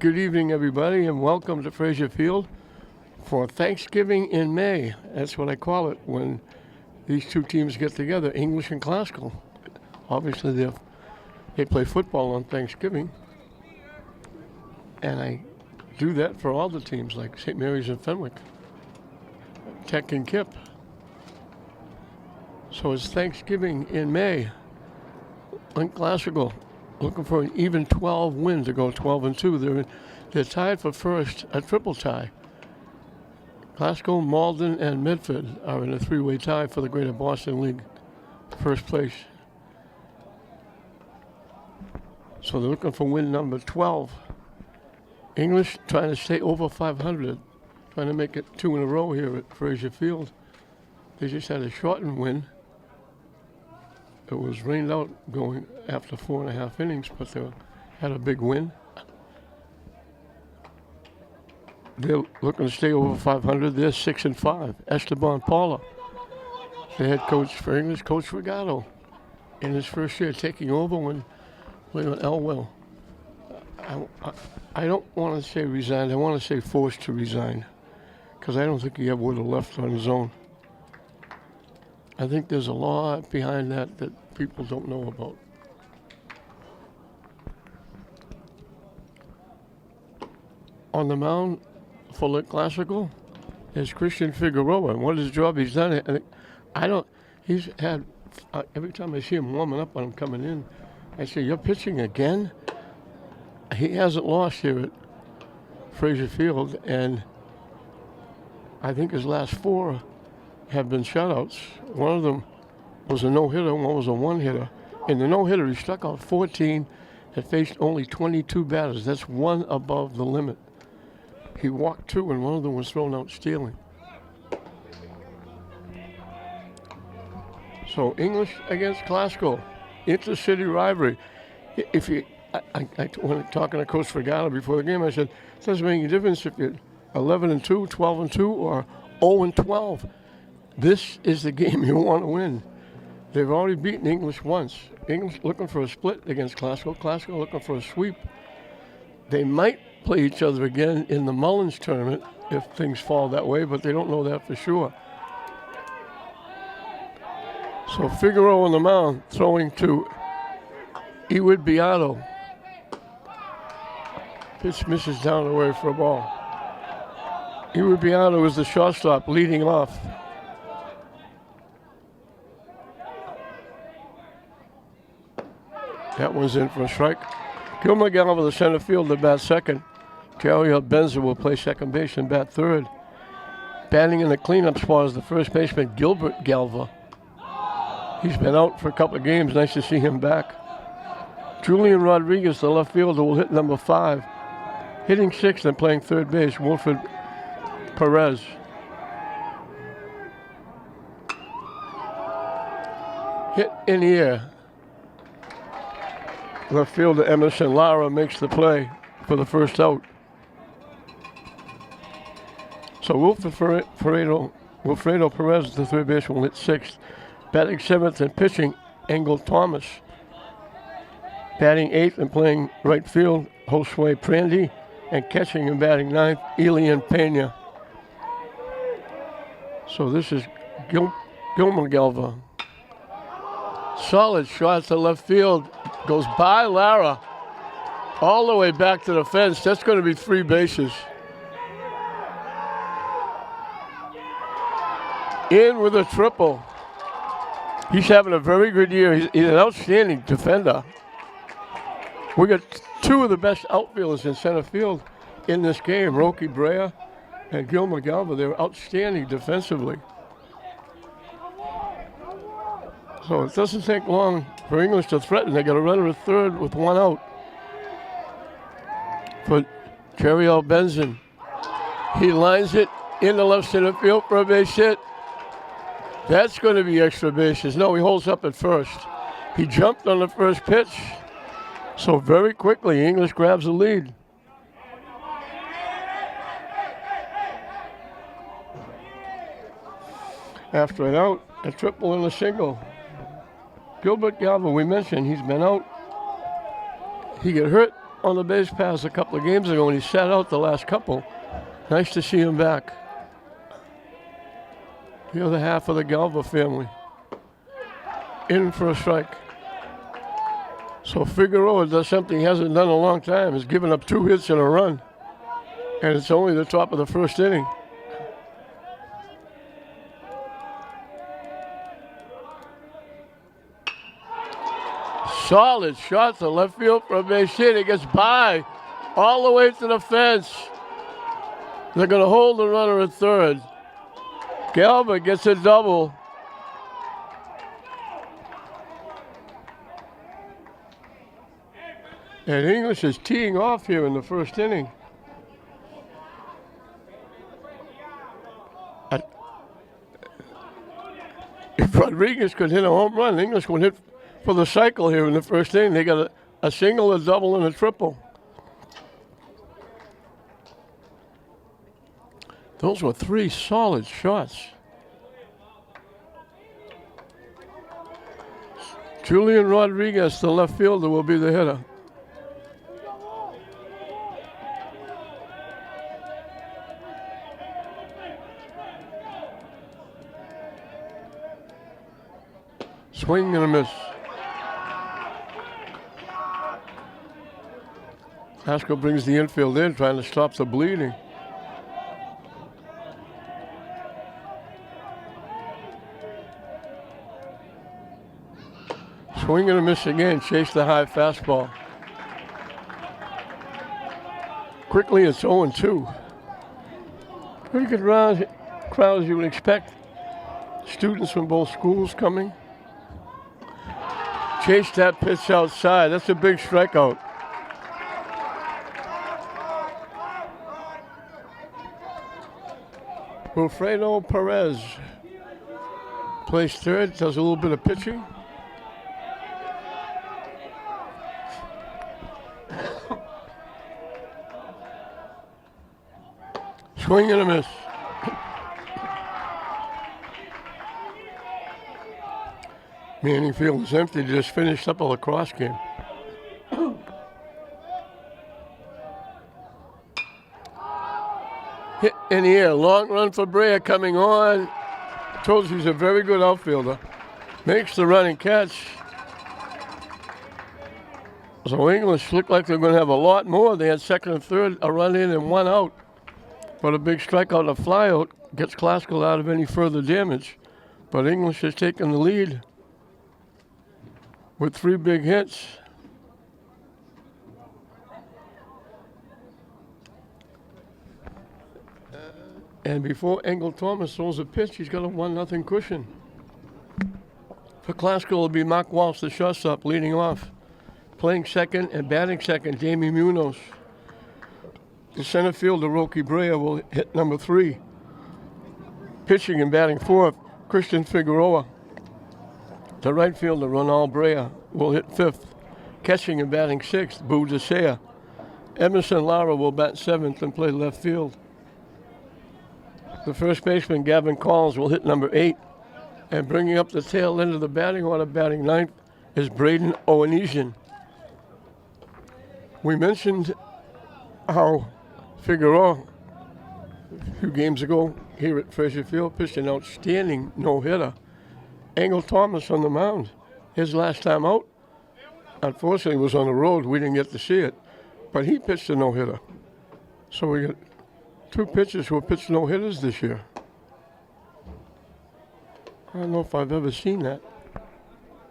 Good evening, everybody, and welcome to Fraser Field for Thanksgiving in May. That's what I call it when these two teams get together, English and Classical. Obviously, they play football on Thanksgiving, and I do that for all the teams like St. Mary's and Fenwick, Tech and Kip. So it's Thanksgiving in May. And Classical looking for an even 12 win to go 12-2. They're tied for first, a triple tie. Glasgow, Malden, and Medford are in a three-way tie for the Greater Boston League first place. So they're looking for win number 12. English trying to stay over 500, trying to make it 2 in a row here at Fraser Field. They just had a shortened win. It was rained out going after 4.5 innings, but they had a big win. They're looking to stay over 500. They're 6-5. Esteban Paula, the head coach for English, Coach Regato, in his first year taking over when Leon Elwell. I don't want to say resigned. I want to say forced to resign, because I don't think he ever would have left on his own. I think there's a lot behind that people don't know about. On the mound for Lake Classical is Christian Figueroa, and what his job he's done. He's had, every time I see him warming up when I'm coming in, I say, "You're pitching again?" He hasn't lost here at Fraser Field, and I think his last 4 have been shutouts. One of them was a no-hitter, one was a one-hitter. In the no-hitter, he struck out 14 and faced only 22 batters. That's one above the limit. He walked 2, and one of them was thrown out stealing. So English against Classical, intercity rivalry. If you, when talking to Coach Fregata before the game, I said, it doesn't make any difference if you're 11-2, 12-2, or 0-12. This is the game you want to win. They've already beaten English once. English looking for a split against Classical. Classical looking for a sweep. They might play each other again in the Mullins tournament if things fall that way, but they don't know that for sure. So Figueroa on the mound, throwing to Ewid Beato. Pitch misses down the way for a ball. Ewid Beato is the shortstop leading off. That one's in for a strike. Gilmer Galva, the center fielder, bat second. Jariel Benzer will play second base and bat third. Batting in the cleanup spot is the first baseman, Gilbert Galva. He's been out for a couple of games. Nice to see him back. Julian Rodriguez, the left fielder, will hit number 5. Hitting 6th and playing third base, Wilfred Perez. Hit in the air. Left fielder Emerson Lara makes the play for the first out. So Wilfredo Perez, the third baseman, will hit 6th. Batting 7th and pitching, Engel Thomas. Batting 8th and playing right field, Josue Prandy. And catching and batting 9th, Elian Pena. So this is Gilmer Galva. Solid shot to left field. Goes by Lara all the way back to the fence. That's going to be 3 bases. In with a triple. He's having a very good year. He's an outstanding defender. We got 2 of the best outfielders in center field in this game, Roky Brea and Gilmer Galva. They're outstanding defensively. So it doesn't take long for English to threaten. They got a runner at third with 1 out. For Jariel Benson. He lines it in the left center field for a base hit. That's going to be extra bases. No, he holds up at first. He jumped on the first pitch. So very quickly, English grabs the lead. After an out, a triple and a single. Gilbert Galva, we mentioned, he's been out. He got hurt on the base pass a couple of games ago, and he sat out the last couple. Nice to see him back. The other half of the Galva family. In for a strike. So Figueroa does something he hasn't done in a long time. He's given up 2 hits and a run. And it's only the top of the first inning. Solid shot to left field for a base hit. It gets by all the way to the fence. They're going to hold the runner at third. Galva gets a double. And English is teeing off here in the first inning. If Rodriguez could hit a home run, English would hit for the cycle here in the first inning. They got a single, a double, and a triple. Those were 3 solid shots. Julian Rodriguez, the left fielder, will be the hitter. Swing and a miss. Pasco brings the infield in, trying to stop the bleeding. Swing and a miss again, chase the high fastball. Quickly it's 0-2. Pretty good crowd as you would expect. Students from both schools coming. Chase that pitch outside. That's a big strikeout. Wilfredo Perez plays third, does a little bit of pitching. Swing and a miss. Manning Field is empty. They just finished up a lacrosse game. Hit in the air. Long run for Brea coming on. Told you he's a very good outfielder. Makes the running catch. So English looked like they're going to have a lot more. They had second and third, a run in and 1 out. But a big strikeout and a flyout gets Classical out of any further damage. But English has taken the lead with 3 big hits. And before Engel Thomas throws a pitch, he's got a 1-0 cushion. For Classical, it'll be Mark Walsh, the shortstop, leading off. Playing second and batting second, Jamie Munoz. The center fielder, Roki Brea, will hit number 3. Pitching and batting fourth, Christian Figueroa. The right fielder, Ronald Brea, will hit 5th. Catching and batting 6th, Boo Desea. Emerson Lara will bat 7th and play left field. The first baseman, Gavin Collins, will hit number 8. And bringing up the tail end of the batting order, batting 9th, is Braden Oanesian. We mentioned how Figueroa, a few games ago here at Fraser Field, pitched an outstanding no-hitter. Engel Thomas on the mound. His last time out, unfortunately, was on the road. We didn't get to see it. But he pitched a no-hitter. So we got 2 pitchers who have pitched no-hitters this year. I don't know if I've ever seen that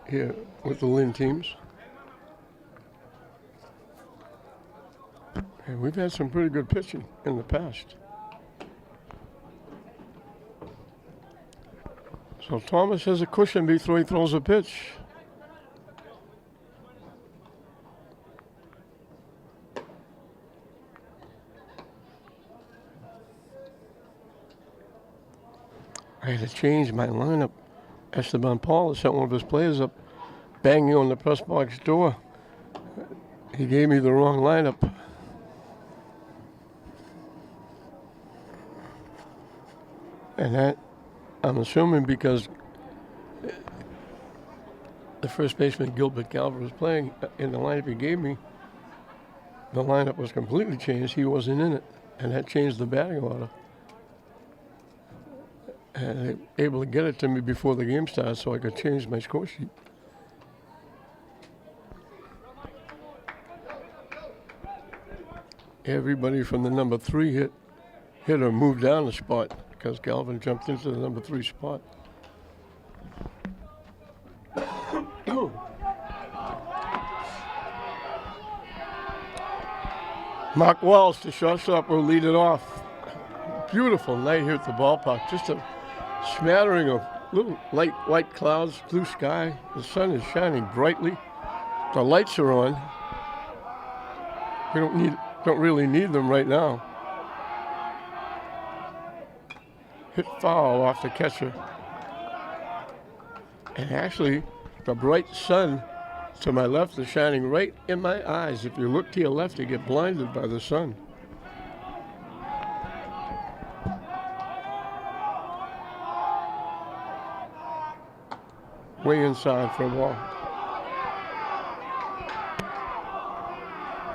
here with the Lynn teams. And we've had some pretty good pitching in the past. So Thomas has a cushion before he throws a pitch. I had to change my lineup. Esteban Paul sent one of his players up, banging on the press box door. He gave me the wrong lineup. And that, I'm assuming, because the first baseman, Gilbert Galver, was playing in the lineup he gave me. the lineup was completely changed. He wasn't in it, and that changed the batting order. And they were able to get it to me before the game started so I could change my score sheet. Everybody from the number 3 hitter moved down a spot because Galvin jumped into the number 3 spot. Mark Walsh, the shortstop, will lead it off. Beautiful night here at the ballpark. Just a smattering of little light white clouds, blue sky. The sun is shining brightly. The lights are on. We don't really need them right now. Hit foul off the catcher. And actually, the bright sun to my left is shining right in my eyes. If you look to your left, you get blinded by the sun. Way inside for a ball.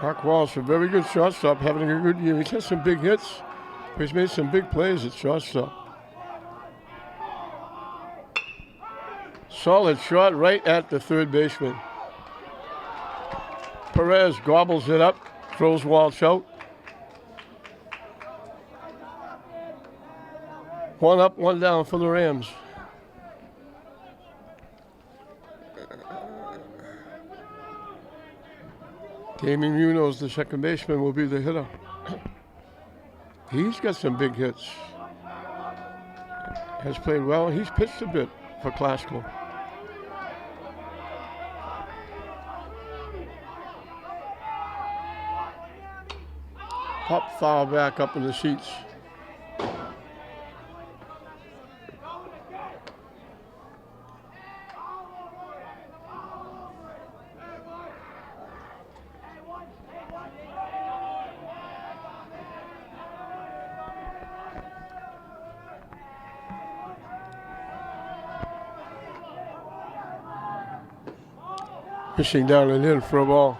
Mark Walsh, a very good shortstop, having a good year. He's had some big hits. He's made some big plays at shortstop. Solid shot right at the third baseman. Perez gobbles it up, throws Walsh out. One up, one down for the Rams. Damien Munoz, the second baseman, will be the hitter. He's got some big hits. Has played well. He's pitched a bit for Classical. Pop foul back up in the seats. Fishing down and in for a ball.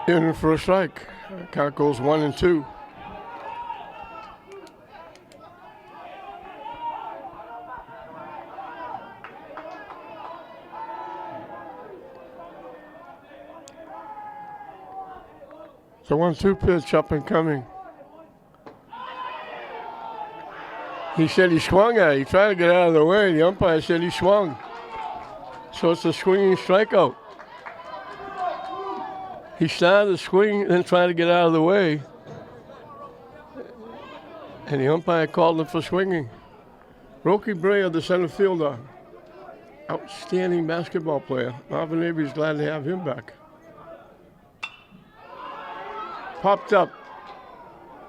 In for a strike. Count goes 1-2. So 1-2 pitch up and coming. He said he swung at it. He tried to get out of the way. The umpire said he swung. So it's a swinging strikeout. He started to swing, then tried to get out of the way. And the umpire called him for swinging. Roky Brea, the center fielder. Outstanding basketball player. Marvin Avery's glad to have him back. Popped up.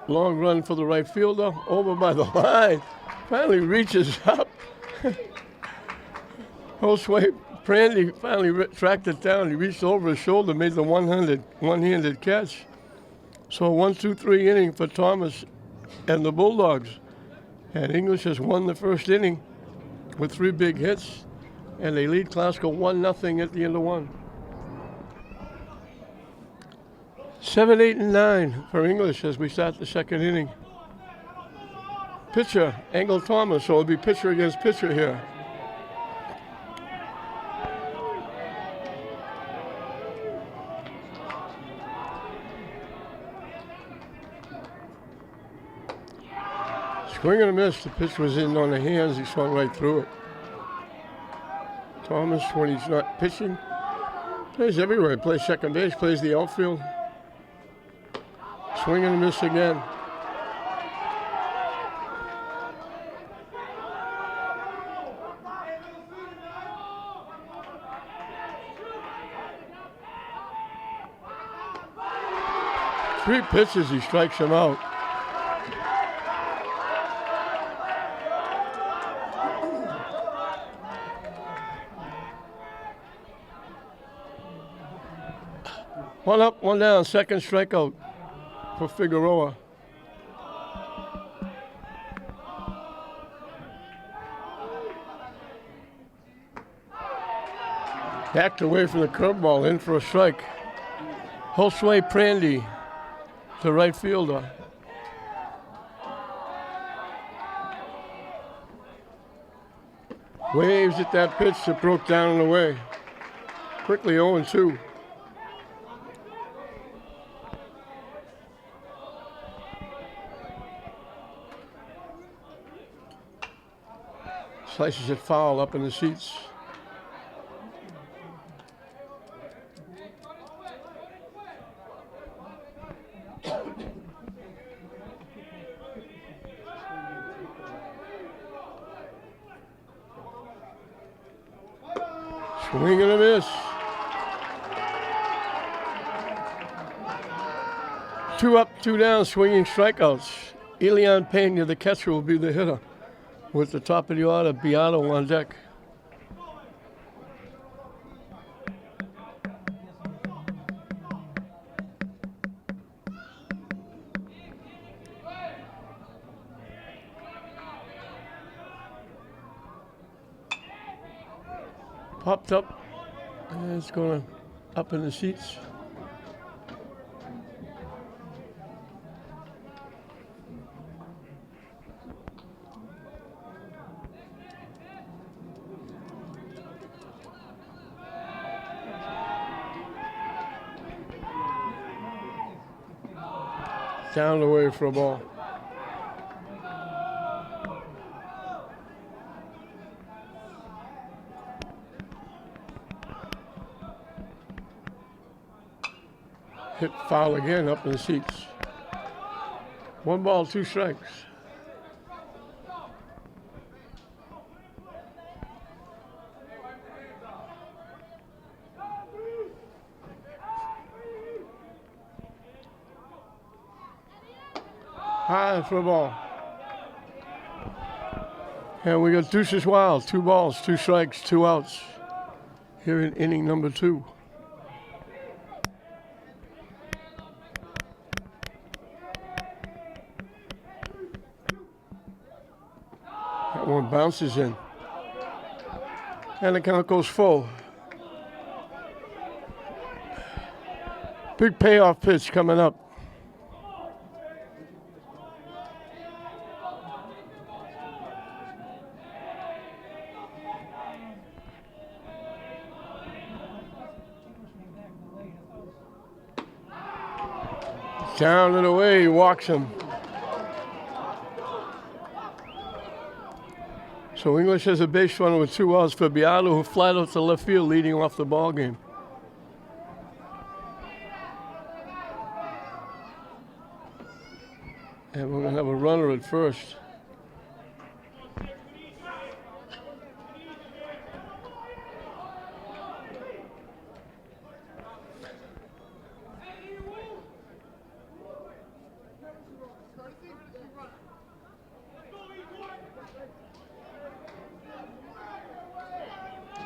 Long run for the right fielder. Over by the line. Finally reaches up. Josue Brandy finally tracked it down. He reached over his shoulder, made the one-handed catch. So a 1-2-3 inning for Thomas and the Bulldogs. And English has won the first inning with 3 big hits. And they lead Classical 1-0 at the end of 1. 7, 8, and 9 for English as we start the second inning. Pitcher, Engel Thomas, so it'll be pitcher against pitcher here. Swing and a miss. The pitch was in on the hands. He swung right through it. Thomas, when he's not pitching, plays everywhere. He plays second base, plays the outfield. Swing and a miss again. Three pitches, he strikes him out. One up, one down, second strikeout for Figueroa. Backed away from the curveball, in for a strike. Josue Prandy, the right fielder. Waves at that pitch that broke down and away. Quickly 0-2. Slices it foul up in the seats. Swing and a miss. 2 up, 2 down, swinging strikeouts. Elian Pena, the catcher, will be the hitter. With the top of the order, Beato on deck. Popped up, and it's going up in the seats. Down the way for a ball. Hit foul again up in the seats. 1 ball, 2 strikes. High for a ball. And we got Deuces Wild, 2 balls, 2 strikes, 2 outs. Here in inning number 2. That one bounces in. And the count goes full. Big payoff pitch coming up. Down and away, he walks him. So English has a base runner with 2 outs for Beato, who flat out to left field, leading off the ball game. And we're going to have a runner at first.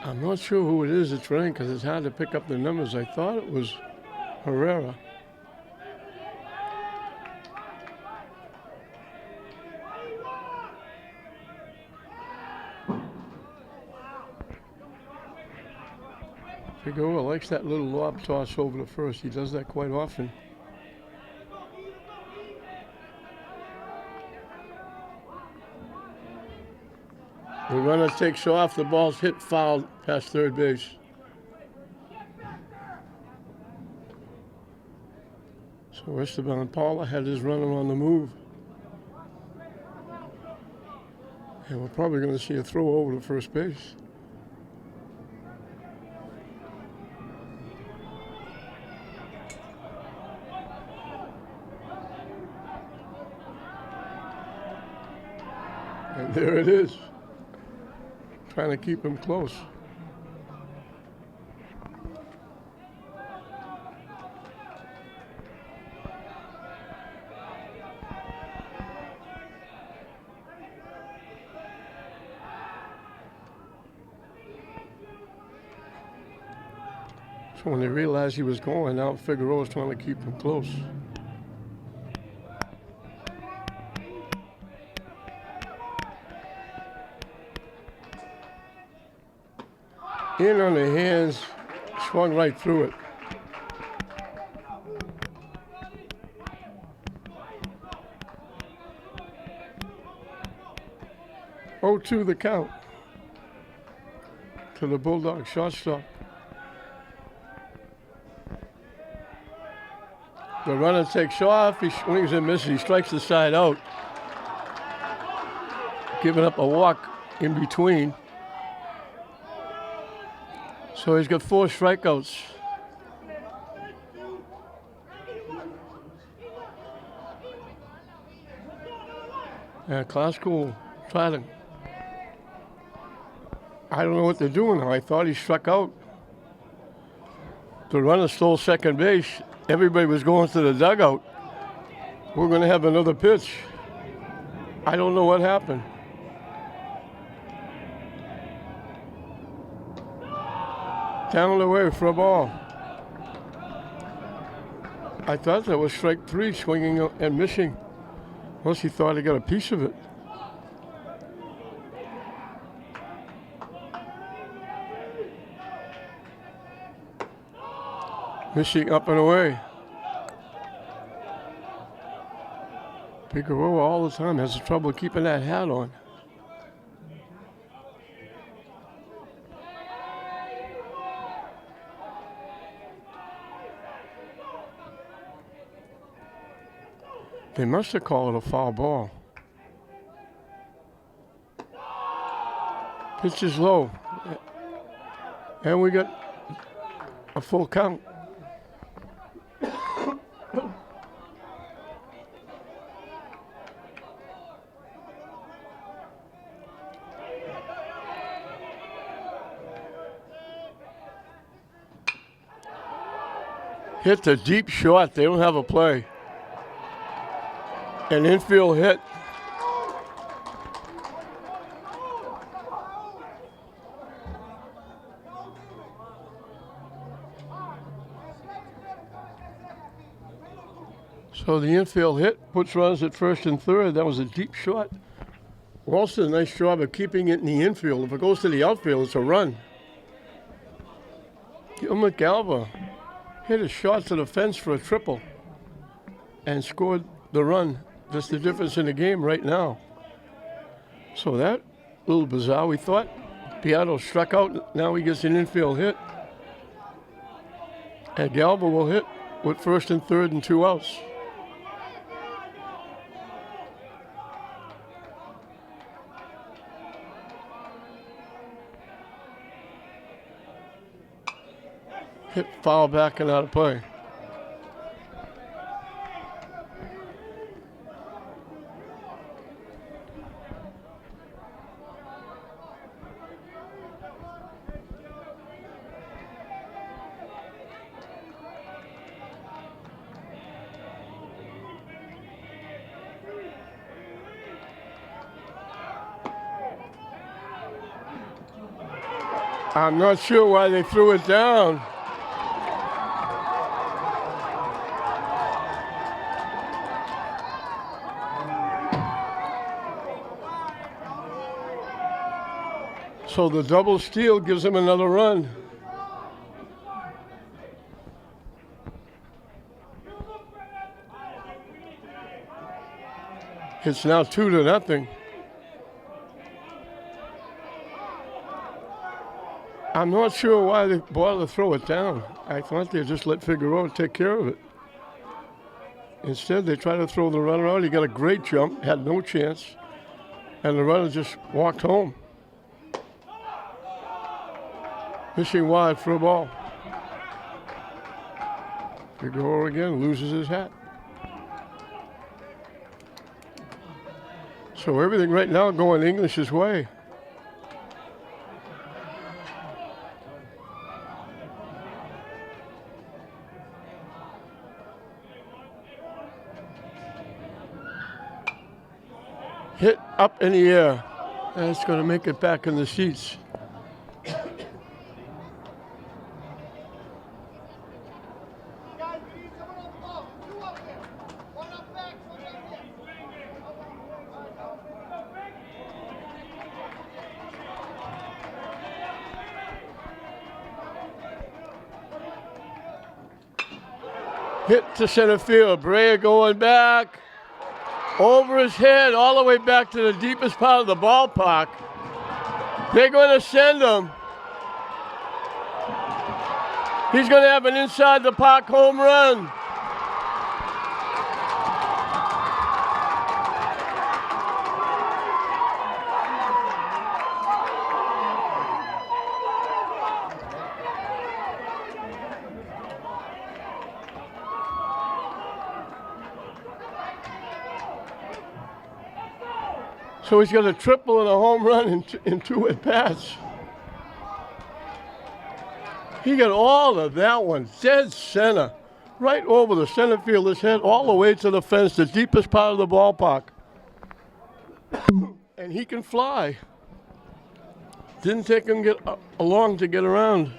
I'm not sure who it is that's running because it's hard to pick up the numbers. I thought it was Herrera. Figueroa likes that little lob toss over to first. He does that quite often. The runner takes off, the ball's hit foul past third base. So Esteban Paula had his runner on the move. And we're probably going to see a throw over to first base. And there it is. Trying to keep him close. So when they realized he was going out, Figueroa was trying to keep him close. In on the hands, swung right through it. Oh, 2 the count to the Bulldog shortstop. The runner takes off, he swings and misses, he strikes the side out, giving up a walk in between. So he's got 4 strikeouts. And Klasko tried to, I don't know what they're doing now. I thought he struck out. The runner stole second base. Everybody was going to the dugout. We're going to have another pitch. I don't know what happened. Down the way for a ball. I thought that was strike 3, swinging and missing. Unless he thought he got a piece of it. Missing up and away. Figueroa all the time has trouble keeping that hat on. They must have called it a foul ball. Pitch is low. And we got a full count. Hit the deep shot. They don't have a play. An infield hit. So the infield hit puts runners at first and third. That was a deep shot. Walsh did a nice job of keeping it in the infield. If it goes to the outfield, it's a run. Gilbert Galva hit a shot to the fence for a triple and scored the run. That's the difference in the game right now. So that a little bizarre. We thought Beato struck out. Now he gets an infield hit. And Galva will hit with first and third and 2 outs. Hit foul back and out of play. I'm not sure why they threw it down. So the double steal gives him another run. It's now 2-0. I'm not sure why they bothered to throw it down. I thought they just let Figueroa take care of it. Instead, they tried to throw the runner out. He got a great jump, had no chance, and the runner just walked home. Fishing wide for a ball. Figueroa again loses his hat. So everything right now going English's way. Hit up in the air. That's going to make it back in the seats. Hit to center field. Brea going back. Over his head, all the way back to the deepest part of the ballpark. They're going to send him. He's going to have an inside the park home run. So he's got a triple and a home run in 2 at-bats. He got all of that one, dead center, right over the center fielder's head, all the way to the fence, the deepest part of the ballpark. And he can fly. Didn't take him long to get around.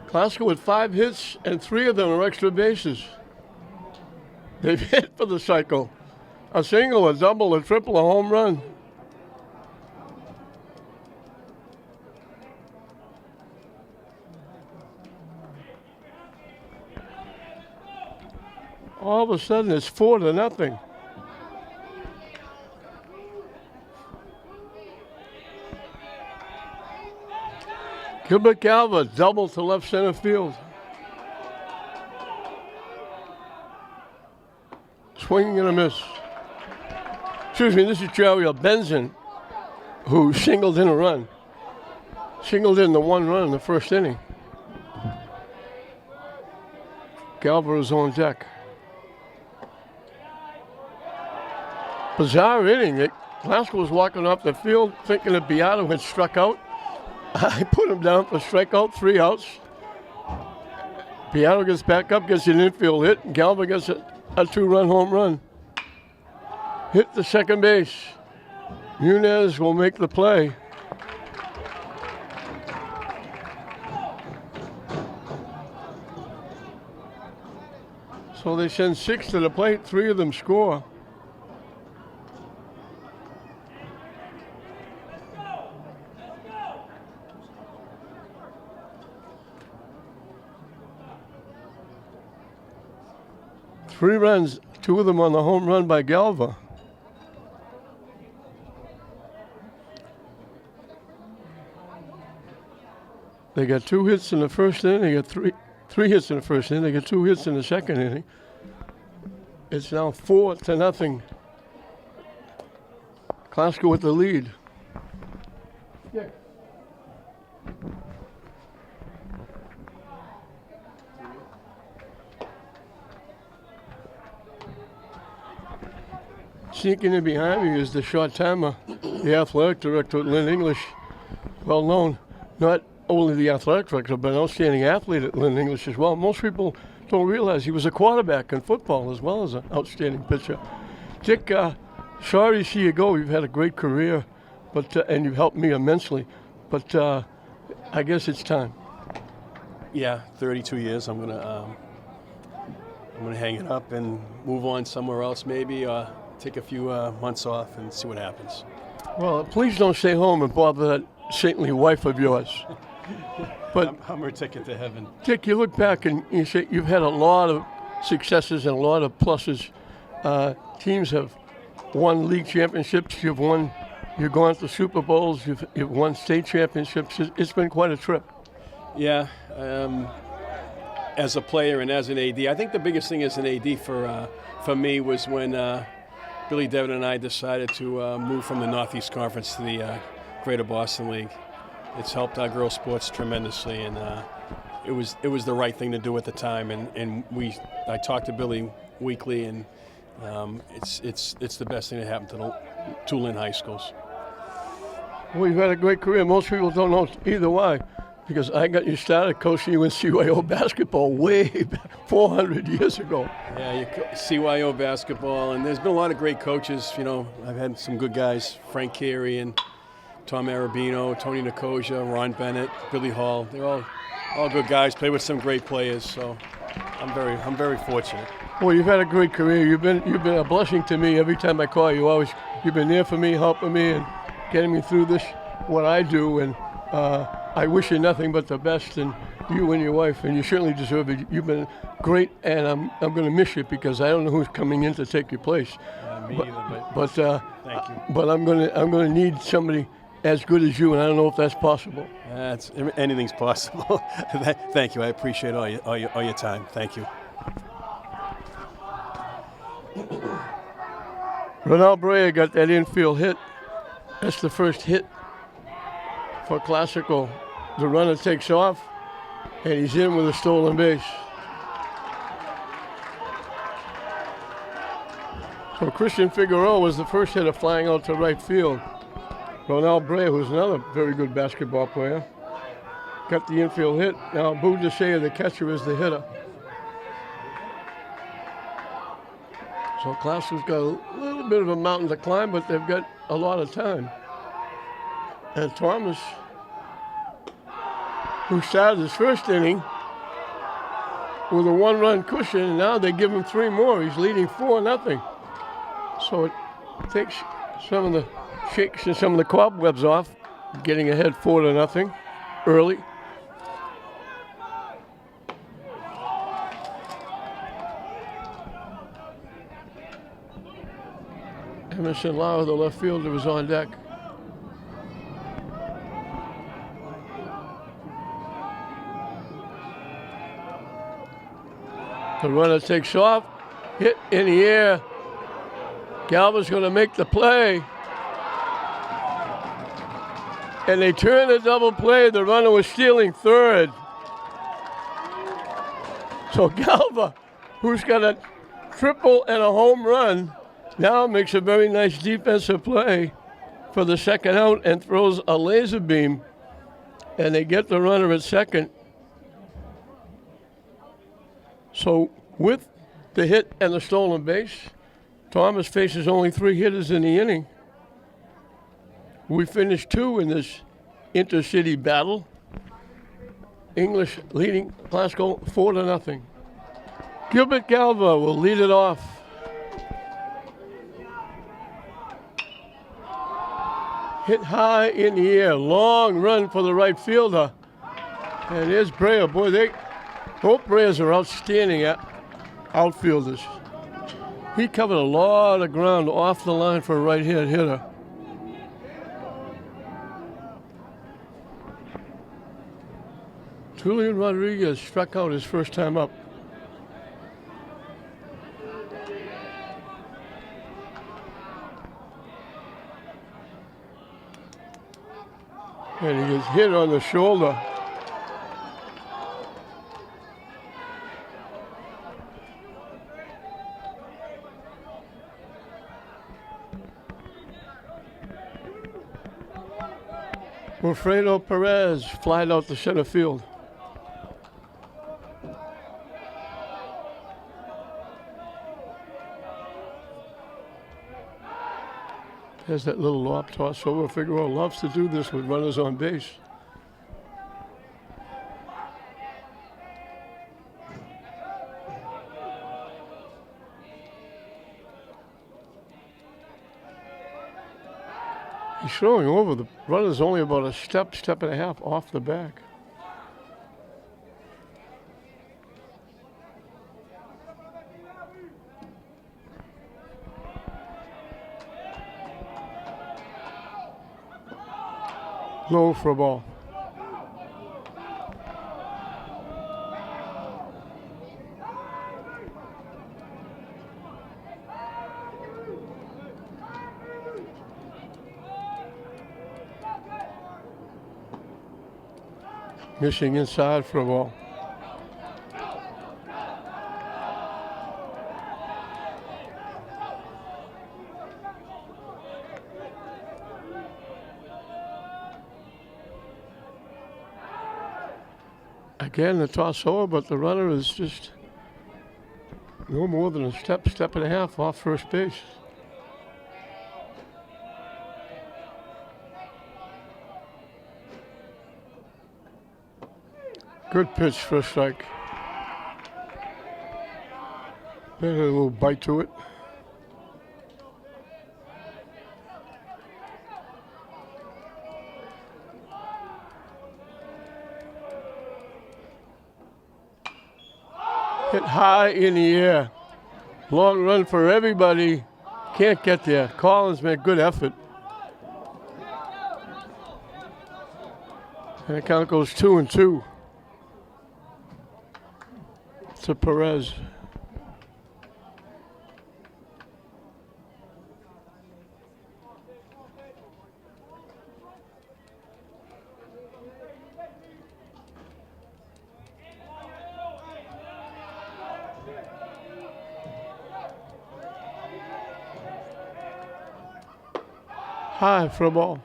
Classical with 5 hits, and 3 of them are extra bases. They've hit for the cycle. A single, a double, a triple, a home run. All of a sudden, it's 4-0. Gilbert Galva, double to left center field. Swinging and a miss. Excuse me, this is Joey Benson, who singled in a run. Singled in the 1 run in the first inning. Galva is on deck. Bizarre inning. Glasgow was walking off the field thinking that Beato had struck out. I put him down for strikeout, 3 outs. Beato gets back up, gets an infield hit, and Galva gets a 2-run home run. Hit the second base. Munez will make the play. So they send 6 to the plate, 3 of them score. Three runs, 2 of them on the home run by Galva. They got 2 hits in the first inning. They got three hits in the first inning. They got 2 hits in the second inning. It's now 4-0. Glasgow with the lead. Yeah. Sneaking in behind me is the short timer, the athletic director at Lynn English, well known, not only the athletic director, but an outstanding athlete at Lynn English as well. Most people don't realize he was a quarterback in football as well as an outstanding pitcher. Dick, sorry to see you go. You've had a great career, but and you've helped me immensely. But I guess it's time. Yeah, 32 years. I'm gonna hang it up and move on somewhere else, maybe. Take a few months off and see what happens. Well, please don't stay home and bother that saintly wife of yours. But I'm her ticket to heaven. Dick, you look back and you say you've had a lot of successes and a lot of pluses. Teams have won league championships. You've gone to Super Bowls. You've won state championships. It's been quite a trip. Yeah, as a player and as an AD, I think the biggest thing as an AD for me was when Billy Devin and I decided to move from the Northeast Conference to the Greater Boston League. It's helped our girls' sports tremendously, and it was the right thing to do at the time. And I talked to Billy weekly, and it's the best thing that happened to the two Lynn high schools. Well, you've had a great career. Most people don't know either why, because I got you started coaching you in CYO basketball way back 400 years ago. Yeah, CYO basketball, and there's been a lot of great coaches. You know, I've had some good guys, Frank Carey and Tom Arabino, Tony Nicosia, Ron Bennett, Billy Hall. They're all good guys. Played with some great players, so I'm very fortunate. Well, you've had a great career. You've been a blessing to me every time I call you. You've been there for me, helping me, and getting me through this, what I do, and I wish you nothing but the best, and you and your wife, and you certainly deserve it. You've been great, and I'm going to miss you because I don't know who's coming in to take your place. Me either, But thank you. But I'm gonna need somebody as good as you, and I don't know if that's possible. Anything's possible. Thank you. I appreciate all your time. Thank you. Ronald Brea got that infield hit. That's the first hit for Classical. The runner takes off, and he's in with a stolen base. So Christian Figueroa was the first hitter flying out to right field. Ronald Brea, who's another very good basketball player, got the infield hit. Now Boo DeShea, the catcher, is the hitter. So Classical's got a little bit of a mountain to climb, but they've got a lot of time. And Thomas, who started his first inning with a one-run cushion, and now they give him 3 more. He's leading 4-0. So it takes some of the shakes and some of the cobwebs off, getting ahead 4-0 early. Emerson Lau, the left fielder, was on deck. The runner takes off, hit in the air. Galva's going to make the play. And they turn the double play. The runner was stealing third. So Galva, who's got a triple and a home run, now makes a very nice defensive play for the second out and throws a laser beam. And they get the runner at second. So with the hit and the stolen base, Thomas faces only 3 hitters in the inning. We finished 2 in this intercity battle. English leading Glasgow 4-0. Gilbert Galva will lead it off. Hit high in the air, long run for the right fielder. And there's Brea. Boy, both Breas are outstanding outfielders. He covered a lot of ground off the line for a right-hand hitter. Julian Rodriguez struck out his first time up. And he gets hit on the shoulder. Wilfredo Perez flied out to center field. There's that little lob toss over. Figueroa loves to do this with runners on base. He's throwing over. The runner's only about a step and a half off the back. Low for a ball. Missing inside for a ball. Again, the toss over, but the runner is just no more than a step and a half off first base. Good pitch for a strike. There's a little bite to it. Hit high in the air. Long run for everybody. Can't get there. Collins made good effort. And the count goes 2-2 to Perez. High for a ball.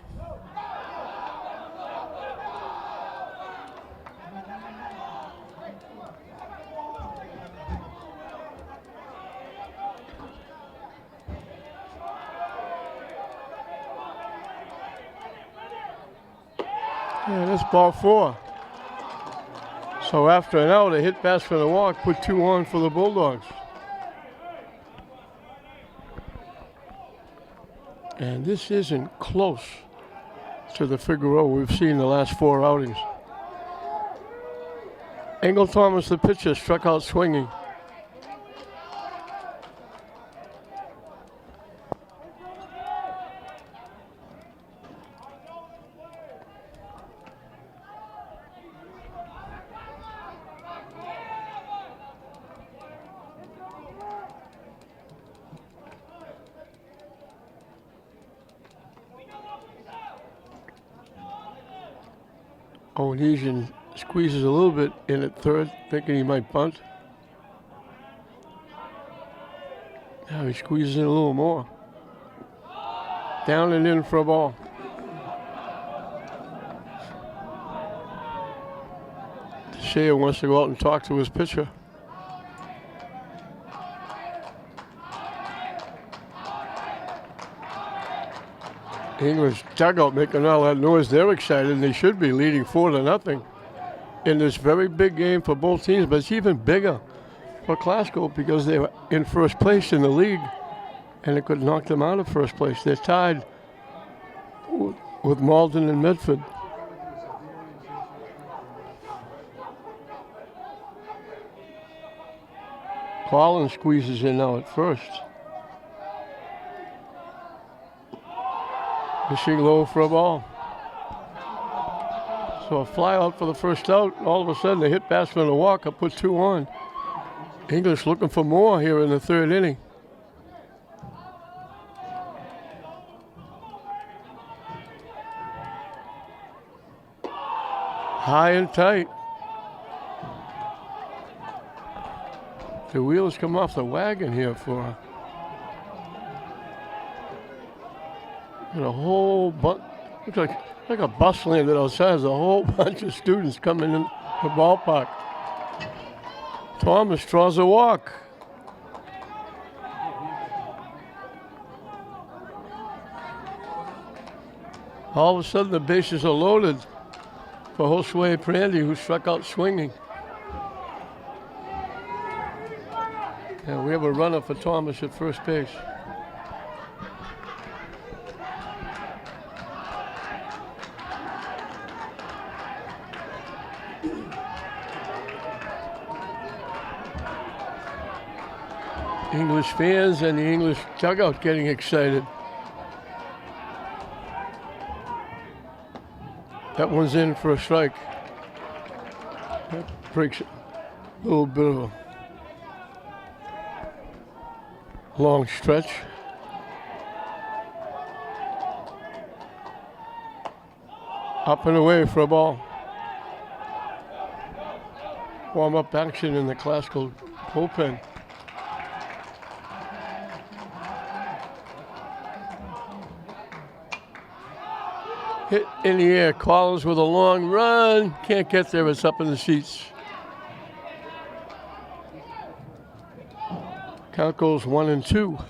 Yeah, that's ball 4. So after an out, a hit pass for the walk, put 2 on for the Bulldogs. And this isn't close to the Figueroa we've seen the last 4 outings. Engel Thomas, the pitcher, struck out swinging. Onesian squeezes a little bit in at third, thinking he might bunt. Now he squeezes in a little more. Down and in for a ball. Shea wants to go out and talk to his pitcher. English dugout making all that noise. They're excited, and they should be, leading 4-0 in this very big game for both teams. But it's even bigger for Glasgow because they were in first place in the league, and it could knock them out of first place. They're tied with Malden and Medford. Collins squeezes in now at first. Fishing low for a ball. So a fly out for the first out. All of a sudden, a hit pass from the walk. I put 2 on. English looking for more here in the 3rd inning. High and tight. The wheels come off the wagon here for and a whole bunch. Looks like a bus landed outside. There's a whole bunch of students coming in the ballpark. Thomas draws a walk. All of a sudden, the bases are loaded for Josue Prandy, who struck out swinging. And we have a runner for Thomas at first base. English fans and the English dugout getting excited. That one's in for a strike. That breaks a little bit of a long stretch. Up and away for a ball. Warm-up action in the Glasgow bullpen. Hit in the air. Collins with a long run. Can't get there. It's up in the seats. Count goes 1-2.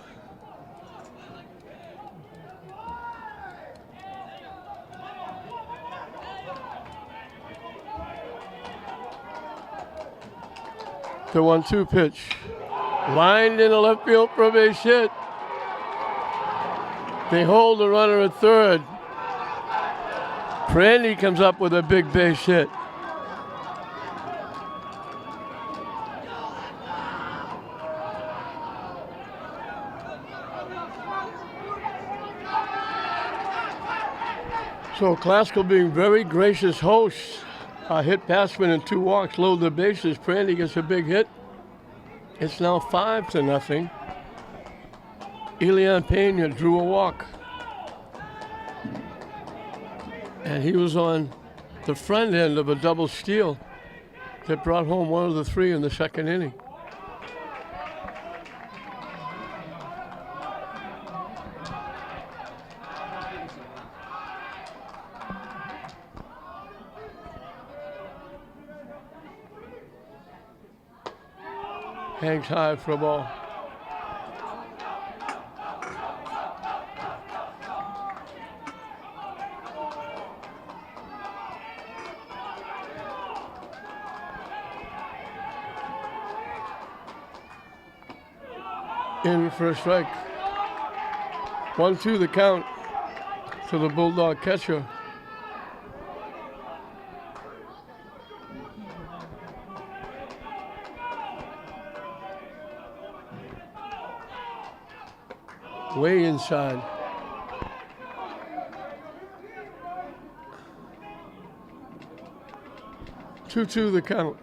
The 1-2 pitch. Lined in the left field for a base hit. They hold the runner at third. Prandy comes up with a big base hit. So Classical being very gracious hosts. Hit batsman and 2 walks, load the bases. Prandy gets a big hit. It's now 5-0. Elian Pena drew a walk. And he was on the front end of a double steal that brought home 1 of the 3 in the second inning. Hangs high for a ball. In for a strike. 1-2 the count to the Bulldog catcher. Way inside. Two the count.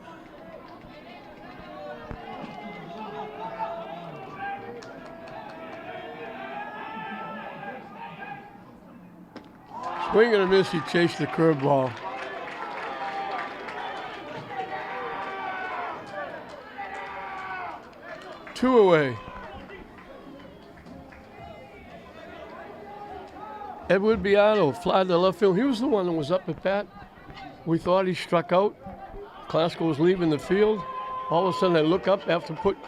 Swing and a miss, he chased the curveball. Two away. Edward Beato fly to left field. He was the one that was up at bat. We thought he struck out. Classical was leaving the field. All of a sudden I look up after put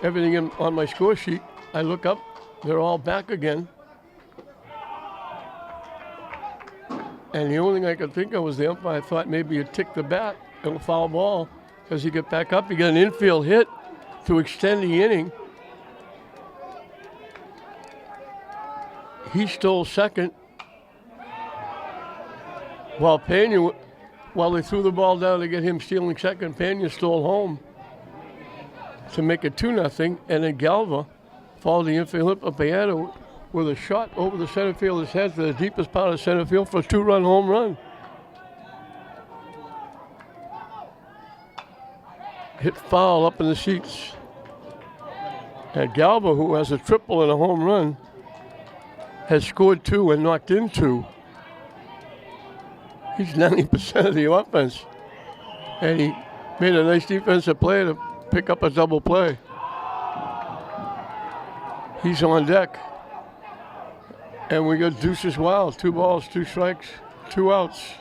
everything on my score sheet. I look up, they're all back again. And the only thing I could think of was the umpire thought maybe he'd tick the bat and a foul ball because he got back up. He got an infield hit to extend the inning. He stole second while they threw the ball down to get him stealing second. Pena stole home to make it 2-0, and then Galva followed the infield hit of Beato with a shot over the center fielder's head to the deepest part of center field for a 2-run home run. Hit foul up in the seats. And Galva, who has a triple and a home run, has scored 2 and knocked in 2. He's 90% of the offense. And he made a nice defensive play to pick up a double play. He's on deck. And we got Deuces Wild. 2 balls, 2 strikes, 2 outs.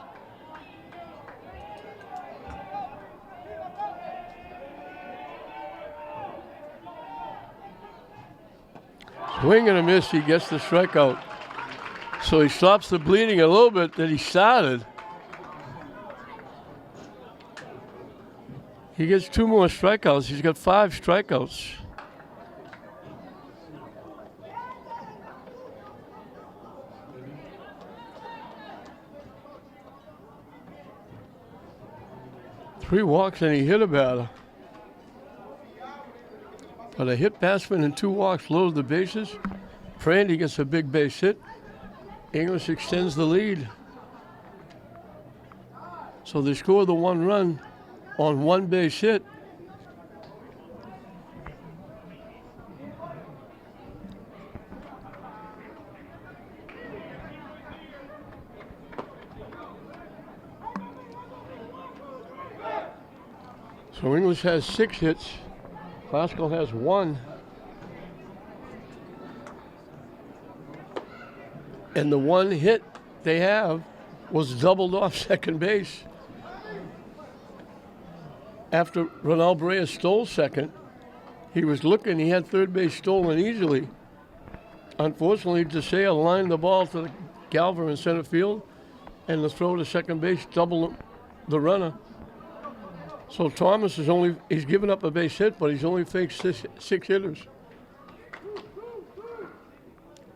Swing and a miss, he gets the strikeout. So he stops the bleeding a little bit that he started. He gets 2 more strikeouts. He's got 5 strikeouts. Three walks and he hit a batter. But a hit batsman and 2 walks loaded the bases. Prandy gets a big base hit. English extends the lead. So they score the 1 run on 1 base hit. So English has 6 hits. Classical has 1. And the 1 hit they have was doubled off second base. After Ronald Brea stole second, he was looking, he had third base stolen easily. Unfortunately, DeSale lined the ball to Galver in center field, and the throw to second base doubled the runner. So Thomas he's given up a base hit, but he's only faced 6 hitters.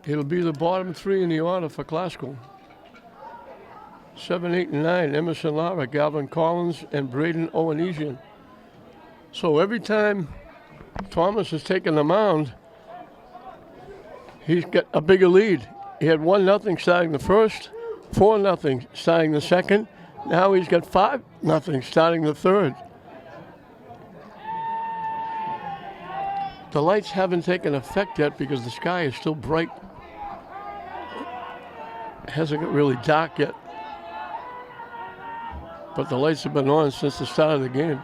It'll be the bottom 3 in the order for Classical. 7, 8, and 9, Emerson Lara, Galvin Collins, and Braden Owenesian. So every time Thomas has taken the mound, he's got a bigger lead. He had 1-0 starting the first, 4-0 starting the second. Now he's got 5-0 starting the third. The lights haven't taken effect yet because the sky is still bright. It hasn't got really dark yet. But the lights have been on since the start of the game.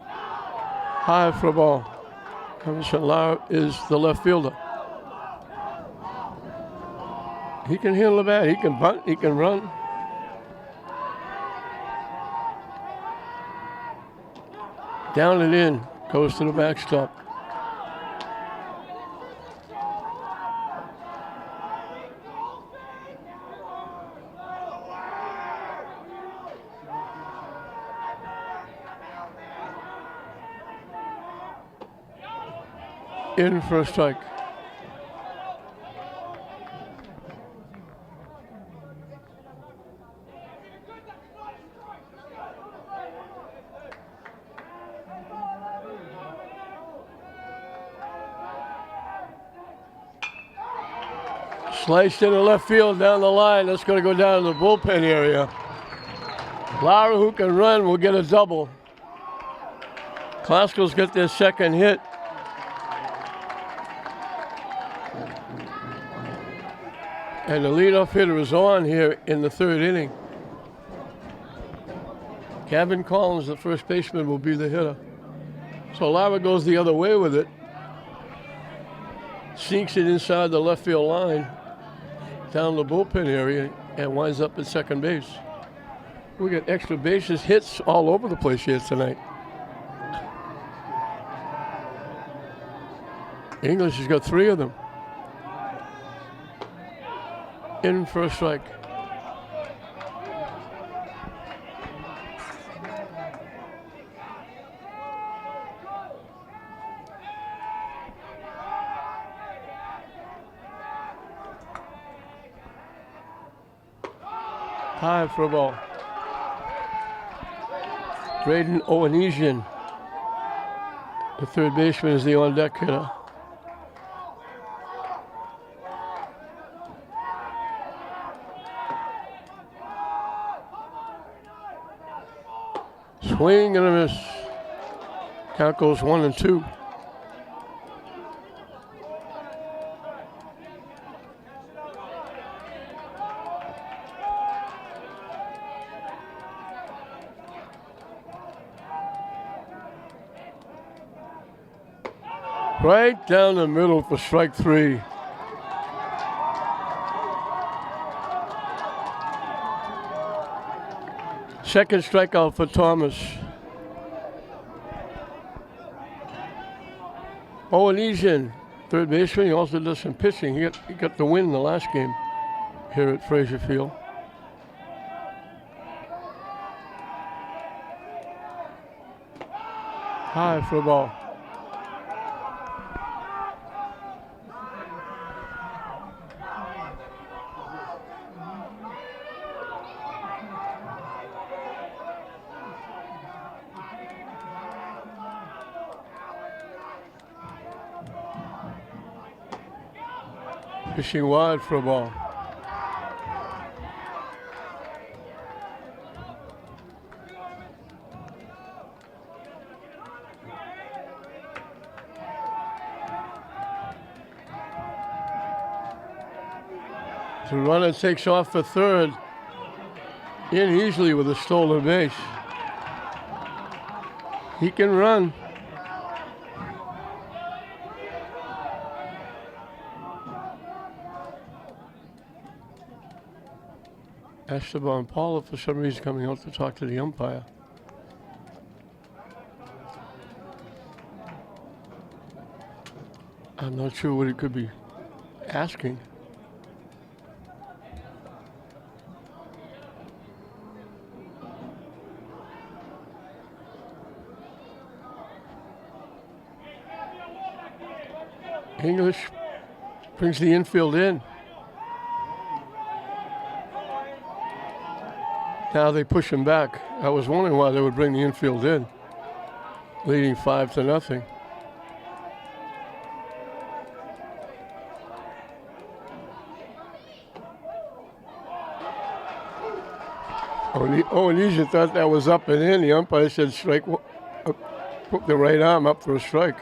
High for a ball. Emerson Lara is the left fielder. He can handle the bat. He can bunt. He can run. Down and in. Goes to the backstop. In for a strike. Sliced into left field down the line. That's going to go down to the bullpen area. Lara, who can run, will get a double. Klaskill's got their second hit. And the leadoff hitter is on here in the third inning. Gavin Collins, the first baseman, will be the hitter. So Lara goes the other way with it. Sinks it inside the left field line, down the bullpen area, and winds up at second base. We got extra bases hits all over the place here tonight. English has got 3 of them. In for a strike. High for a ball. Braden Owenesian, the third baseman, is the on-deck hitter. Swing and a miss. Count goes 1-2. Right down the middle for strike 3. Second strikeout for Thomas. Owenesian, third baseman, he also does some pitching. He got the win in the last game here at Frazier Field. High for a ball. Fishing wide for a ball. The runner takes off for third. In easily with a stolen base. He can run. Esteban Paula, for some reason, coming out to talk to the umpire. I'm not sure what he could be asking. English brings the infield in. Now they push him back. I was wondering why they would bring the infield in, leading 5-0. Owenesian thought that was up and in. The umpire said strike. Put the right arm up for a strike.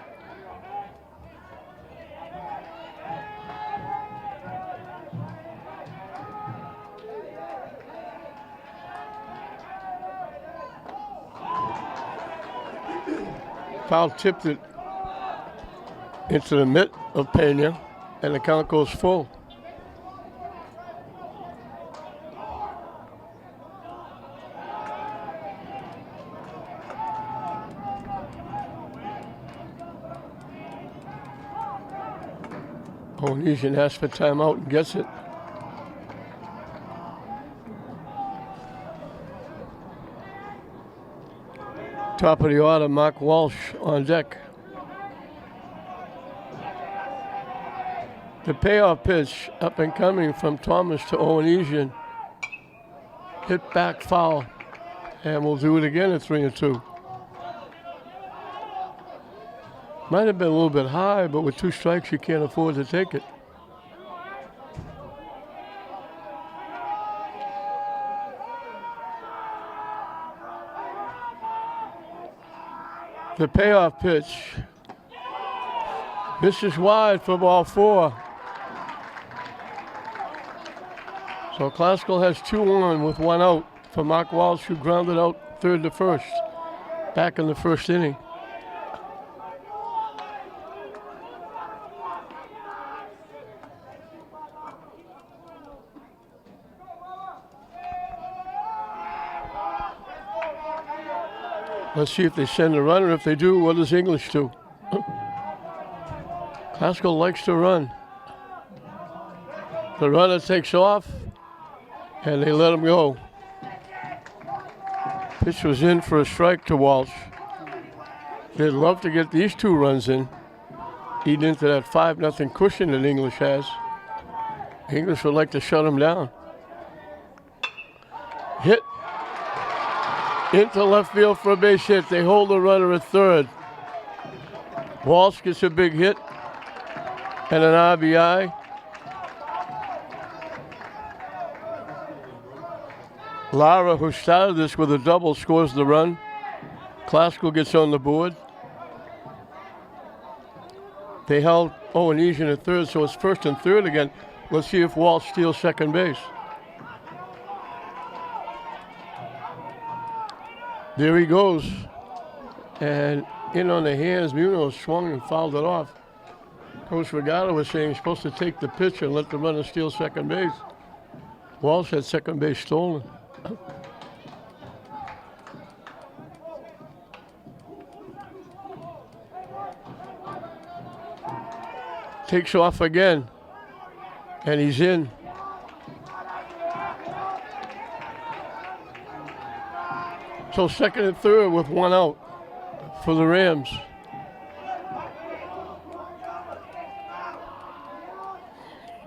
Foul tipped it into the mitt of Pena, and the count goes full. Owenesian asks for timeout and gets it. Top of the order, Mark Walsh on deck. The payoff pitch, up and coming from Thomas to Owenesian. Hit back foul, and we'll do it again at 3-2. Might have been a little bit high, but with 2 strikes, you can't afford to take it. The payoff pitch. This is wide for ball 4. So Classical has 2 on with 1 out for Mark Walsh, who grounded out third to first, back in the first inning. Let's see if they send a runner. If they do, what does English do? Classical likes to run. The runner takes off, and they let him go. Pitch was in for a strike to Walsh. They'd love to get these 2 runs in, eat into that 5-0 cushion that English has. English would like to shut him down. Hit into left field for a base hit. They hold the runner at third. Walsh gets a big hit and an RBI. Lara, who started this with a double, scores the run. Classical gets on the board. They held Owenesian at third, so it's first and third again. Let's see if Walsh steals second base. There he goes. And in on the hands, Munoz swung and fouled it off. Coach Regatta was saying he's supposed to take the pitch and let the runner steal second base. Walsh had second base stolen. Takes off again, and he's in. So second and third with 1 out for the Rams.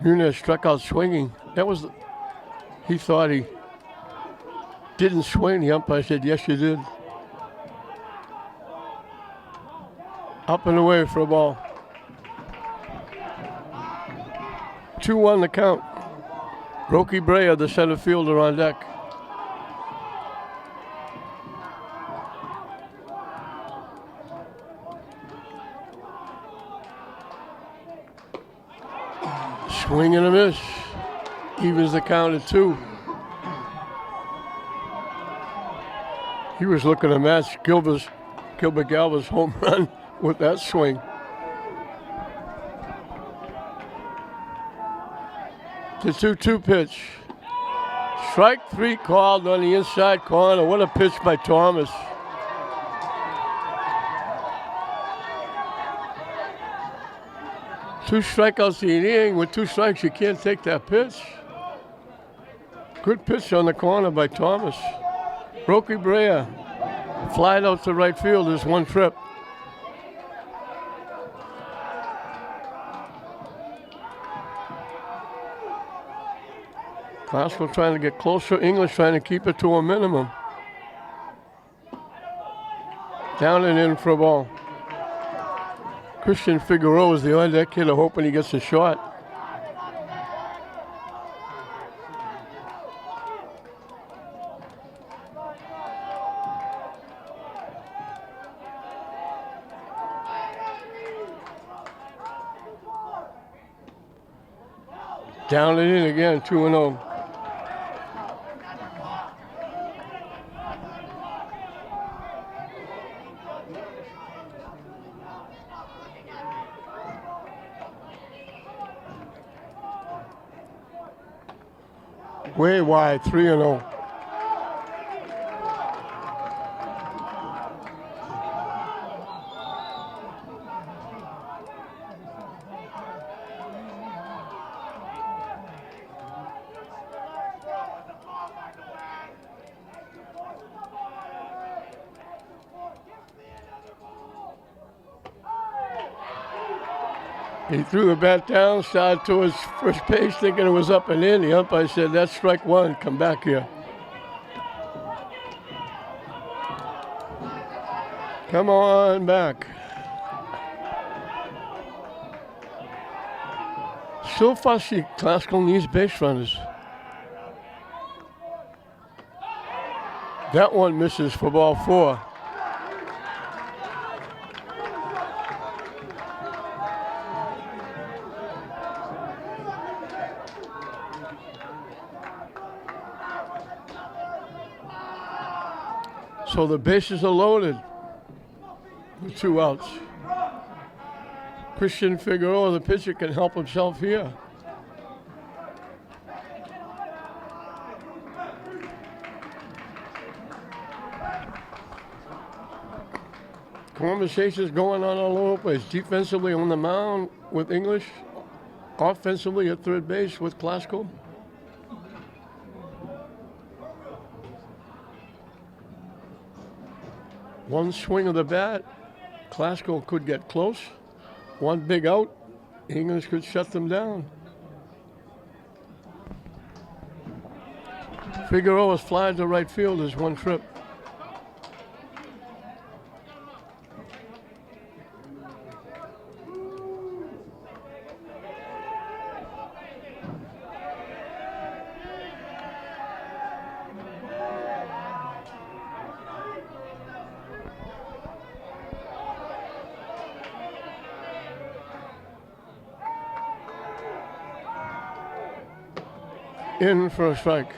Nunez struck out swinging. That was, he thought he didn't swing. The umpire said, yes, you did. Up and away for a ball. 2-1 the count. Rocky Brea, the center fielder, on deck. Swing and a miss. Evens the count at 2. He was looking to match Gilbert Galva's home run with that swing. The 2-2 pitch. Strike 3 called on the inside corner. What a pitch by Thomas. Two strikeouts in the inning. With 2 strikes, you can't take that pitch. Good pitch on the corner by Thomas. Rocky Brea flied out to right field. There's 1 trip. Classical trying to get closer. English trying to keep it to a minimum. Down and in for a ball. Christian Figueroa is the on-deck hitter, hoping he gets a shot. Down it in again, 2-0. Way wide, 3-0. He threw the bat down, started towards first base, thinking it was up and in. The umpire said, "That's strike one. Come back here." Come on back. So fussy, Classical needs base runners. That one misses for ball 4. So the bases are loaded with 2 outs. Christian Figueroa, the pitcher, can help himself here. Conversations going on all over the place. Defensively on the mound with English. Offensively at third base with Classical. One swing of the bat, Classical could get close. One big out, English could shut them down. Figueroa's flying to right field is 1 trip. In for a strike.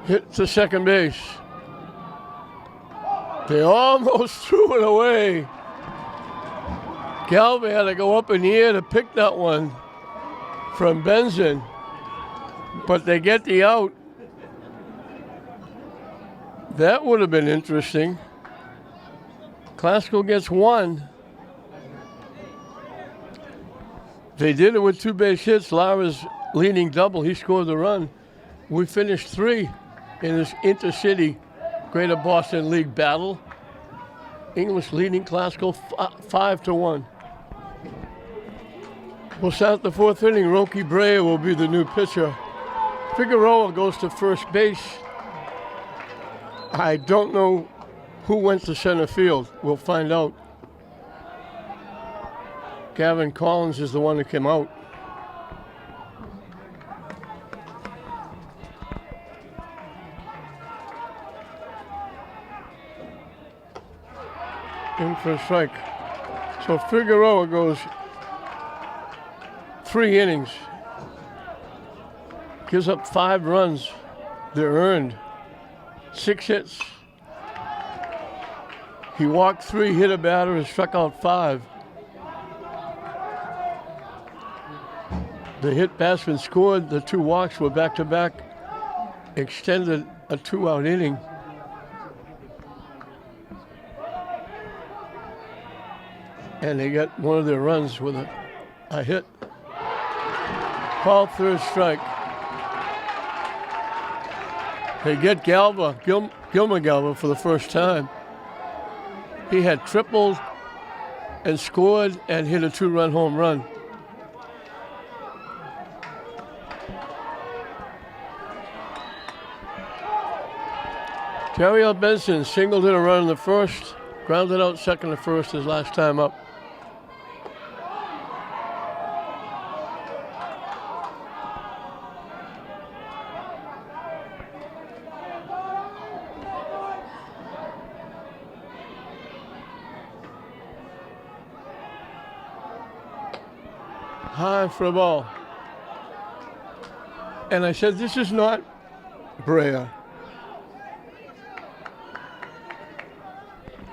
Hit to second base. They almost threw it away. Galvin had to go up in the air to pick that one from Benson, but they get the out. That would have been interesting. Classical gets 1. They did it with 2 base hits. Lara's leading double. He scored the run. We finished 3 in this intercity Greater Boston League battle. English leading Classical 5-1. We'll start the 4th inning. Roki Brea will be the new pitcher. Figueroa goes to first base. I don't know who went to center field. We'll find out. Gavin Collins is the one that came out. In for a strike. So Figueroa goes 3 innings. Gives up 5 runs. They're earned. 6 hits. He walked 3, hit a batter, and struck out 5. The hit batsman scored. The 2 walks were back-to-back. Extended a 2-out inning. And they got one of their runs with a hit. Called 3rd strike. They get Gilmer Galva for the first time. He had tripled and scored and hit a 2-run home run. Jariel Benson singled in a run in the first, grounded out second to first his last time up. High for a ball. And I said, this is not Brea.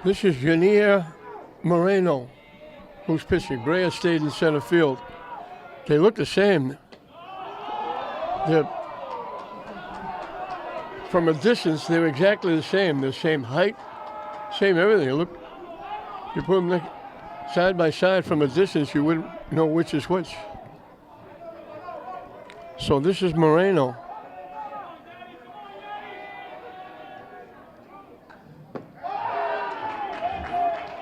This is Janier Moreno, who's pitching. Brea stayed in center field. They look the same. They're, from a distance, they're exactly the same. They're same height, same everything. Look, you put them side by side from a distance, you wouldn't know which is which. So this is Moreno.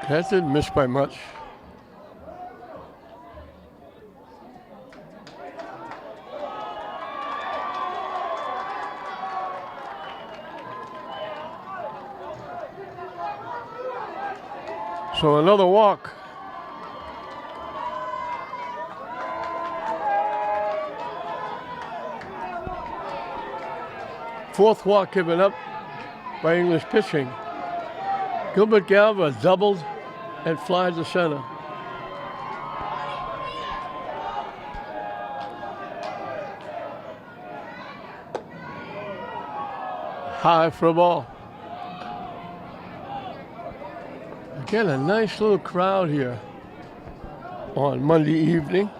That didn't miss by much. So another walk. Fourth walk given up by English pitching. Gilbert Galva doubled and flies to center. High for a ball. Again, a nice little crowd here on Monday evening.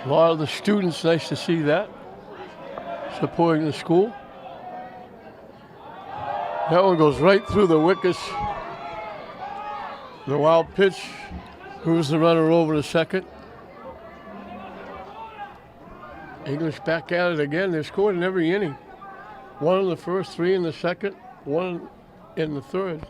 A lot of the students, nice to see that, supporting the school. That one goes right through the wickets. The wild pitch moves the runner over to second. English back at it again. They've scored in every inning. One in the first, three in the second, one in the third.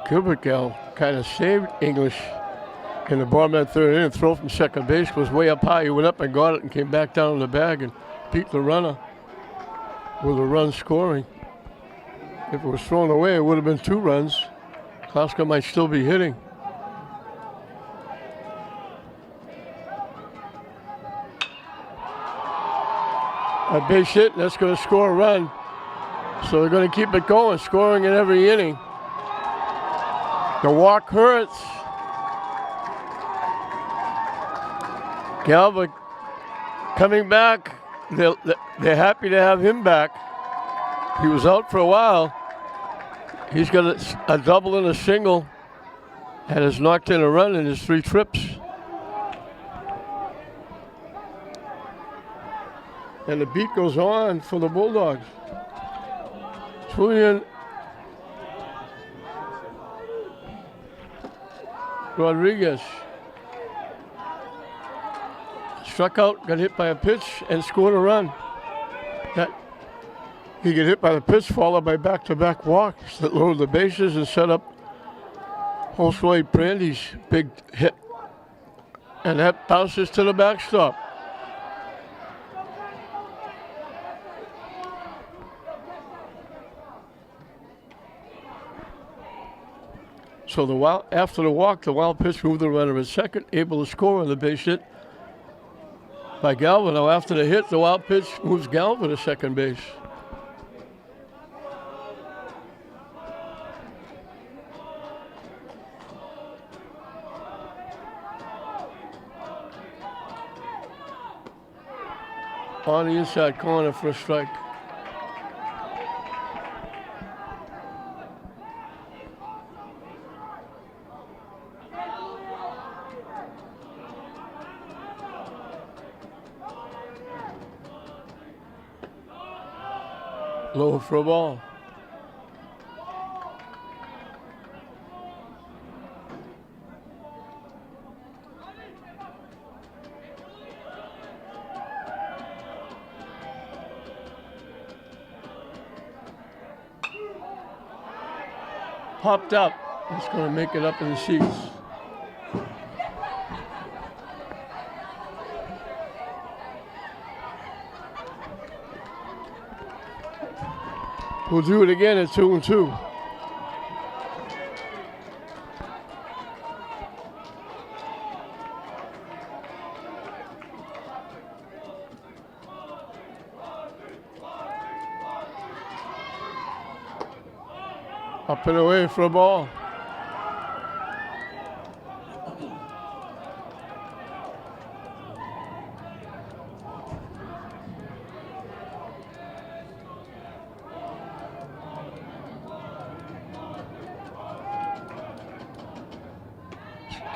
Gilbert Gal kind of saved English in the bottom of that third inning. Throw from second base was way up high. He went up and got it and came back down in the bag and beat the runner with a run scoring. If it was thrown away, it would have been 2 runs. Klaska might still be hitting. A base hit, that's going to score a run. So they're going to keep it going, scoring in every inning. The walk hurts. Galva coming back. They're happy to have him back. He was out for a while. He's got a double and a single and has knocked in a run in his 3 trips. And the beat goes on for the Bulldogs. Julian Rodriguez struck out, got hit by a pitch, and scored a run. That he got hit by the pitch, followed by back-to-back walks that loaded the bases and set up Josue Brandy's big hit. And that bounces to the backstop. So after the walk, the wild pitch moved the runner at second, able to score on the base hit by Galva. Now after the hit, the wild pitch moves Galva to second base. On the inside corner for a strike. Low for a ball. Popped up. It's going to make it up in the seats. We'll do it again at 2-2. Up and away for a ball.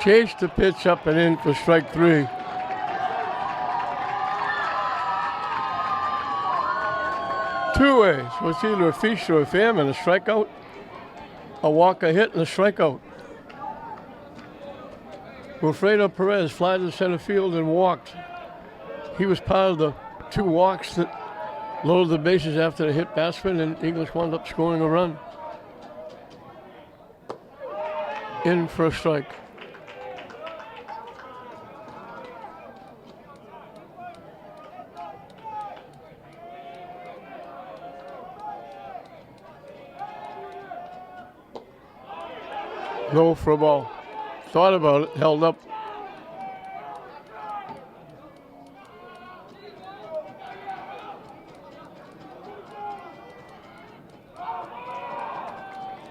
Chase the pitch up and in for strike 3. Two ways. So it's either a feast or a famine, a strikeout, a walk, a hit, and a strikeout. Wilfredo Perez flied to center field and walked. He was part of the 2 walks that loaded the bases after the hit batsman, and English wound up scoring a run. In for a strike. Go for a ball. Thought about it, held up.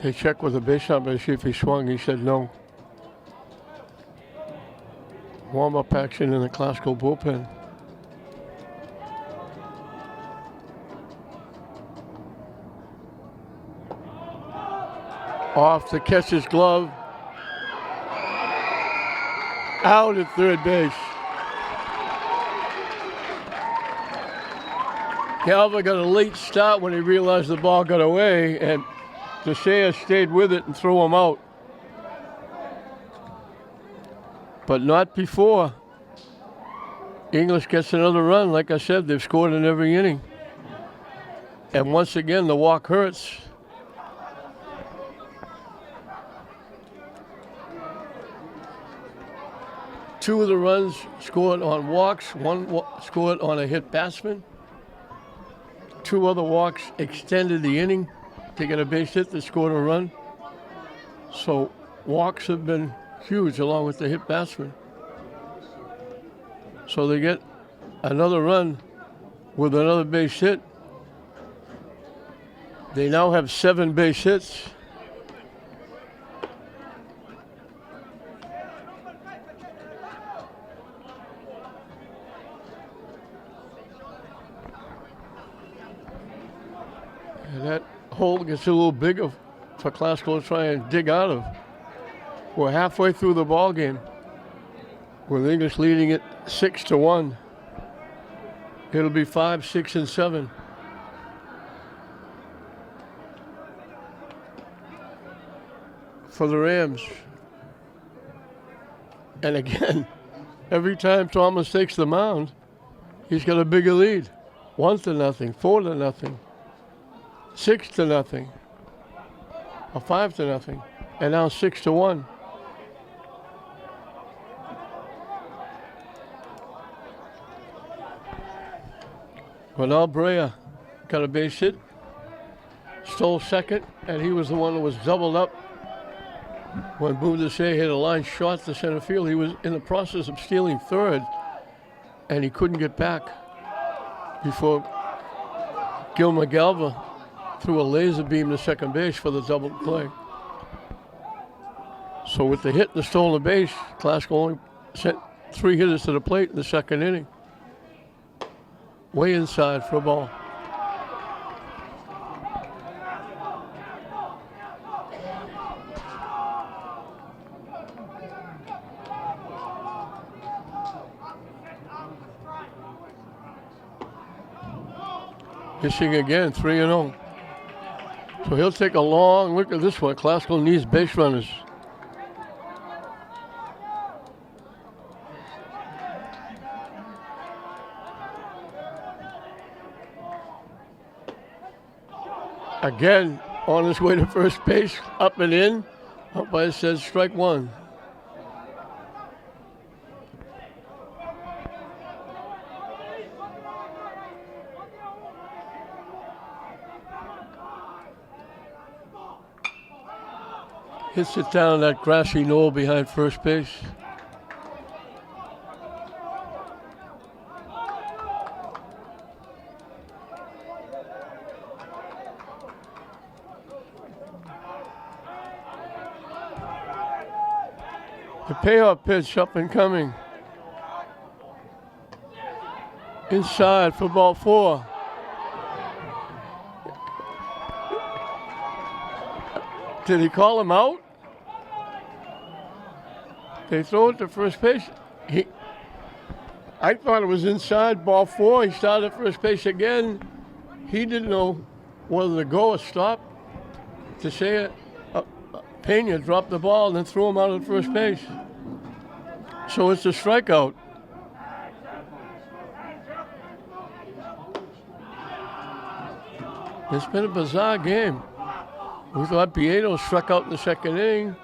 They checked with the base umpire to see if he swung. He said no. Warm-up action in the Glasgow bullpen. Off the catcher's glove. Out at third base. Galva got a late start when he realized the ball got away, and DeShea stayed with it and threw him out. But not before. English gets another run. Like I said, they've scored in every inning. And once again, the walk hurts. Two of the runs scored on walks, one scored on a hit batsman. 2 other walks extended the inning to get a base hit that scored a run. So walks have been huge along with the hit batsman. So they get another run with another base hit. They now have 7 base hits. And that hole gets a little bigger for Glasgow to try and dig out of. We're halfway through the ball game, with English leading it 6-1. It'll be 5, 6, and 7. For the Rams. And again, every time Thomas takes the mound, he's got a bigger lead. 1-0, 4-0. 6-0, or 5-0, and now 6-1. Ronald Brea got a base hit, stole second, and he was the one that was doubled up when Boone Desai hit a line short to center field. He was in the process of stealing third, and he couldn't get back before Gil McGalva threw a laser beam to second base for the double play. So with the hit and the stolen base, Glasgow only sent 3 hitters to the plate in the second inning. Way inside for a ball. Pitching again, 3-0. So he'll take a long look at this one. Glasgow needs base runners. Again, on his way to first base, up and in. Umpire says strike 1. Hits it down that grassy knoll behind first base. The payoff pitch up and coming. Inside for ball 4. Did he call him out? They throw it to first base. I thought it was inside ball 4. He started at first base again. He didn't know whether to go or stop. To say it, Pena dropped the ball and then threw him out at first base. So it's a strikeout. It's been a bizarre game. We thought Pietro struck out in the second inning.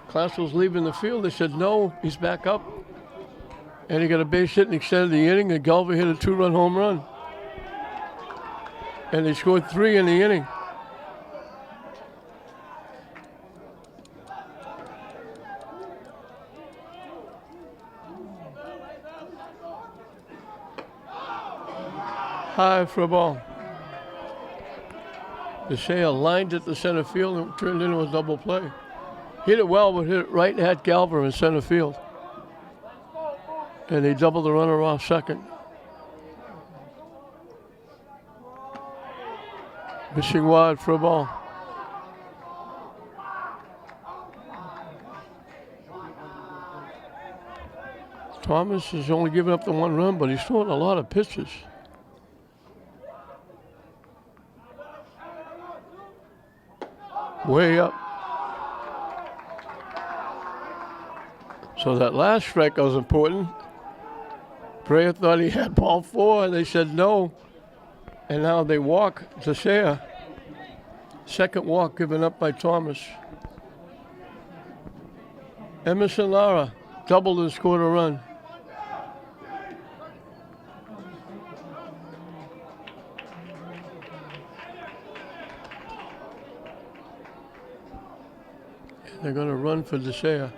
Classell's leaving the field. They said no, he's back up. And he got a base hit and extended the inning, and Galva hit a 2-run home run. And they scored 3 in the inning. High for a ball. DeSea lined it to center field and turned into a double play. Hit it well, but hit it right at Galva in center field. And they doubled the runner off second. Missing wide for a ball. Thomas has only given up the 1 run, but he's throwing a lot of pitches. Way up. So that last strike was important. Brea thought he had ball 4, and they said no. And now they walk to Shea. Second walk given up by Thomas. Emerson Lara doubled and scored a run. They're going to run for DeSea.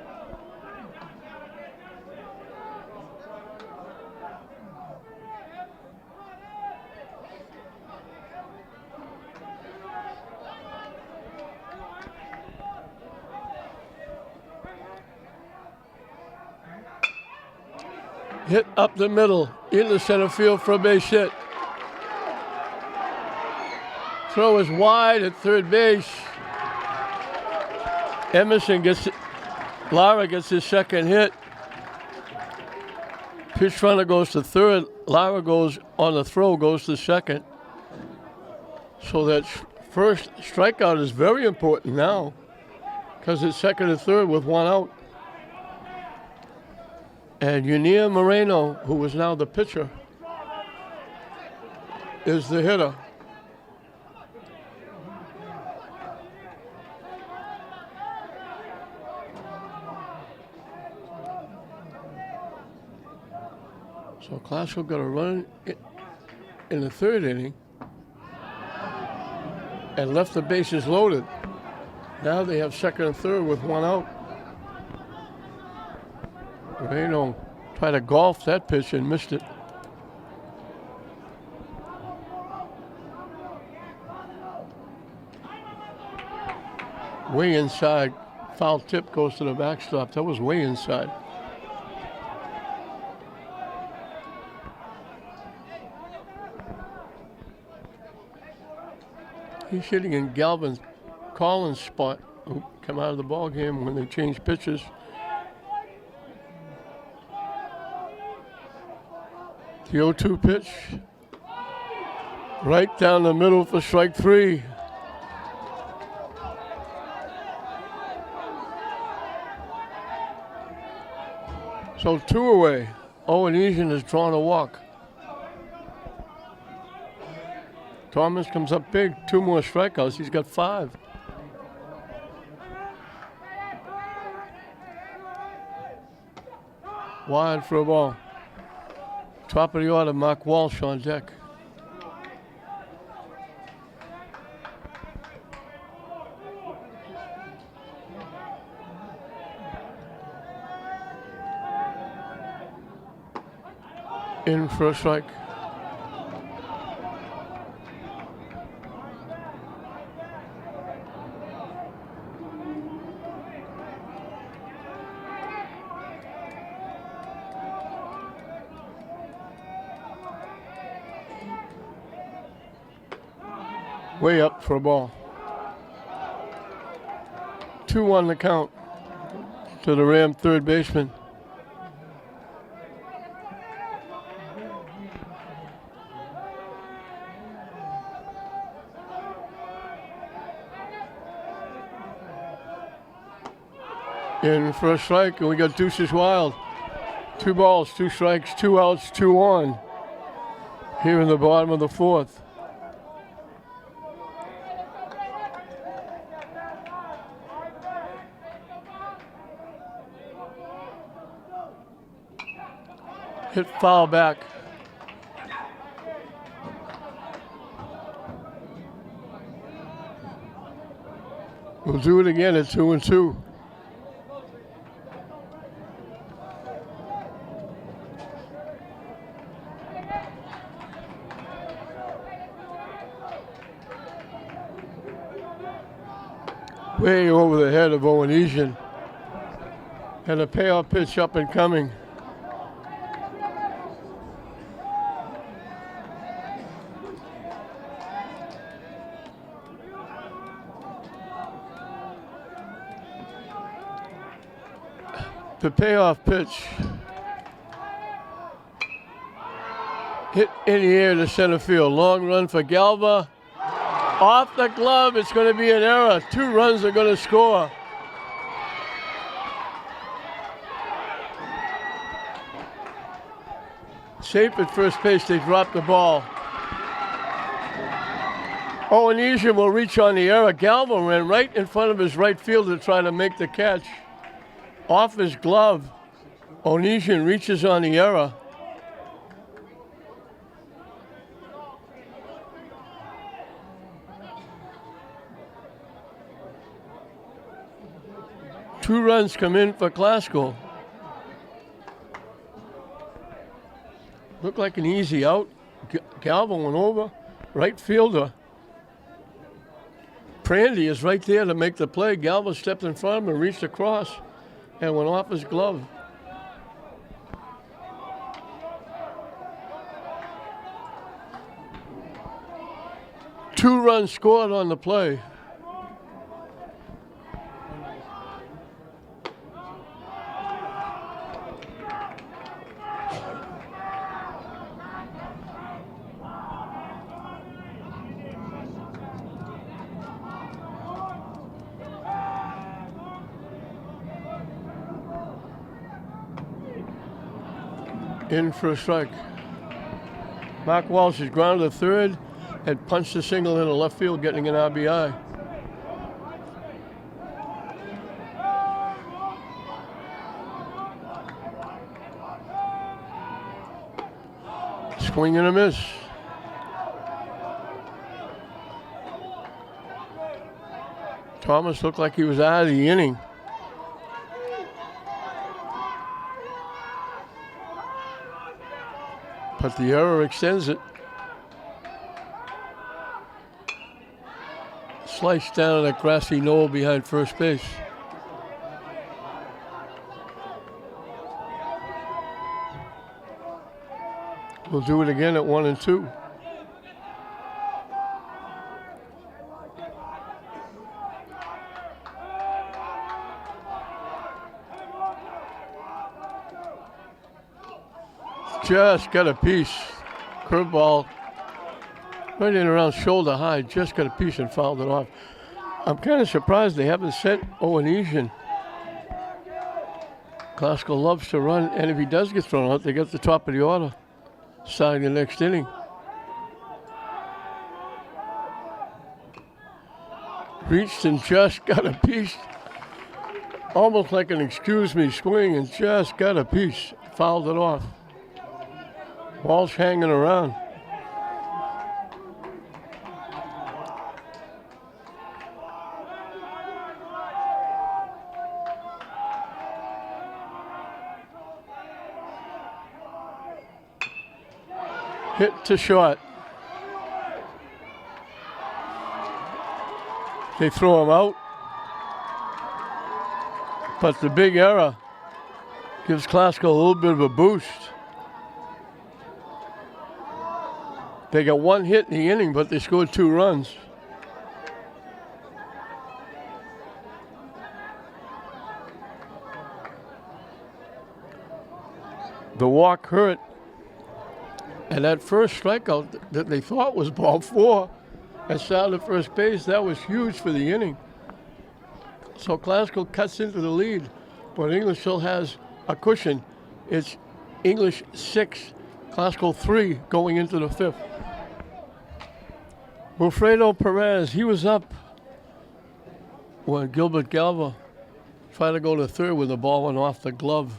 Hit up the middle, into center field for a base hit. Throw is wide at third base. Lara gets his second hit. Pitch runner goes to third. Lara goes on the throw, goes to second. So that first strikeout is very important now because it's second and third with 1 out. And Yunier Moreno, who is now the pitcher, is the hitter. So Classell got a run in the third inning and left the bases loaded. Now they have second and third with 1 out. Moreno tried to golf that pitch and missed it. Way inside. Foul tip goes to the backstop. That was way inside. He's hitting in Galvin Collins' spot, who come out of the ball game when they change pitches. The 0-2 pitch. Right down the middle for strike 3. So 2 away. Owen Eason has drawn a walk. Thomas comes up big, 2 more strikeouts. He's got 5. Wide for a ball. Top of the order, Mark Walsh on deck. In for a strike. Way up for a ball. 2-1 the count to the Ram third baseman. In for a strike, and we got Deuces Wild. 2 balls, 2 strikes, 2 outs, 2 on. Here in the bottom of the fourth. Hit foul back. We'll do it again at 2-2. Way over the head of Owenesian. And a payoff pitch up and coming. The payoff pitch hit in the air to center field. Long run for Galva. Off the glove, it's going to be an error. 2 runs are going to score. Safe at first base, they drop the ball. Owenesian will reach on the error. Galva ran right in front of his right fielder to try to make the catch. Off his glove, Owenesian reaches on the error. Two runs come in for Glasgow. Looked like an easy out. Galva went over, right fielder. Prandy is right there to make the play. Galva stepped in front of him and reached across and went off his glove. Two runs scored on the play. In for a strike. Mark Walsh is grounded to third, had punched a single into left field, getting an RBI. Swing and a miss. Thomas looked like he was out of the inning. But the error extends it. Sliced down that grassy knoll behind first base. We'll do it again at 1-2. Just got a piece. Curveball right in around shoulder high. Just got a piece and fouled it off. I'm kind of surprised they haven't sent Owenesian. Glasgow loves to run, and if he does get thrown out, they get the top of the order starting the next inning. Reached and just got a piece. Almost like an excuse me swing, and just got a piece. Fouled it off. Walsh hanging around. Hit to short. They throw him out. But the big error gives Glasgow a little bit of a boost. They got one hit in the inning, but they scored 2 runs. The walk hurt. And that first strikeout that they thought was ball 4 and started at first base, that was huge for the inning. So Classical cuts into the lead, but English still has a cushion. It's English 6, Classical 3 going into the 5th. Wilfredo Perez, he was up when Gilbert Galva tried to go to third when the ball went off the glove.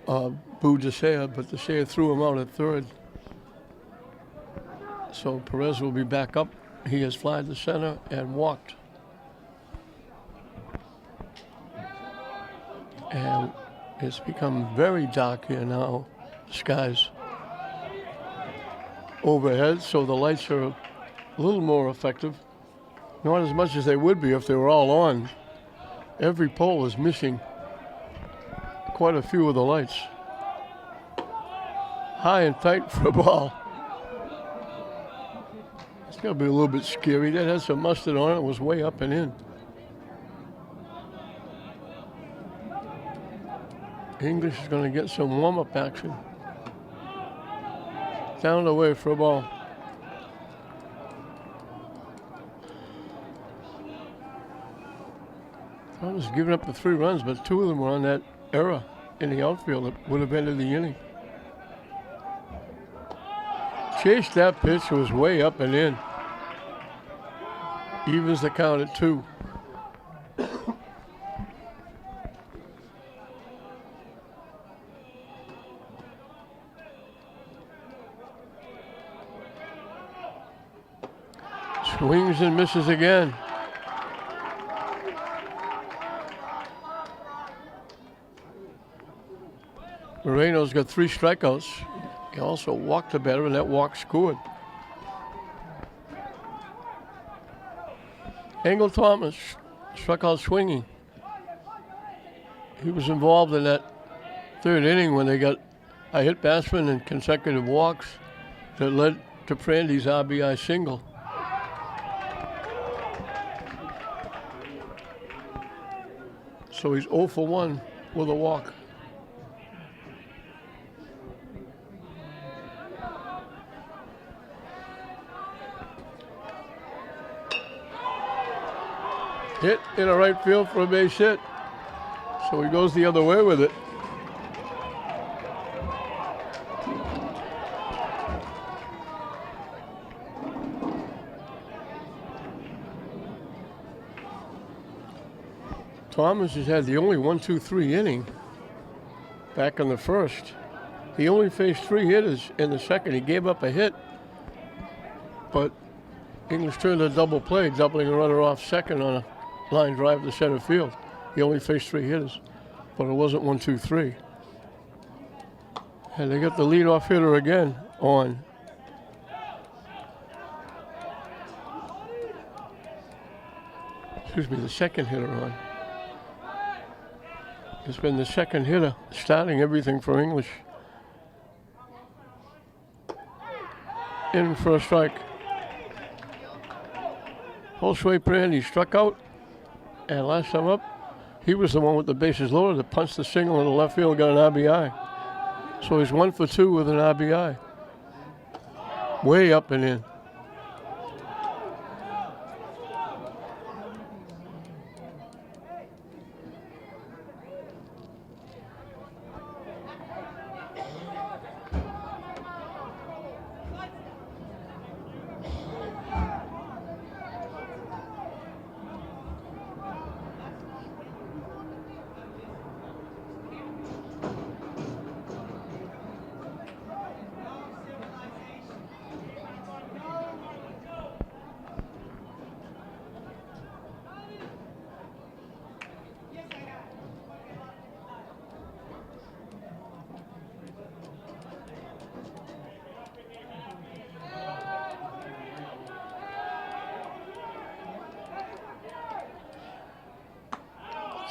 Boo DeSea, but DeSea threw him out at third. So Perez will be back up. He has flied to center and walked. And it's become very dark here now. The sky's overhead, so the lights are a little more effective. Not as much as they would be if they were all on. Every pole is missing quite a few of the lights. High and tight for a ball. It's going to be a little bit scary. That had some mustard on it. It was way up and in. English is going to get some warm-up action. Down the way for a ball. I was giving up the 3 runs, but 2 of them were on that error in the outfield that would have ended the inning. Chased that pitch, was way up and in. Evens the count at 2. Swings and misses again. Moreno's got 3 strikeouts. He also walked the batter, and that walk scored. Engel Thomas struck out swinging. He was involved in that 3rd inning when they got a hit batsman and consecutive walks that led to Prandy's RBI single. So he's 0 for 1 with a walk. Hit in a right field for a base hit. So he goes the other way with it. Thomas has had the only 1-2-3 inning back in the first. He only faced 3 hitters in the second. He gave up a hit, but English turned a double play, doubling a runner off second on a line drive to center field. He only faced 3 hitters, but it wasn't 1-2-3. And they got the leadoff hitter again on. Excuse me, the second hitter on. It's been the second hitter starting everything for English. In for a strike. Josue Prandy struck out, and last time up, he was the one with the bases loaded that punched the single in the left field, got an RBI. So he's 1 for 2 with an RBI. Way up and in.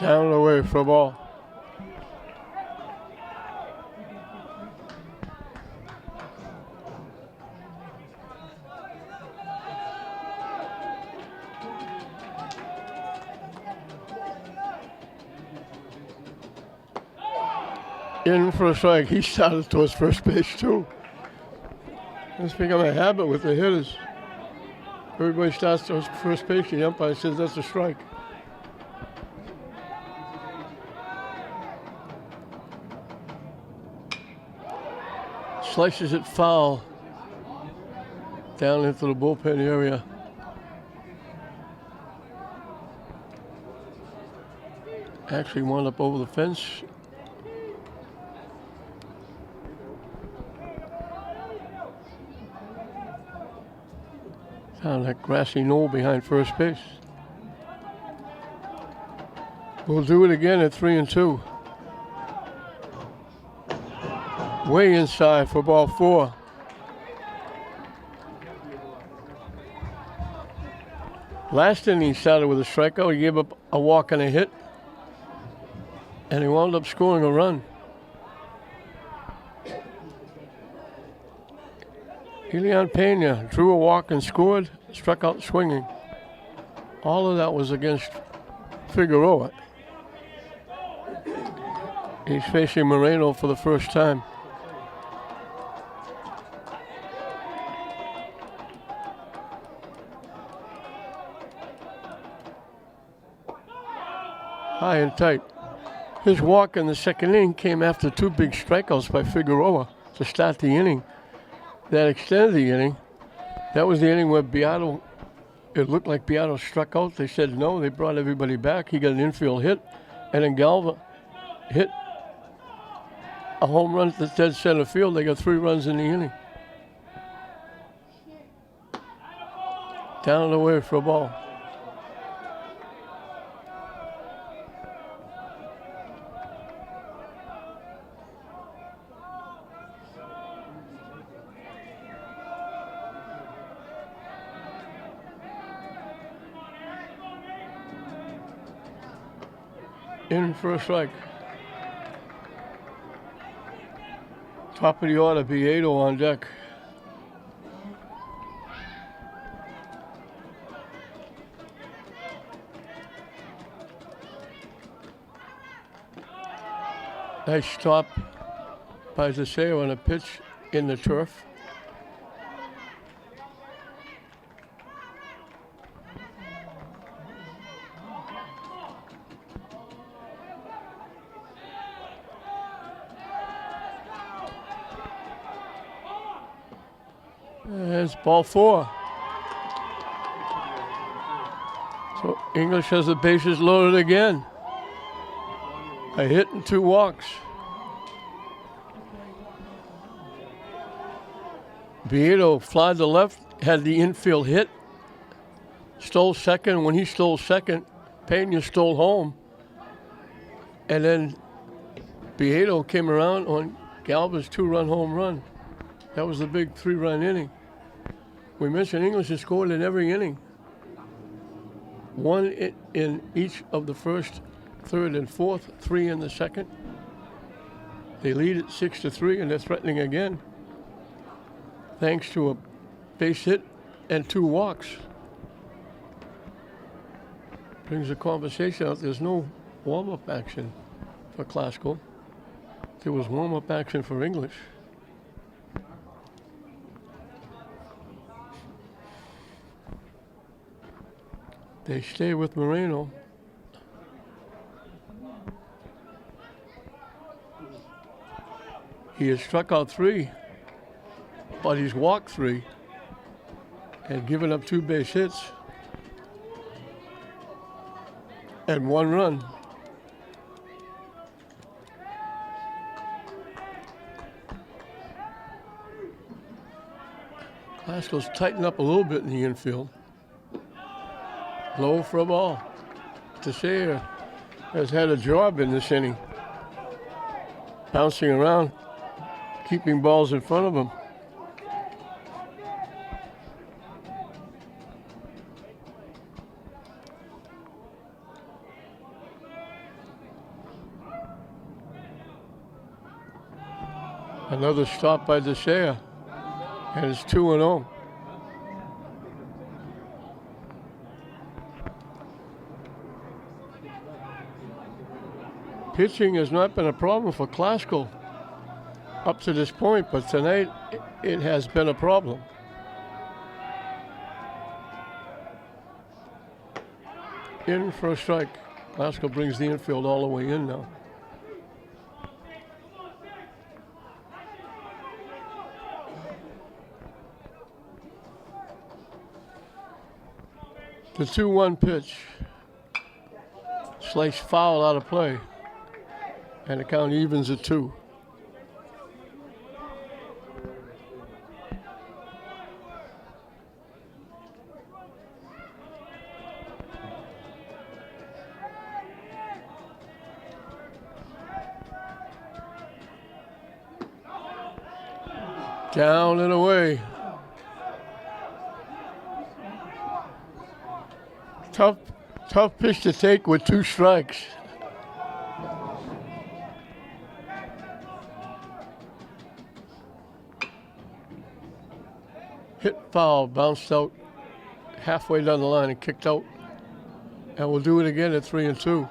Down and away for a ball. In for a strike. He started towards first base too. It's become a habit with the hitters. Everybody starts towards first base. The umpire says that's a strike. Slices it foul down into the bullpen area. Actually wound up over the fence. Down that grassy knoll behind first base. We'll do it again at 3-2. Way inside for ball 4. Last inning he started with a strikeout. He gave up a walk and a hit. And he wound up scoring a run. Elian Pena drew a walk and scored, struck out swinging. All of that was against Figueroa. He's facing Moreno for the first time. High and tight. His walk in the second inning came after 2 big strikeouts by Figueroa to start the inning. That extended the inning. That was the inning where Beato, it looked like Beato struck out. They said no. They brought everybody back. He got an infield hit. And then Galva hit a home run to dead center field. They got 3 runs in the inning. Down and away for a ball. In for a strike. Top of the order, Beato on deck. Nice stop by Zaseo on a pitch in the turf. It's ball 4. So English has the bases loaded again. A hit and 2 walks. Beato flied to left, had the infield hit, stole second. When he stole second, Pena stole home. And then Beato came around on Galva's 2-run home run. That was the big 3-run inning. We mentioned English has scored in every inning. 1 in each of the first, third, and fourth, 3 in the second. They lead at 6-3, and they're threatening again, thanks to a base hit and 2 walks. Brings the conversation out. There's no warm-up action for Glasgow. There was warm-up action for English. They stay with Moreno. He has struck out 3, but he's walked 3 and given up 2 base hits and 1 run. Glasgow's tightened up a little bit in the infield. Low for a ball. Teixeira has had a job in this inning. Bouncing around, keeping balls in front of him. Another stop by Teixeira, and it's 2-0. Pitching has not been a problem for Glasgow. up to this point, but tonight it has been a problem. In for a strike. Glasgow brings the infield all the way in now. The 2-1 pitch. Sliced foul out of play. And the count evens at 2. Down and away. Tough pitch to take with 2 strikes. Hit foul, bounced out halfway down the line and kicked out. And we'll do it again at 3-2.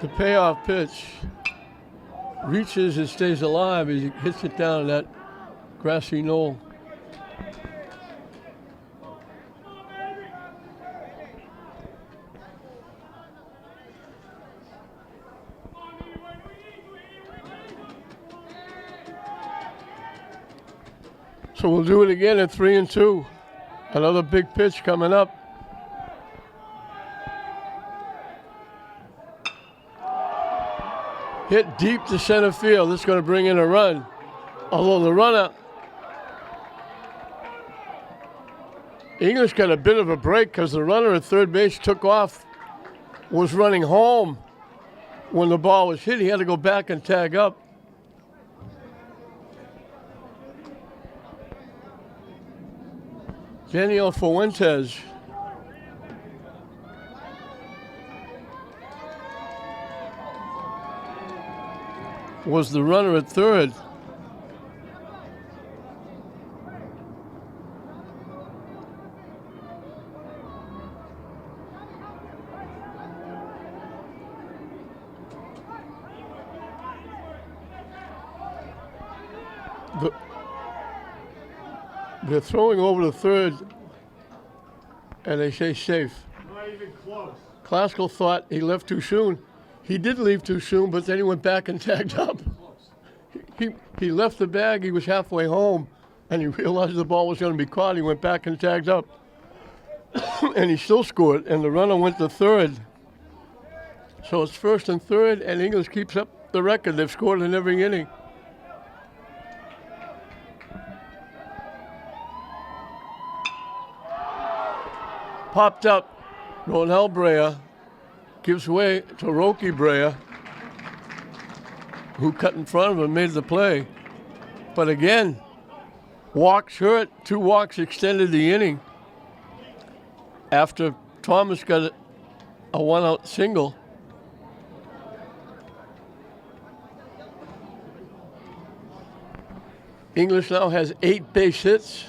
The payoff pitch reaches and stays alive as he hits it down that grassy knoll. So we'll do it again at 3-2. Another big pitch coming up. Hit deep to center field. This is going to bring in a run. Although the runner, English got a bit of a break because the runner at third base took off, was running home when the ball was hit. He had to go back and tag up. Daniel Fuentes. Was the runner at third. They're throwing over to third, and they say safe. Not even close. Classical thought he left too soon. He did leave too soon, but then he went back and tagged up. He left the bag, he was halfway home, and he realized the ball was going to be caught. He went back and tagged up. And he still scored, and the runner went to third. So it's first and third, and English keeps up the record. They've scored in every inning. Popped up, Ronald Brea gives way to Roki Brea, who cut in front of him and made the play. But again, walks hurt. 2 walks extended the inning after Thomas got a 1-out single. English now has 8 base hits.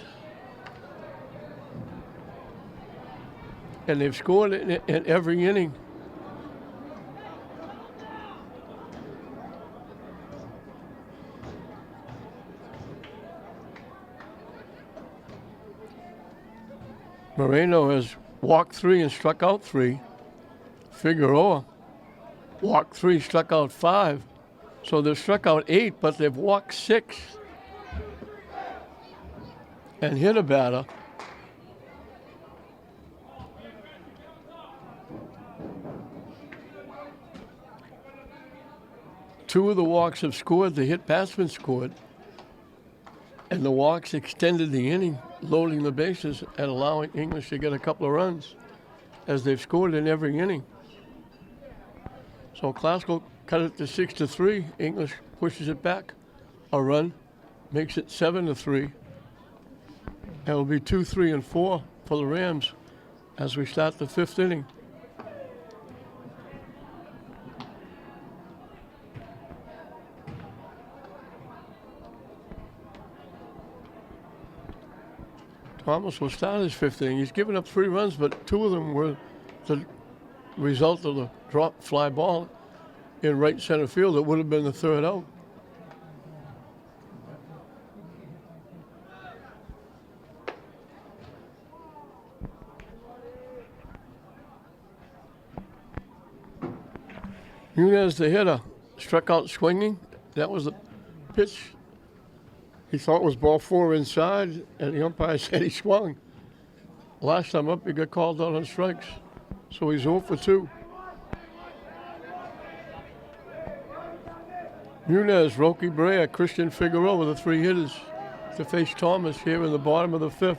And they've scored in every inning. Moreno has walked 3 and struck out 3. Figueroa walked 3, struck out 5. So they've struck out 8, but they've walked 6 and hit a batter. Two of the walks have scored, the hit batsman scored, and the walks extended the inning, loading the bases and allowing English to get a couple of runs, as they've scored in every inning. So Classical cut it to 6-3. English pushes it back a run, makes it 7-3. And it'll be 2, 3, and 4 for the Rams as we start the 5th inning. Thomas will start his fifth inning. He's given up 3 runs, but 2 of them were the result of the drop fly ball in right center field. It would have been the 3rd out. Nunez, the hitter, struck out swinging. That was the pitch he thought was ball 4 inside, and the umpire said he swung. Last time up, he got called out on strikes. So he's 0 for 2. Nunez, Rocky Brea, Christian Figueroa, the 3 hitters to face Thomas here in the bottom of the 5th.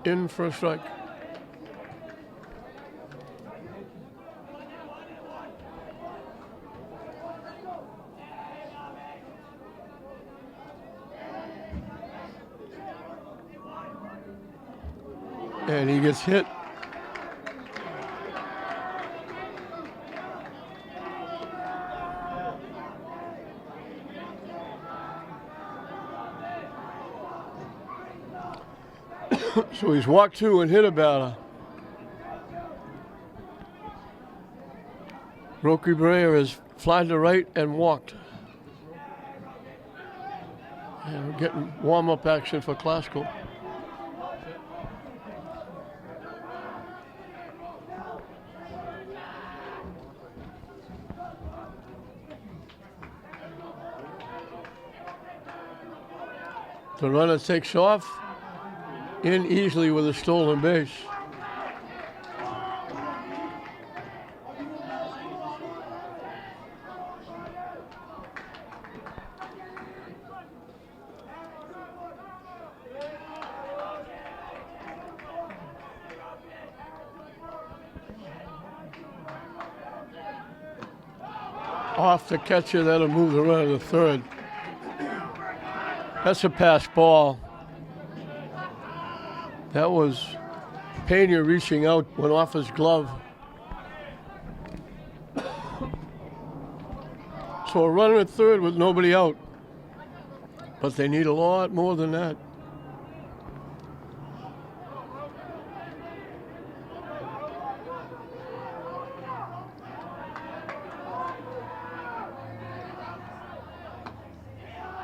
In for a strike. And he gets hit. So he's walked 2 and hit a batter. Rocky Brea has flied to right and walked. And we're getting warm-up action for Classical. The runner takes off. In easily with a stolen base. Off the catcher, that'll move the runner to 3rd. That's a pass ball. That was Pena reaching out, went off his glove. So a runner at 3rd with nobody out. But they need a lot more than that.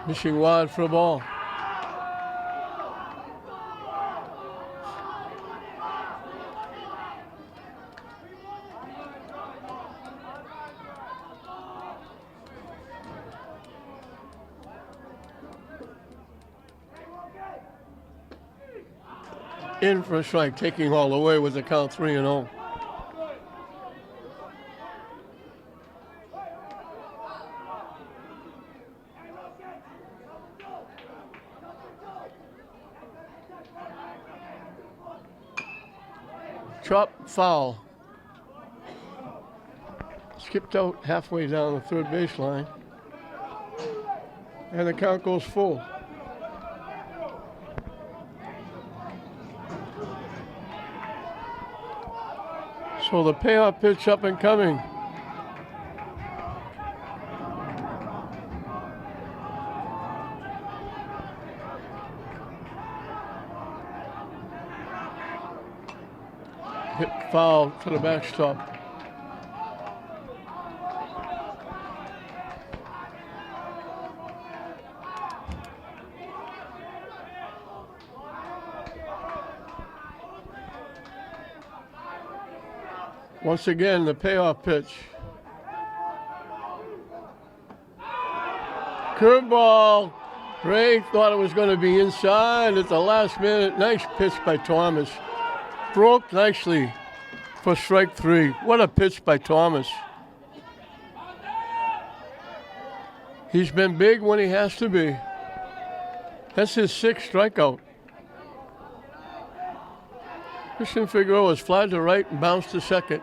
Missing wide for a ball. In for a strike, taking all the way with the count 3-0. Chop foul. Skipped out halfway down the 3rd baseline. And the count goes full. So the payoff pitch up and coming. Hit foul to the backstop. Once again, the payoff pitch. Curveball. Ray thought it was going to be inside at the last minute. Nice pitch by Thomas. Broke nicely for strike 3. What a pitch by Thomas. He's been big when he has to be. That's his 6th strikeout. Christian Figueroa has flied to right and bounced to 2nd.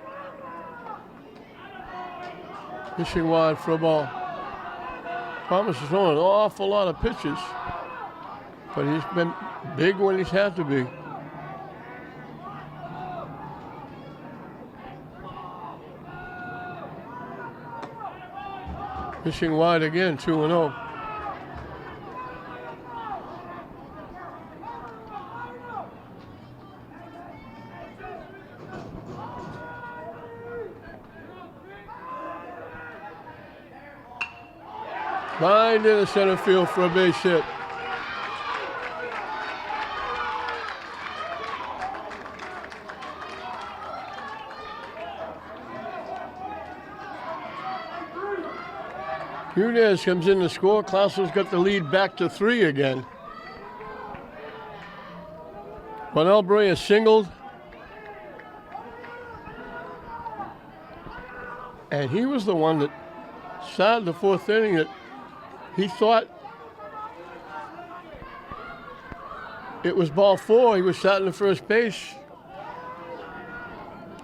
Missing wide for a ball. Thomas is throwing an awful lot of pitches, but he's been big when he's had to be. Missing wide again, 2-0. Line to the center field for a base hit. Nunez comes in to score. Clausel's got the lead back to 3 again. Juanel Brea singled. And he was the one that started the 4th inning that he thought it was ball 4. He was starting to first base.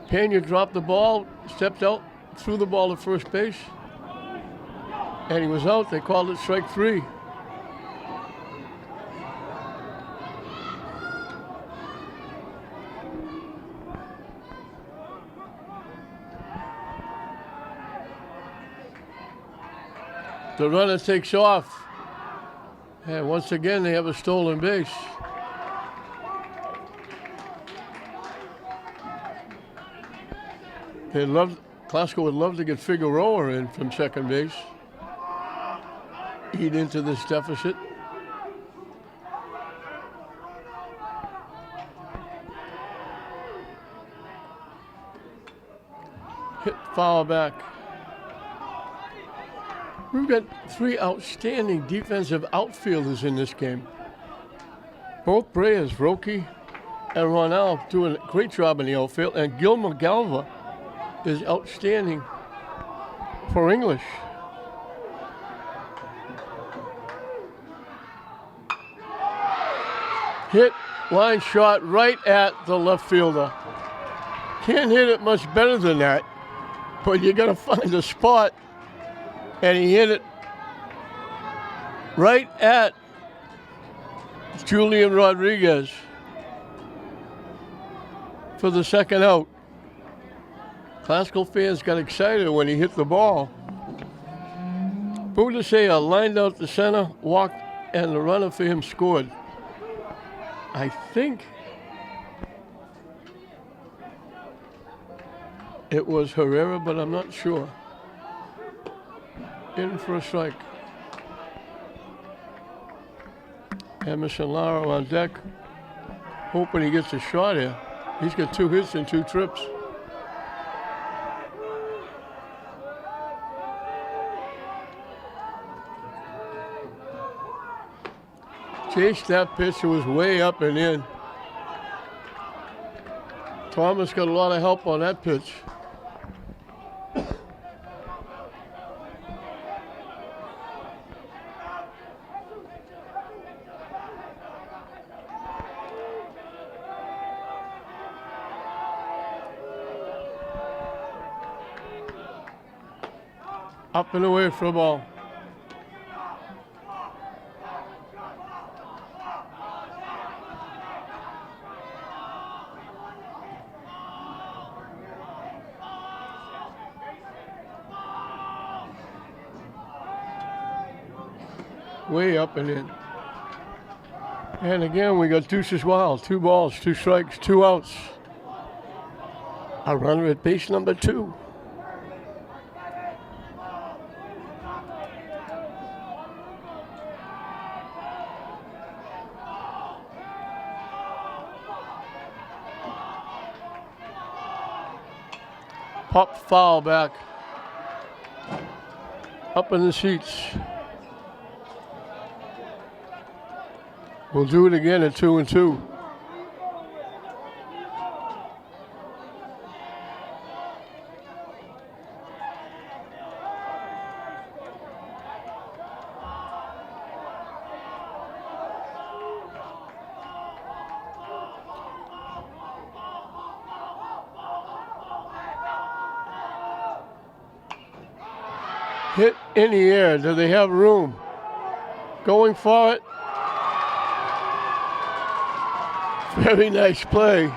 Pena dropped the ball, stepped out, threw the ball to first base. And he was out. They called it strike 3. The runner takes off. And once again, they have a stolen base. Glasgow would love to get Figueroa in from second base. Eat into this deficit. Hit foul back. We've got 3 outstanding defensive outfielders in this game. Both Breas, Roque, and Ronald doing a great job in the outfield, and Gilmer Galva is outstanding for English. Hit, line shot right at the left fielder. Can't hit it much better than that, but you got to find a spot. And he hit it right at Julian Rodriguez for the second out. Glasgow fans got excited when he hit the ball. Budasea lined out the center, walked, and the runner for him scored. I think it was Herrera, but I'm not sure. In for a strike. Emerson Lara on deck, hoping he gets a shot here. He's got 2 hits and 2 trips. Chased that pitch, it was way up and in. Thomas got a lot of help on that pitch. Up and away for a ball. Way up and in. And again, we got deuces wild. 2 balls, 2 strikes, 2 outs. A runner at base number 2. Pop foul back. Up in the seats. We'll do it again at 2-2. Hit in the air. Do they have room? Going for it. Very nice play.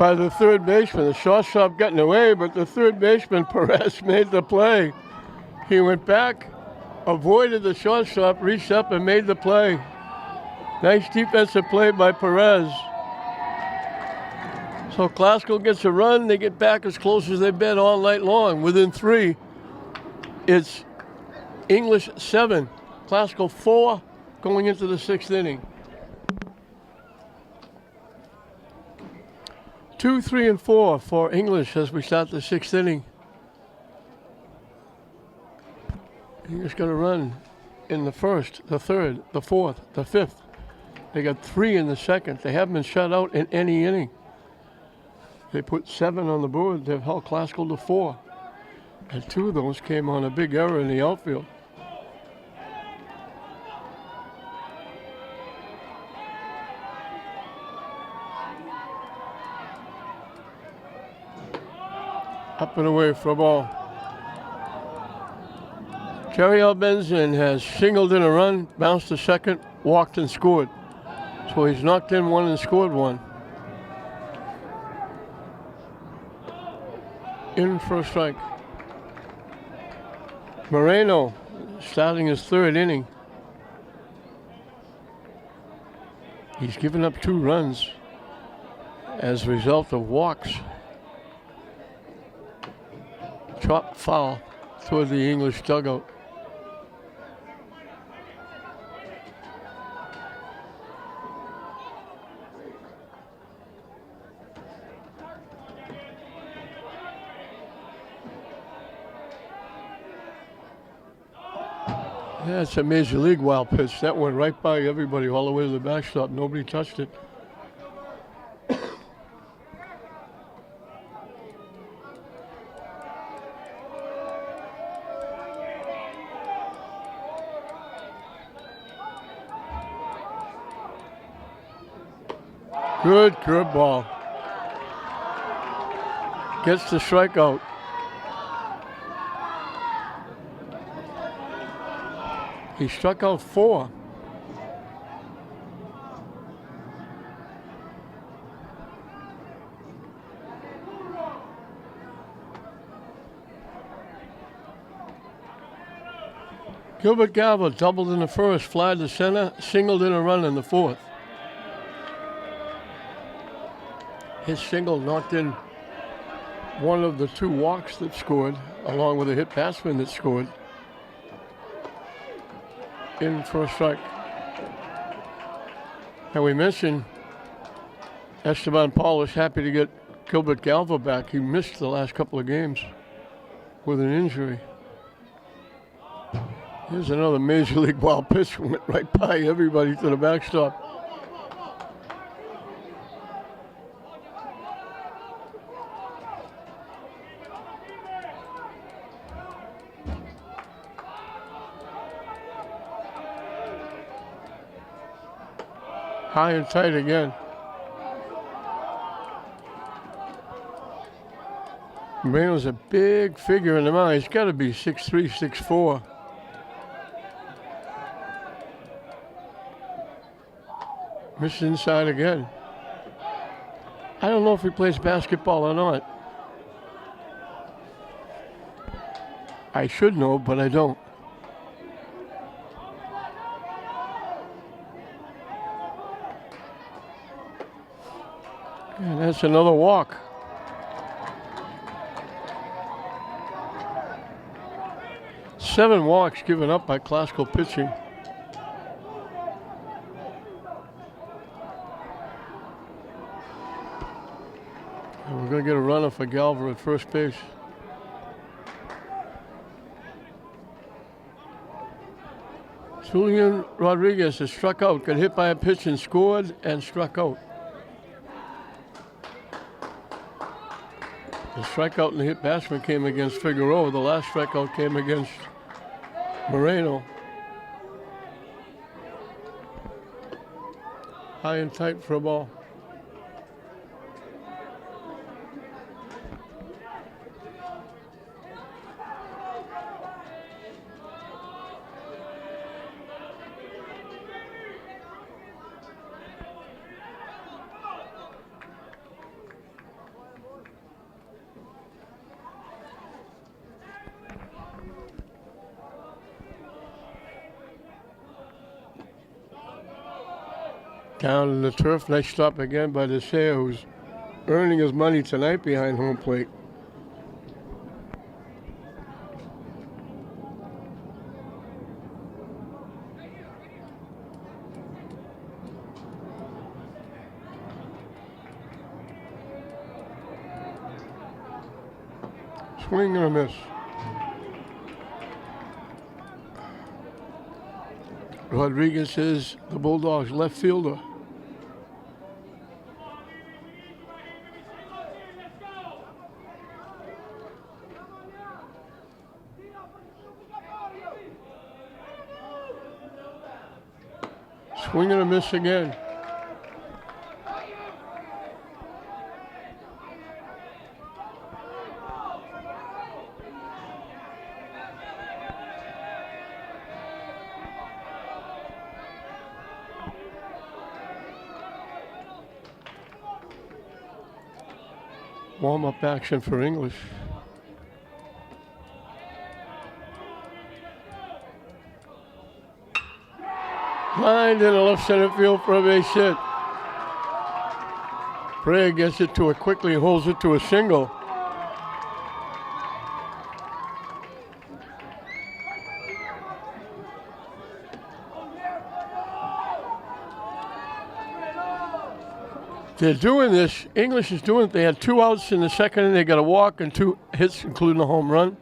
by the third baseman. The shortstop getting away, but the third baseman, Perez, made the play. He went back, avoided the shortstop, reached up and made the play. Nice defensive play by Perez. So Classical gets a run. They get back as close as they've been all night long. Within 3, it's English 7, Classical 4, going into the 6th inning. 2, 3, and 4 for English as we start the 6th inning. English got a run in the 1st, the 3rd, the 4th, the 5th. They got 3 in the 2nd. They haven't been shut out in any inning. They put 7 on the board. They've held Classical to 4. And 2 of those came on a big error in the outfield. Up and away for a ball. Kerry Albenzen has singled in a run, bounced to second, walked and scored. So he's knocked in 1 and scored 1. In for a strike. Moreno starting his 3rd inning. He's given up 2 runs as a result of walks. Chop foul toward the English dugout. Yeah, it's a Major League wild pitch. That went right by everybody all the way to the backstop. Nobody touched it. Good curveball. Gets the strikeout. He struck out 4. Gilbert Galva doubled in the 1st, fly to center, singled in a run in the 4th. His single knocked in one of the 2 walks that scored, along with a hit batsman that scored. In for a strike. And we mentioned Esteban Paul is happy to get Gilbert Galva back. He missed the last couple of games with an injury. Here's another Major League wild pitch. Went right by everybody to the backstop. High and tight again. Moreno's a big figure in the mound. He's got to be 6'3", 6'4". Missed inside again. I don't know if he plays basketball or not. I should know, but I don't. And that's another walk. Seven walks given up by Classical pitching. And we're going to get a runner for Galva at first base. Julian Rodriguez has struck out, got hit by a pitch and scored and struck out. The strikeout and the hit batsman came against Figueroa. The last strikeout came against Moreno. High and tight for a ball. Down in the turf, nice stop again by the Sayer, who's earning his money tonight behind home plate. Swing and a miss. Rodriguez is the Bulldogs' left fielder. Swing and a miss again. Warm-up action for English. Lined in the left center field for a base hit. Prayer gets it to it quickly, holds it to a single. They're doing this. English is doing it. They had 2 outs in the second inning. They got a walk and 2 hits, including a home run.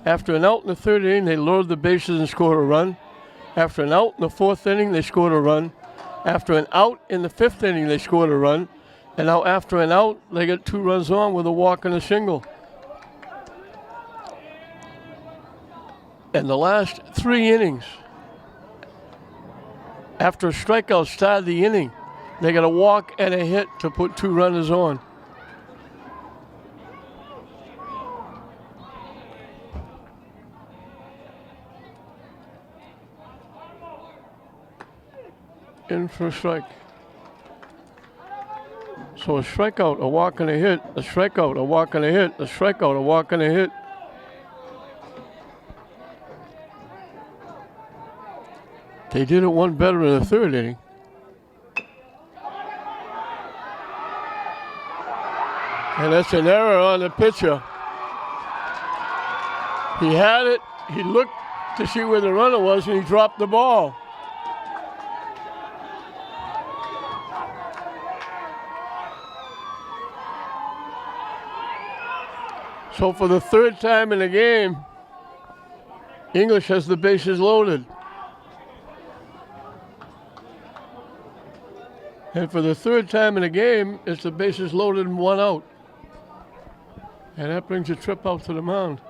After an out in the third inning, they loaded the bases and scored a run. After an out in the fourth inning, they scored a run. After an out in the fifth inning, they scored a run. And now after an out, they got 2 runs on with a walk and a single. And the last 3 innings, after a strikeout started the inning, they got a walk and a hit to put 2 runners on. In for a strike. So a strikeout, a walk and a hit, a strikeout, a walk and a hit, a strikeout, a walk and a hit. They did it one better in the third inning. And that's an error on the pitcher. He had it, he looked to see where the runner was, and he dropped the ball. So for the third time in the game, English has the bases loaded. And for the third time in the game, it's the bases loaded and 1 out. And that brings a trip out to the mound.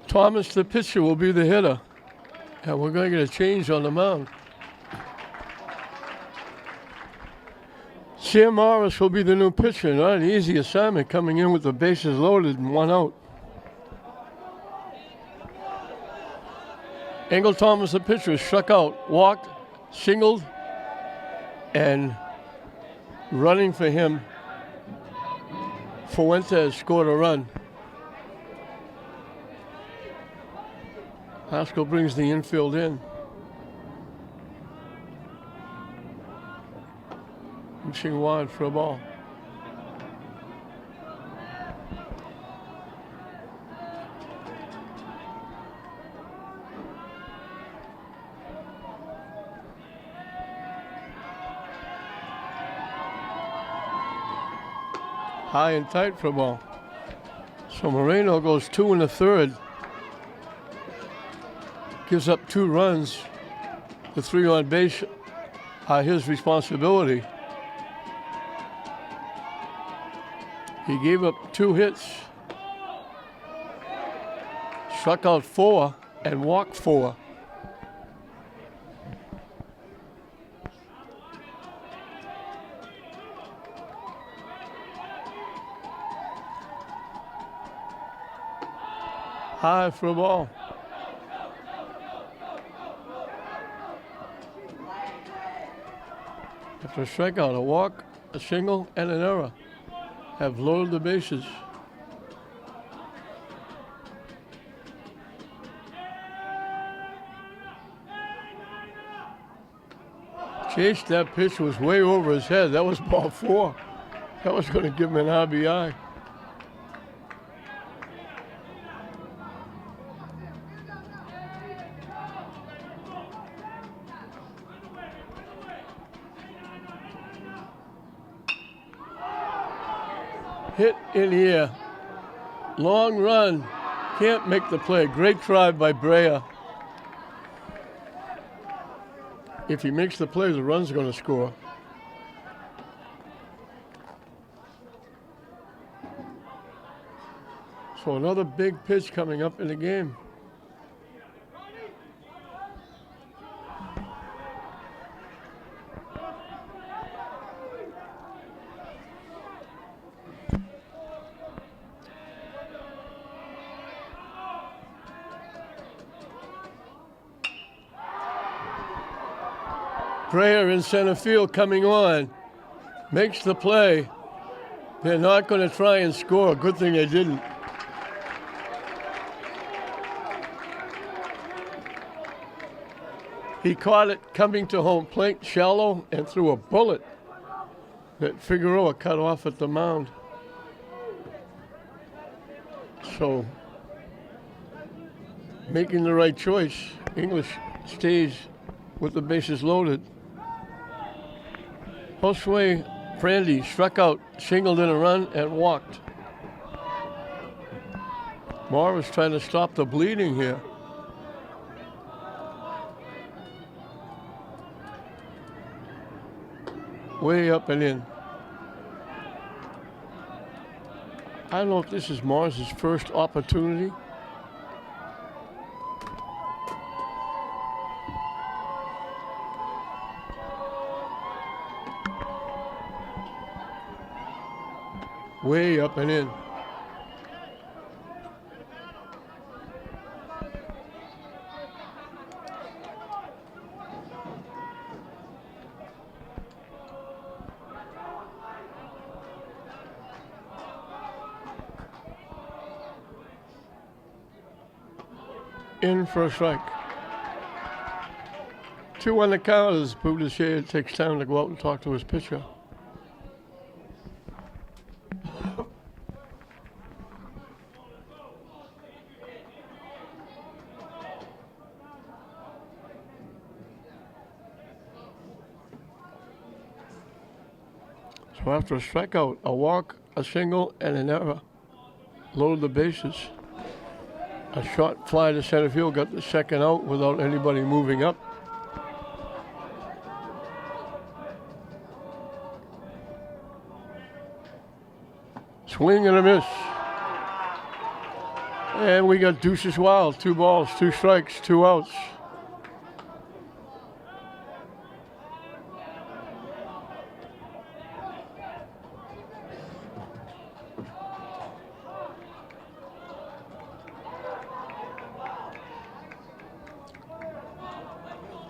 Thomas, the pitcher, will be the hitter. And we're going to get a change on the mound. Sam Morris will be the new pitcher. Not an easy assignment, coming in with the bases loaded and 1 out. Engel Thomas, the pitcher, struck out, walked, singled, and running for him, Fuentes scored a run. Haskell brings the infield in. Reaching wide for a ball. High and tight for a ball. So Moreno goes 2 in the third. Gives up 2 runs. The 3 on base are his responsibility. He gave up 2 hits, struck out 4, and walked 4. High for a ball. After a strikeout, a walk, a single, and an error have loaded the bases. Chase, that pitch was way over his head. That was ball 4. That was going to give him an RBI. Hit in the air. Long run. Can't make the play. Great try by Brea. If he makes the play, the run's going to score. So another big pitch coming up in the game. Brea in center field coming on. Makes the play. They're not going to try and score. Good thing they didn't. He caught it coming to home plate shallow and threw a bullet that Figueroa cut off at the mound. So, making the right choice. English stays with the bases loaded. Josue Brandy struck out, singled in a run, and walked. Morris trying to stop the bleeding here. Way up and in. I don't know if this is Morris's first opportunity. Way up and in. In for a strike. 2 on the count as Boudicher takes time to go out and talk to his pitcher. So after a strikeout, a walk, a single, and an error, load the bases. A short fly to center field got the second out without anybody moving up. Swing and a miss. And we got deuces wild. 2 balls, 2 strikes, 2 outs.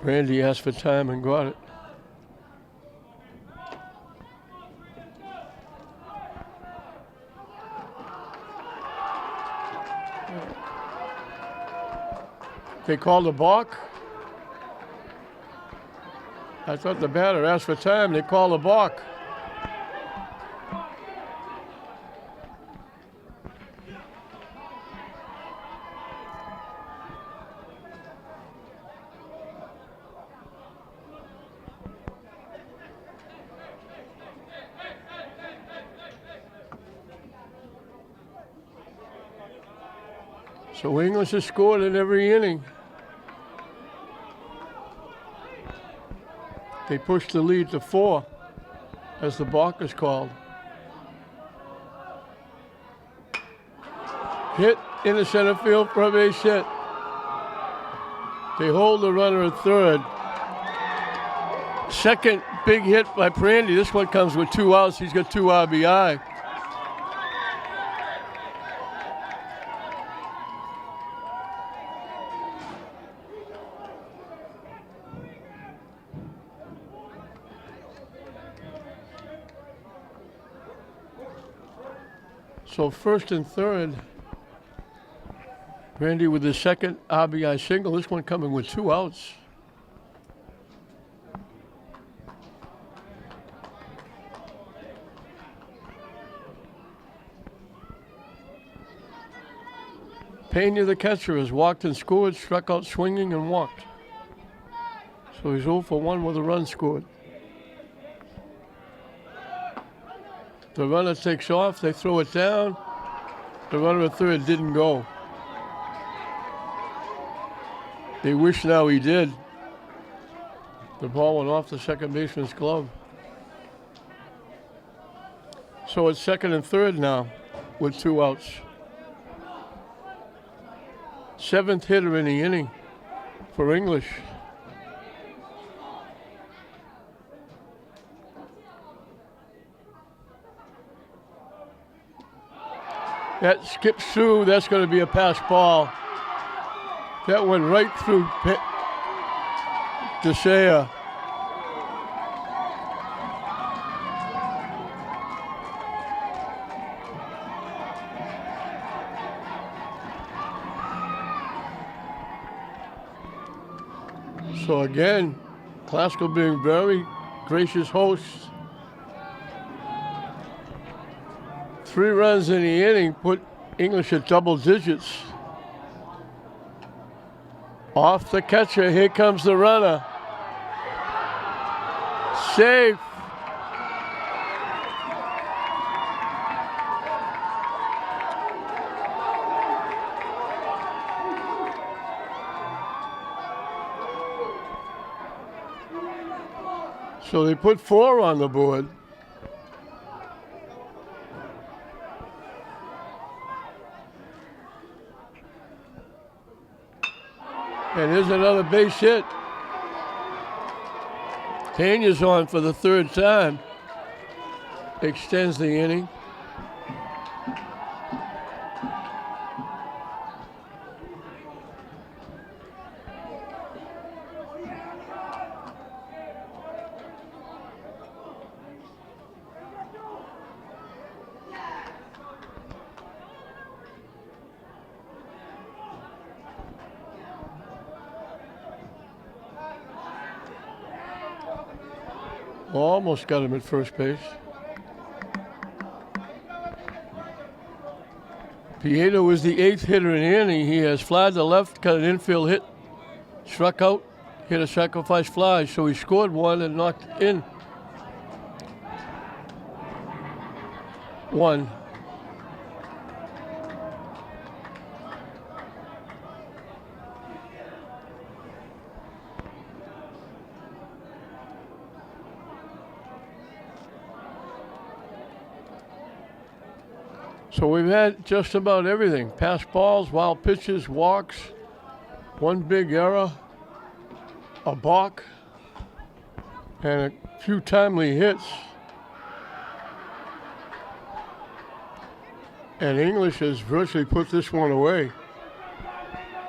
Brandy asked for time and got it. They called a balk. I thought the batter asked for time. They called a balk. So English has scored in every inning. They pushed the lead to 4 as the balk is called. Hit in the center field for a base hit. They hold the runner at third. Second big hit by Brandy. This one comes with 2 outs. He's got 2 RBI. So first and third, Brandy with the second RBI single. This one coming with 2 outs. Pena, the catcher, has walked and scored, struck out swinging and walked. So he's 0 for 1 with a run scored. The runner takes off, they throw it down. The runner at third didn't go. They wish now he did. The ball went off the second baseman's glove. So it's second and third now with 2 outs. 7th hitter in the inning for English. That skips through. That's going to be a pass ball. That went right through DeSea. So again, Classical being very gracious hosts. 3 runs in the inning put English at double digits. Off the catcher, here comes the runner. Safe. So they put 4 on the board. And here's another base hit. Pena's on for the 3rd time. Extends the inning. Almost got him at first base. Pietro was the 8th hitter in the inning. He has flied to left, got an infield hit, struck out, hit a sacrifice fly, so he scored 1 and knocked in 1. So we've had just about everything. Pass balls, wild pitches, walks, 1 big error, a balk, and a few timely hits. And English has virtually put this one away.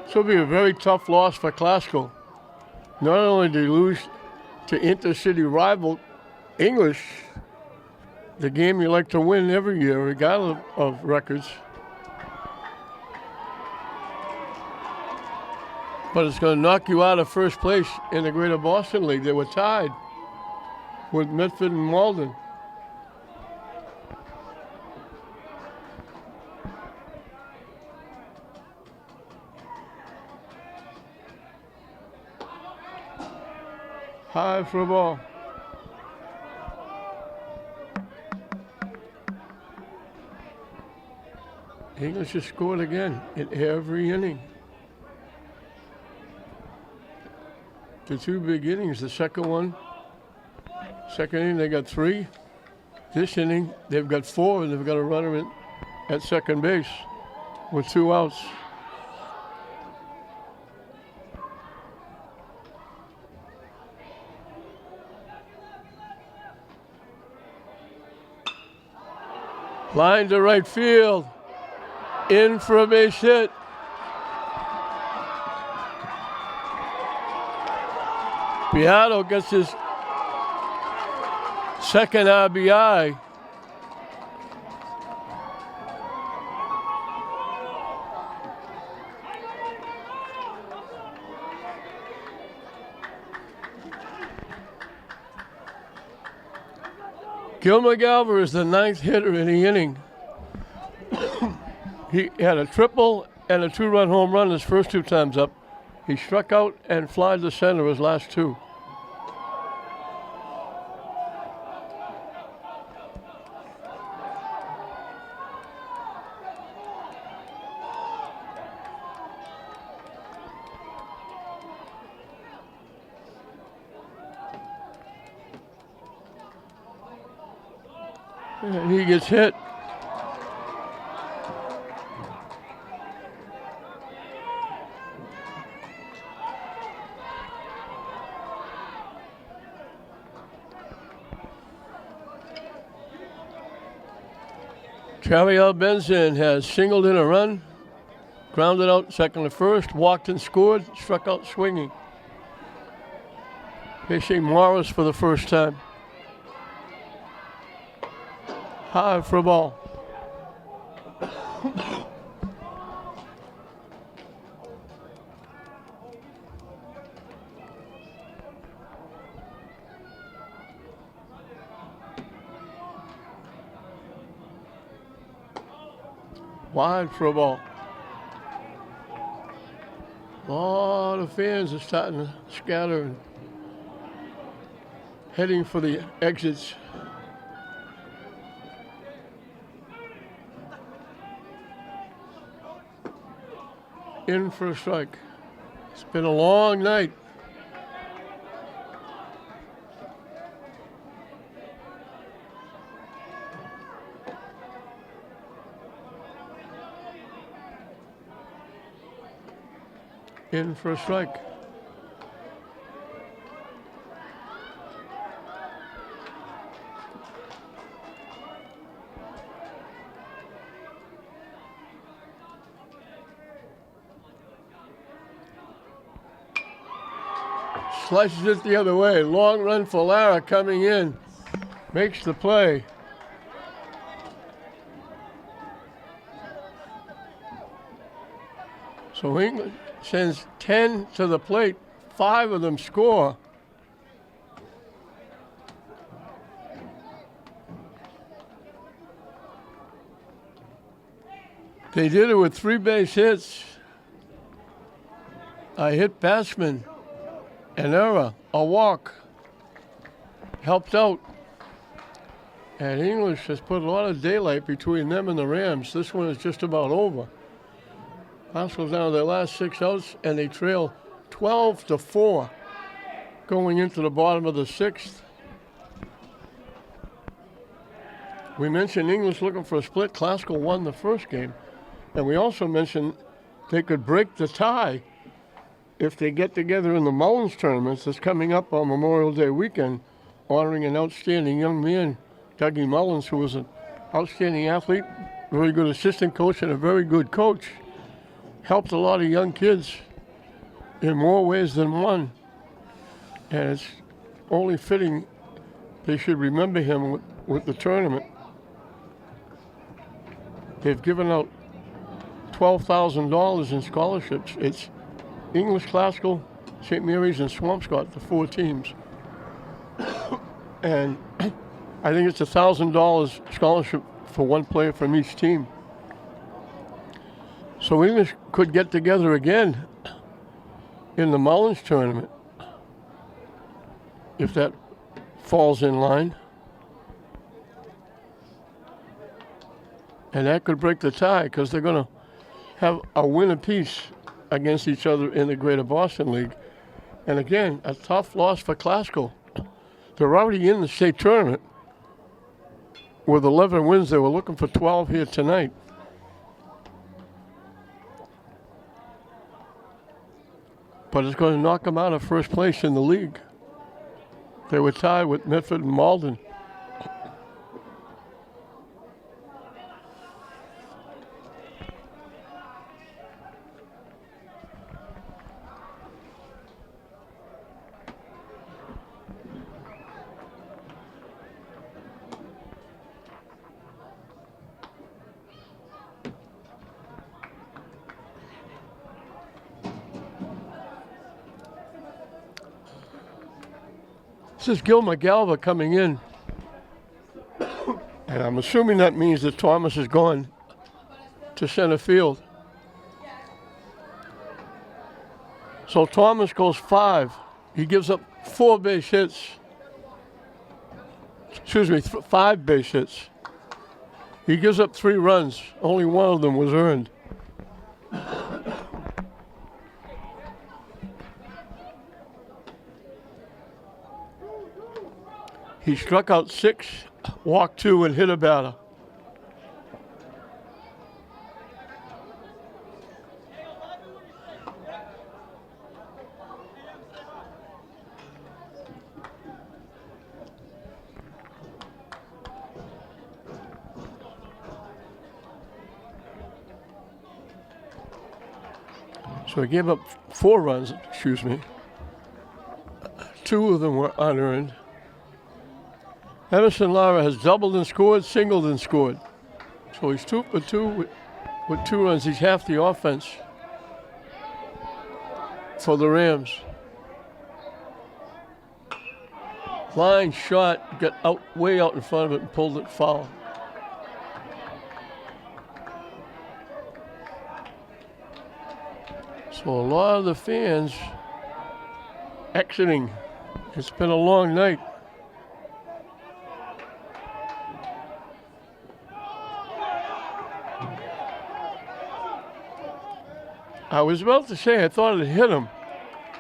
This will be a very tough loss for Classical. Not only did they lose to intercity rival English, the game you like to win every year, regardless of records. But it's going to knock you out of first place in the Greater Boston League. They were tied with Medford and Malden. High for a ball. English has scored again in every inning. The 2 big innings, the second inning they got 3. This inning they've got 4 and they've got a runner at second base with 2 outs. Line to right field. In for a base hit. Beato gets his 2nd RBI. Gilmer Galver is the 9th hitter in the inning. He had a triple and a 2-run home run his first 2 times up. He struck out and flied to center his last 2. And he gets hit. Traviel Benson has singled in a run, grounded out second to first, walked and scored, struck out swinging. Facing Morris for the first time. High for a ball. Wide for a ball. A lot of fans are starting to scatter and heading for the exits. In for a strike. It's been a long night. In for a strike. Slices it the other way. Long run for Lara coming in. Makes the play. So England sends 10 to the plate. 5 of them score. They did it with 3 base hits. A hit batsman, an error, a walk, helped out. And English has put a lot of daylight between them and the Rams. This one is just about over. Hospital's down to their last 6 outs, and they trail 12-4 going into the bottom of the 6th. We mentioned English looking for a split. Classical won the first game. And we also mentioned they could break the tie if they get together in the Mullins tournaments that's coming up on Memorial Day weekend, honoring an outstanding young man, Dougie Mullins, who was an outstanding athlete, very good assistant coach, and a very good coach. Helped a lot of young kids in more ways than one. And it's only fitting they should remember him with the tournament. They've given out $12,000 in scholarships. It's English, Classical, St. Mary's, and Swampscott, the 4 teams. And I think it's $1,000 scholarship for one player from each team. So English could get together again in the Mullins tournament if that falls in line. And that could break the tie because they're going to have a win apiece against each other in the Greater Boston League. And again, a tough loss for Classical. They're already in the state tournament with 11 wins. They were looking for 12 here tonight. But it's going to knock them out of first place in the league. They were tied with Medford and Malden. This is Gil McGalva coming in. And I'm assuming that means that Thomas has gone to center field. So Thomas goes 5. He gives up 4 base hits. Excuse me, 5 base hits. He gives up 3 runs. Only one of them was earned. He struck out 6, walked 2, and hit a batter. So he gave up 4 runs, excuse me. 2 of them were unearned. Emerson Lara has doubled and scored, singled and scored. So he's 2 for 2 with 2 runs. He's half the offense for the Rams. Line shot, got out way out in front of it and pulled it foul. So a lot of the fans exiting. It's been a long night. I was about to say I thought it hit him,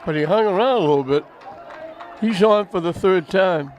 but he hung around a little bit. He's on for the 3rd time.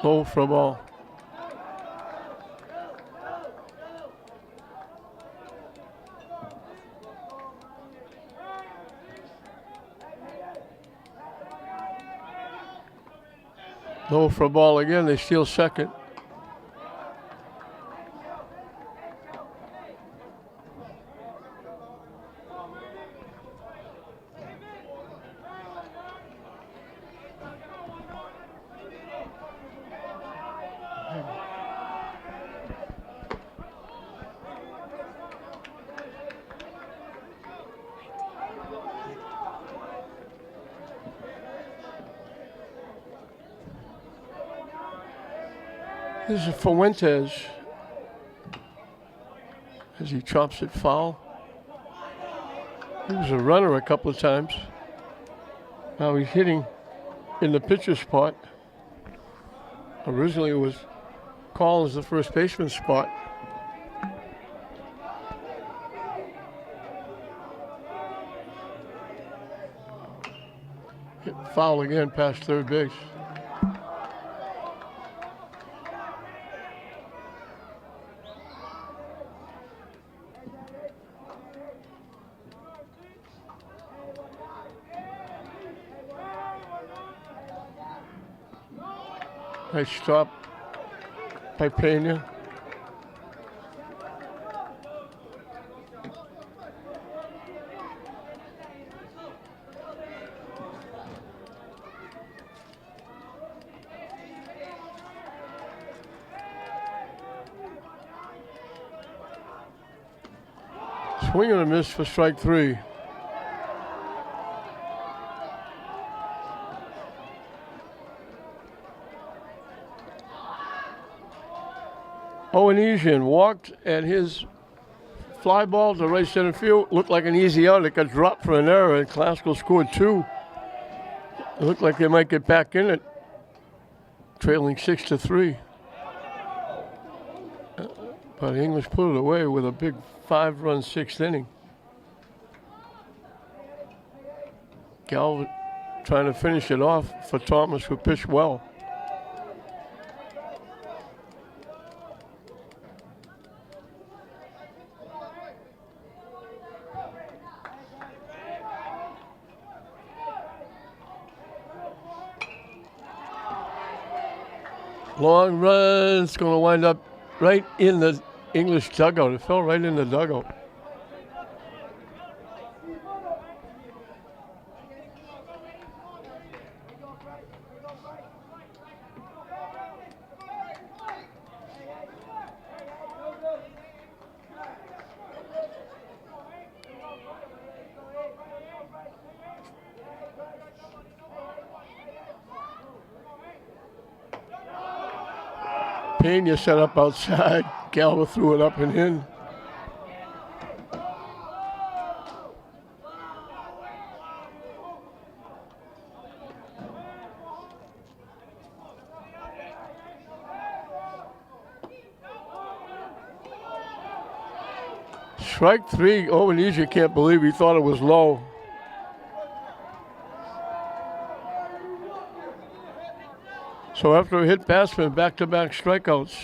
Low for a ball. Low for a ball again. They steal second. This is Fuentes as he chops it foul. He was a runner a couple of times. Now he's hitting in the pitcher's spot. Originally it was Collins, the first baseman spot. Hit foul again past third base. Nice stop by Pena. Swing and a miss for strike 3. Owenesian walked, and his fly ball to right center field looked like an easy out. It got dropped for an error, and Classical scored 2. It looked like they might get back in it, trailing 6-3. But English put it away with a big 5-run 6th inning. Galvin trying to finish it off for Thomas, who pitched well. Long run. It's going to wind up right in the English dugout. It fell right in the dugout. Pena set up outside. Galva threw it up and in. Strike three. Obanese can't believe he thought it was low. So after a hit batsman, back-to-back strikeouts.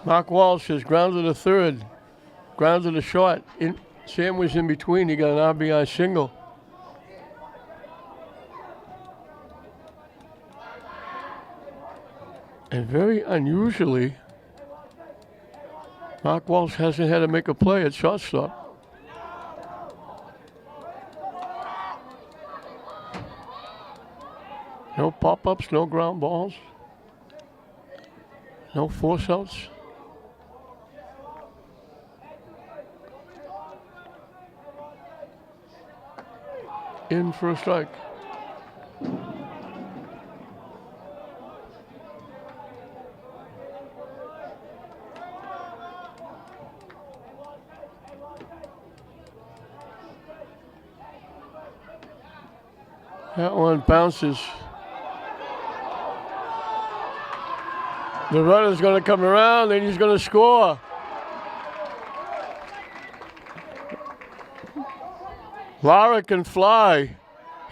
Mark Walsh has grounded a third, grounded a short. Sam was in between. He got an RBI single. And very unusually, Mark Walsh hasn't had to make a play at shortstop. No pop-ups, no ground balls, no force outs. In for a strike. That one bounces. The runner's going to come around and he's going to score. Lara can fly.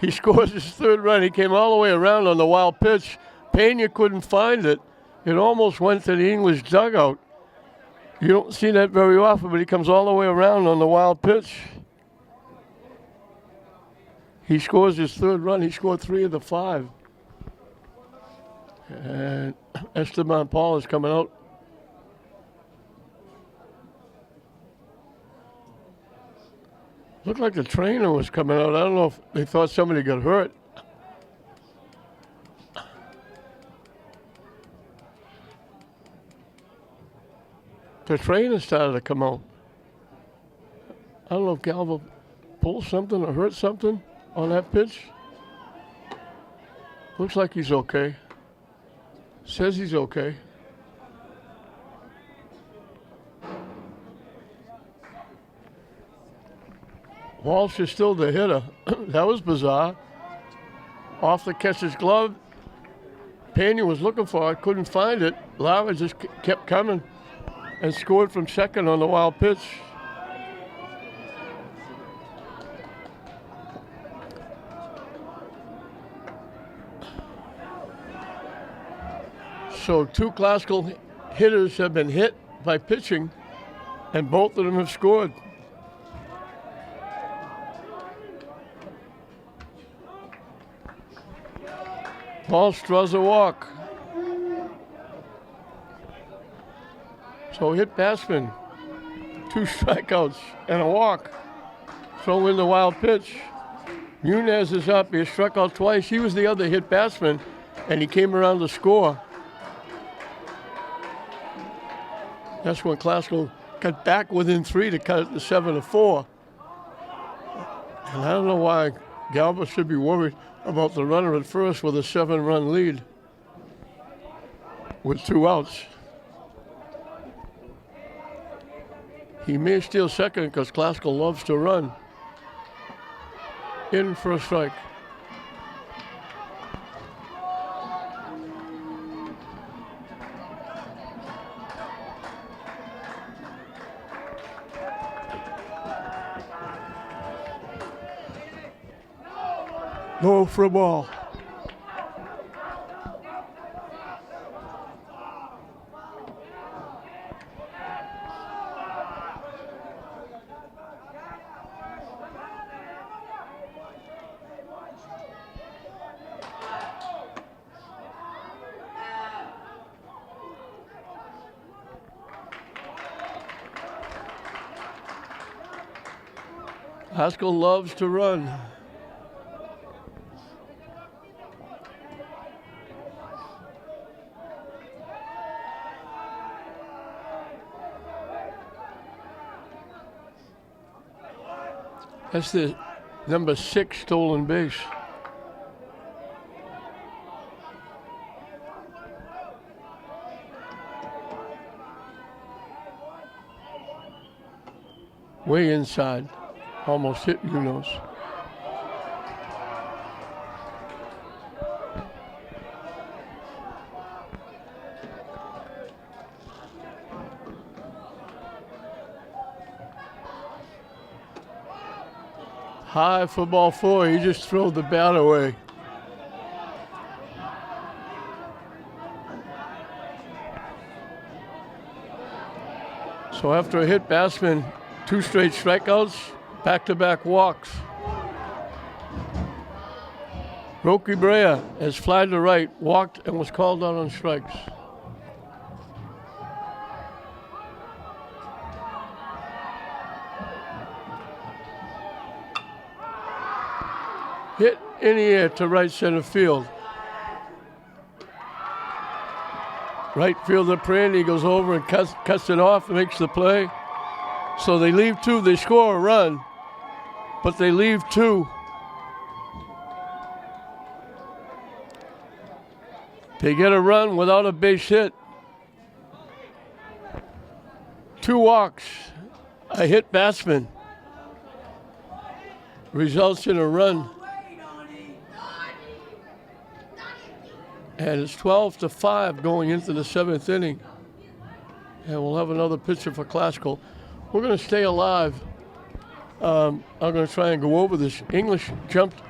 He scores his third run. He came all the way around on the wild pitch. Pena couldn't find it. It almost went to the English dugout. You don't see that very often, but he comes all the way around on the wild pitch. He scores his third run. He scored 3 of the 5. And Esteban Paul is coming out. Looked like the trainer was coming out. I don't know if they thought somebody got hurt. The trainer started to come out. I don't know if Galva pulled something or hurt something on that pitch. Looks like he's okay. Says he's okay. Walsh is still the hitter. That was bizarre. Off the catcher's glove. Pena was looking for it, couldn't find it. Lara just kept coming and scored from second on the wild pitch. So 2 classical hitters have been hit by pitching, and both of them have scored. Walsh draws a walk. So hit batsman, 2 strikeouts and a walk. Throw in the wild pitch. Munez is up. He struck out twice. He was the other hit batsman, and he came around to score. That's when Classical got back within 3 to cut it to 7-4. And I don't know why Galva should be worried about the runner at first with a 7-run lead with 2 outs. He may steal second because Classical loves to run. In for a strike. Low for a ball. Haskell loves to run. That's the number 6 stolen base. Way inside. Almost hit Munoz. High for ball 4. He just threw the bat away. So after a hit batsman, 2 straight strikeouts, back-to-back walks. Rocky Brea has fly to right, walked and was called out on strikes. Hit in the air to right center field. Right fielder Prandy goes over and cuts it off and makes the play. So they leave 2. They score a run, but they leave 2. They get a run without a base hit. 2 walks, a hit batsman. Results in a run. And it's 12-5 going into the 7th inning. And we'll have another pitcher for Classical. We're going to stay alive. I'm going to try and go over this. English jumped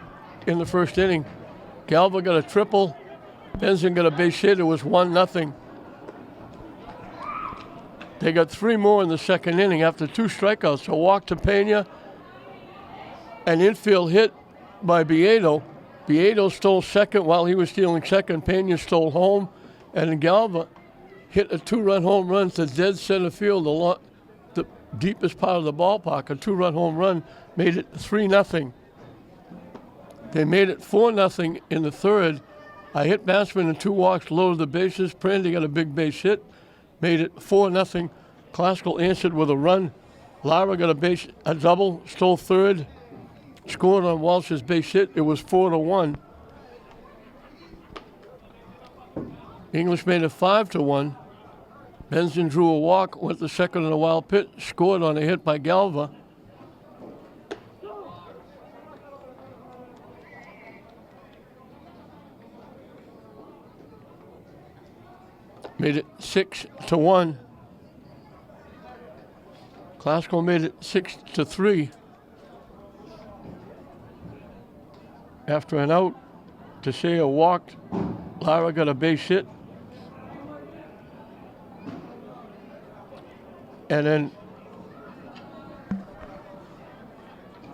in the first inning. Galva got a triple. Benson got a base hit. It was 1-0. They got 3 more in the second inning after 2 strikeouts. A walk to Pena. An infield hit by Biedo. Biedo stole second while he was stealing second. Pena stole home. And Galva hit a 2-run home run to dead center field, the deepest part of the ballpark. A 2-run home run made it 3-0. They made it 4-0 in the third. A hit batsman and 2 walks loaded the bases. Prandy got a big base hit, made it 4-0. Classical answered with a run. Lara got a double, stole third. Scored on Walsh's base hit. It was 4-1. English made it 5-1. Benson drew a walk, went to second in a wild pitch, scored on a hit by Galva. Made it 6-1. Classical made it 6-3. After an out, Teixeira walked. Lara got a base hit. And then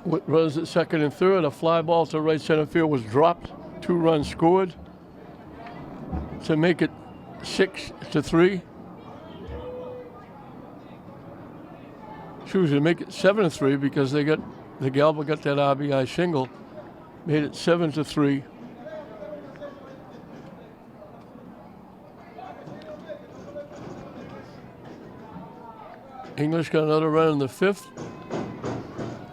with runners at second and third, a fly ball to right center field was dropped. 2 runs scored to make it 6-3. Excuse me, to make it 7-3 because the Galva got that RBI single. Made it 7-3. English got another run in the 5th.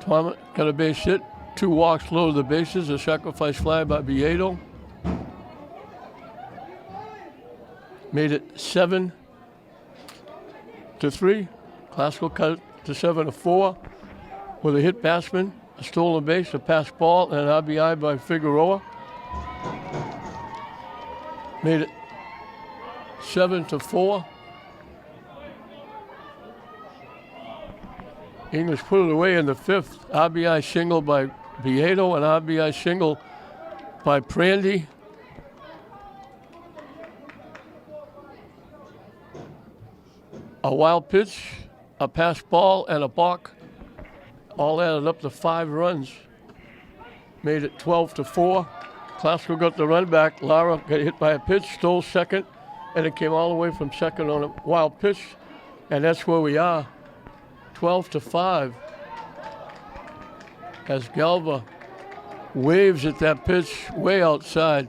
Thomas got a base hit. 2 walks loaded the bases. A sacrifice fly by Biedo. Made it 7-3. Classical cut it to 7-4 with a hit batsman, a stolen base, a pass ball, and an RBI by Figueroa. Made it 7-4. English put it away in the 5th. RBI single by Biedo, an RBI single by Prandy. A wild pitch, a pass ball, and a balk all added up to 5 runs. Made it 12-4. Classical got the run back. Lara got hit by a pitch, stole second, and it came all the way from second on a wild pitch. And that's where we are, 12-5. as Galva waves at that pitch way outside.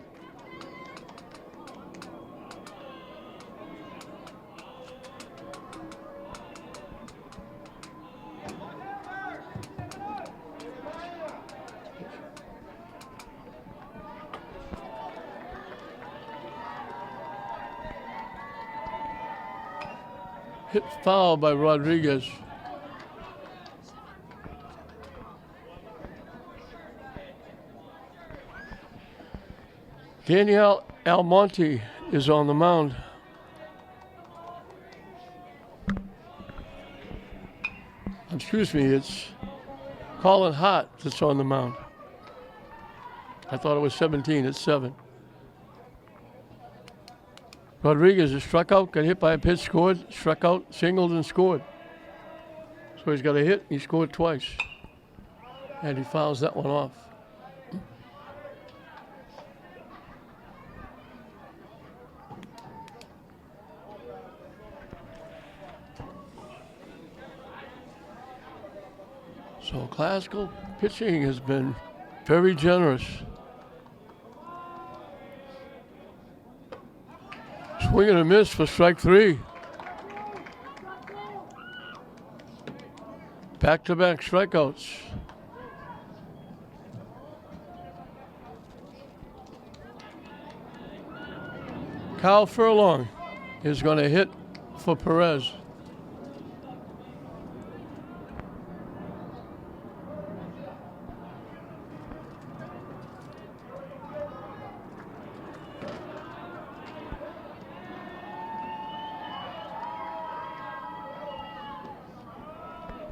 Hit foul by Rodriguez. Daniel Almonte is on the mound. Excuse me, it's Colin Hart that's on the mound. I thought it was 17, it's 7. Rodriguez is struck out, got hit by a pitch, scored, struck out, singled, and scored. So he's got a hit, he scored twice. And he fouls that one off. So Classical pitching has been very generous. Swing and a miss for strike 3. Back-to-back strikeouts. Kyle Furlong is going to hit for Perez.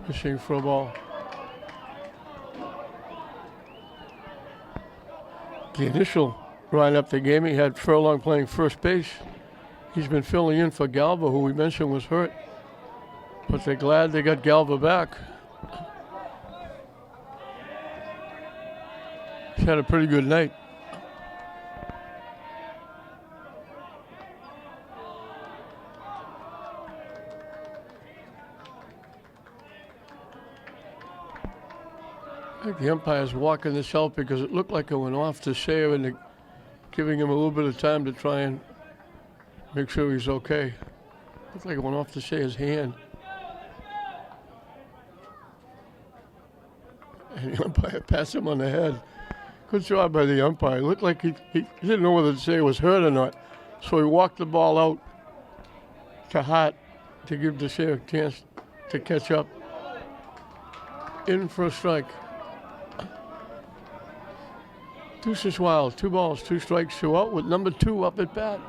Fishing for a ball. The initial lineup they gave me had Furlong playing first base. He's been filling in for Galva, who we mentioned was hurt. But they're glad they got Galva back. He's had a pretty good night. I think the umpire's walking this out because it looked like it went off to Sayer and they're giving him a little bit of time to try and make sure he's okay. Looked like it went off to Sayer's hand. And the umpire passed him on the head. Good job by the umpire. It looked like he didn't know whether Sayer was hurt or not. So he walked the ball out to Hart to give the Sayer a chance to catch up. In for a strike. Deuces Wild, 2 balls, 2 strikes, 2 out with number 2 up at bat.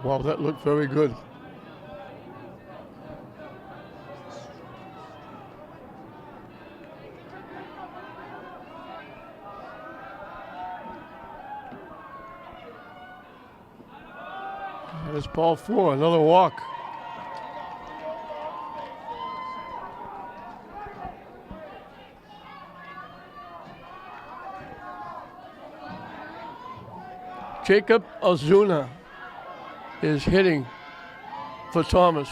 Wow, that looked very good. That's ball 4, another walk. Jacob Ozuna is hitting for Thomas.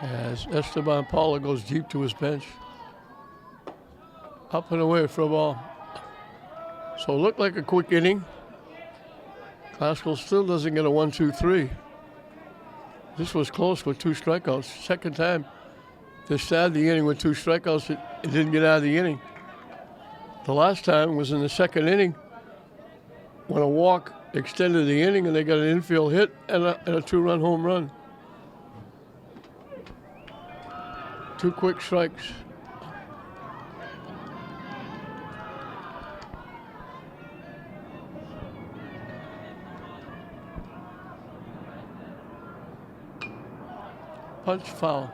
As Esteban Paula goes deep to his bench. Up and away for a ball. So it looked like a quick inning. Classical still doesn't get a 1-2-3. This was close with 2 strikeouts. Second time they started the inning with 2 strikeouts. It didn't get out of the inning. The last time was in the second inning when a walk extended the inning and they got an infield hit and a 2-run home run. 2 quick strikes. Punch foul.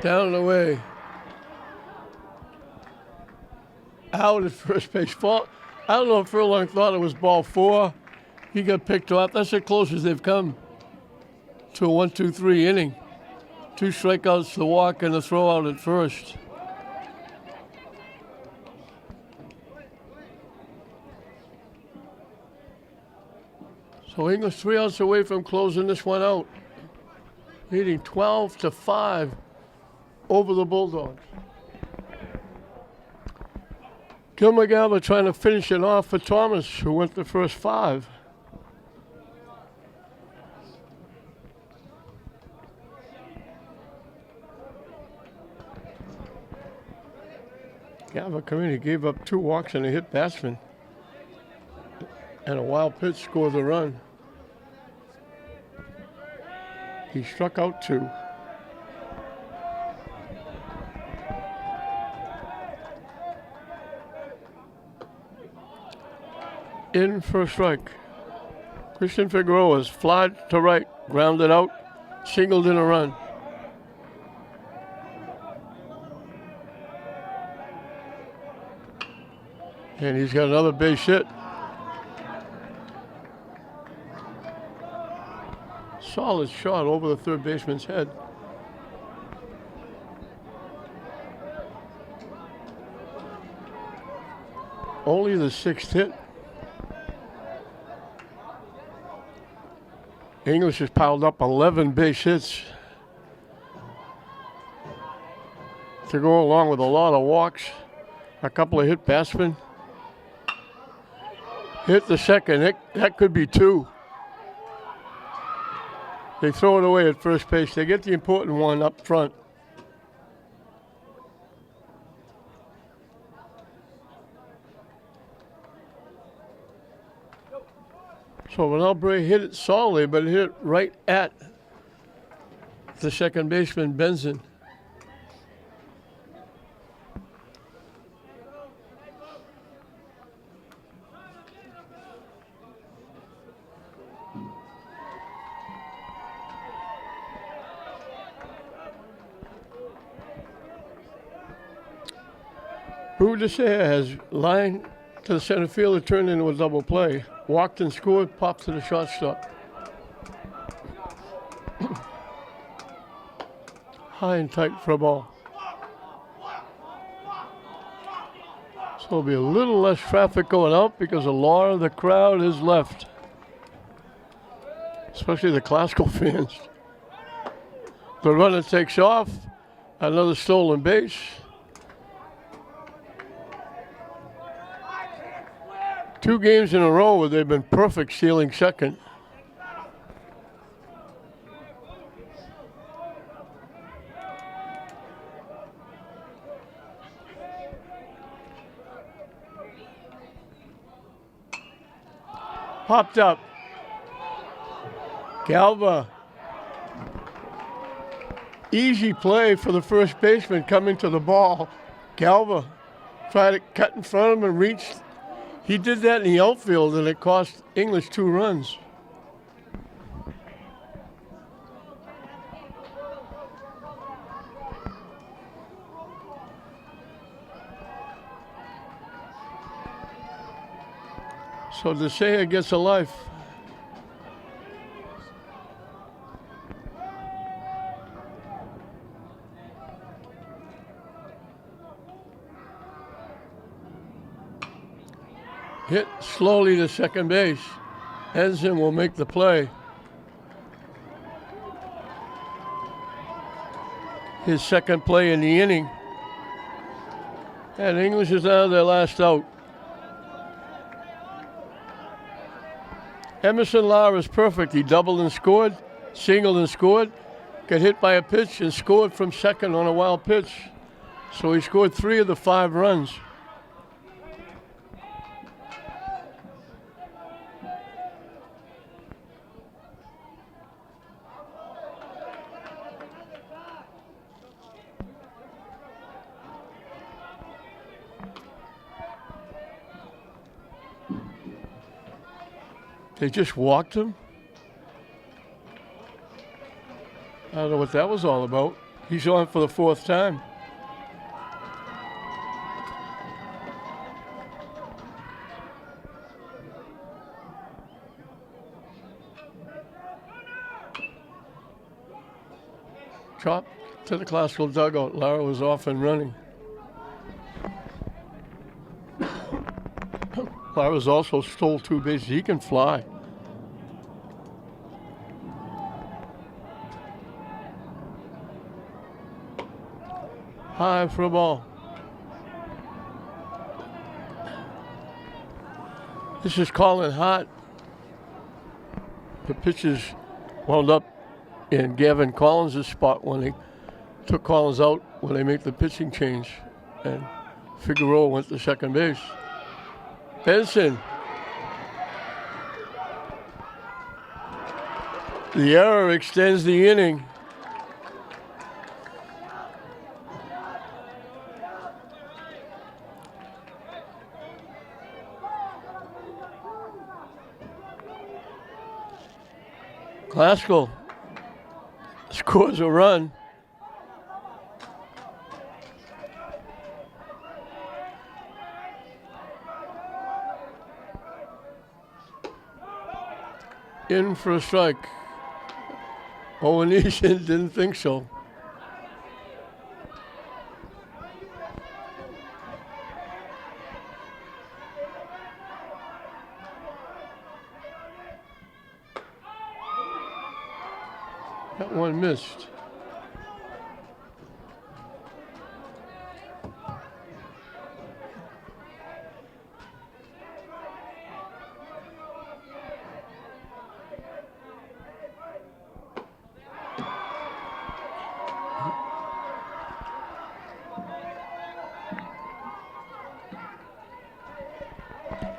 Down and away. Out at first base. I don't know if Furlong thought it was ball 4. He got picked off. That's the closest they've come to a 1-2-3 inning. 2 strikeouts, the walk, and the throw out at first. So English 3 outs away from closing this one out. Leading 12-5 over the Bulldogs. Gil McGalva trying to finish it off for Thomas, who went the first 5. Galva come in, he gave up 2 walks and a hit batsman. And a wild pitch scores a run. He struck out 2. In for a strike. Christian Figueroa's flied to right, grounded out, singled in a run. And he's got another base hit. Solid shot over the third baseman's head. Only the 6th hit. English has piled up 11 base hits to go along with a lot of walks, a couple of hit batsmen. Hit the second, that could be 2. They throw it away at first base. They get the important one up front. So Vanelbre hit it solidly, but it hit right at the second baseman, Benson. Boudicea has lined to the center field, it turned into a double play. Walked and scored, popped to the shortstop. High and tight for a ball. So there'll be a little less traffic going out because a lot of the crowd is left. Especially the classical fans. The runner takes off, another stolen base. 2 games in a row where they've been perfect stealing second. Popped up. Galva. Easy play for the first baseman coming to the ball. Galva tried to cut in front of him and reached. He did that in the outfield, and it cost English 2 runs. So Desea gets a life. Hit slowly to second base. Ensign will make the play. His second play in the inning. And English is now their last out. Emerson Lara is perfect. He doubled and scored, singled and scored, got hit by a pitch and scored from second on a wild pitch. So he scored 3 of the 5 runs. They just walked him? I don't know what that was all about. He's on for the 4th time. Chop to the classical dugout. Lara was off and running. Lara's also stole 2 bases. He can fly. High for a ball. This is Colin Hart. The pitches wound up in Gavin Collins' spot when they took Collins out when they make the pitching change. And Figueroa went to second base. Benson. The error extends the inning. Glasgow scores a run. In for a strike. Owen Eason didn't think so. That one missed.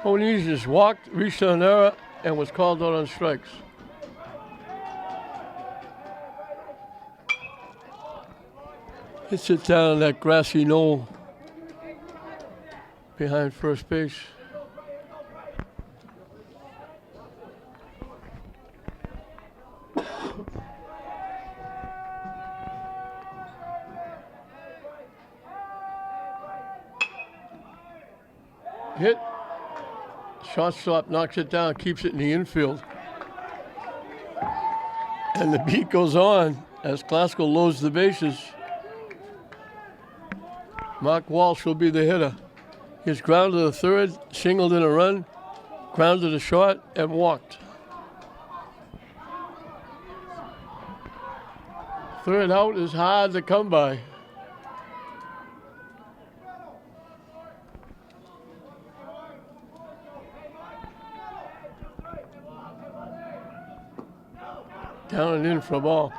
O'Neill just walked, reached an error, and was called out on strikes. Hits it down on that grassy knoll behind first base. Hit. Shortstop knocks it down, keeps it in the infield. And the beat goes on as Glasgow loads the bases. Mark Walsh will be the hitter. He's grounded to third, singled in a run, grounded to short, and walked. Third out is hard to come by. Down and in for a ball.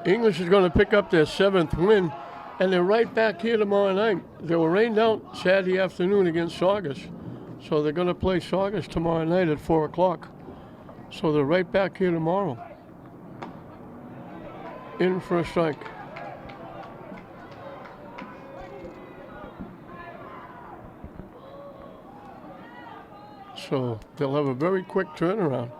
English is going to pick up their 7th win, and they're right back here tomorrow night. They were rained out Saturday afternoon against Saugus, so they're going to play Saugus tomorrow night at 4 o'clock. So they're right back here tomorrow. In for a strike. So they'll have a very quick turnaround.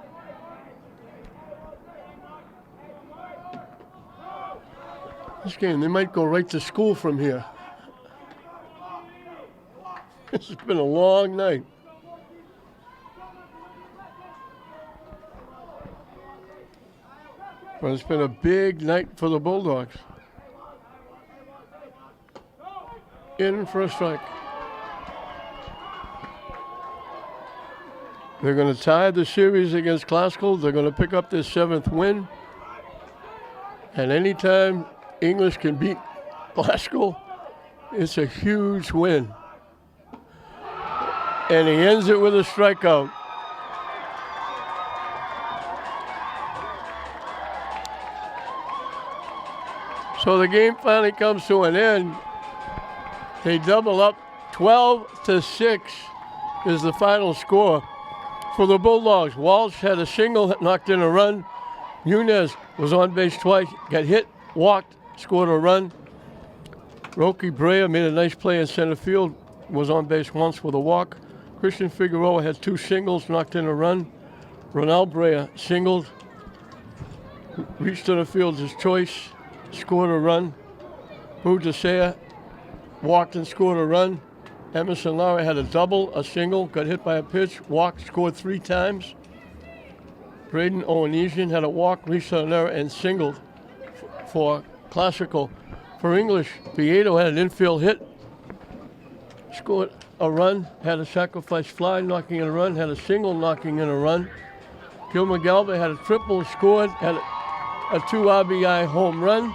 This game, they might go right to school from here. It's been a long night. But it's been a big night for the Bulldogs. In for a strike. They're going to tie the series against Glasgow. They're going to pick up their 7th win. And anytime English can beat Glasgow, it's a huge win. And he ends it with a strikeout. So the game finally comes to an end. They double up. 12-6 is the final score for the Bulldogs. Walsh had a single, knocked in a run. Nunez was on base twice, got hit, walked, scored a run. Rocky Brea made a nice play in center field, was on base once with a walk. Christian Figueroa had 2 singles, knocked in a run. Ronald Brea singled, reached to the field his choice, scored a run. Budasea walked and scored a run. Emerson Lara had a double, a single, got hit by a pitch, walked, scored 3 times. Braden Owenesian had a walk, reached an error, and singled for Classical. For English, Vieto had an infield hit, scored a run, had a sacrifice fly, knocking in a run, had a single, knocking in a run. Gilmer Galva had a triple, scored, had a 2 RBI home run,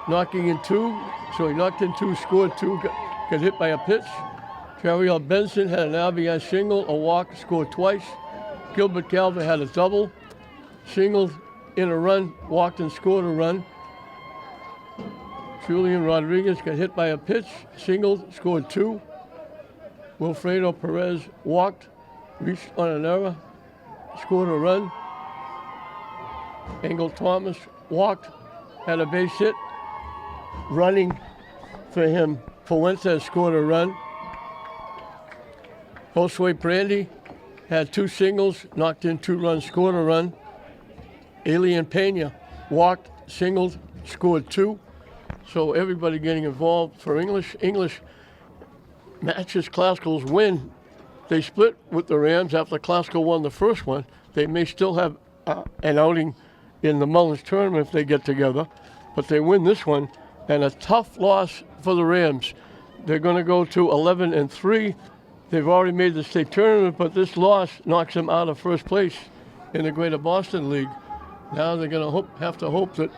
knocking in 2. So he knocked in 2, scored 2, got hit by a pitch. Chariel Benson had an RBI single, a walk, scored twice. Gilbert Galva had a double, singled in a run, walked and scored a run. Julian Rodriguez got hit by a pitch, singled, scored 2. Wilfredo Perez walked, reached on an error, scored a run. Engel Thomas walked, had a base hit, running for him. Fuentes scored a run. Josue Brandy had 2 singles, knocked in 2 runs, scored a run. Alien Pena walked, singled, scored 2. So everybody getting involved for English. English matches Classical's win. They split with the Rams after Classical won the first one. They may still have an outing in the Mullins tournament if they get together, but they win this one. And a tough loss for the Rams. They're going to go to 11-3. They've already made the state tournament, but this loss knocks them out of first place in the Greater Boston League. Now they're going to have to hope that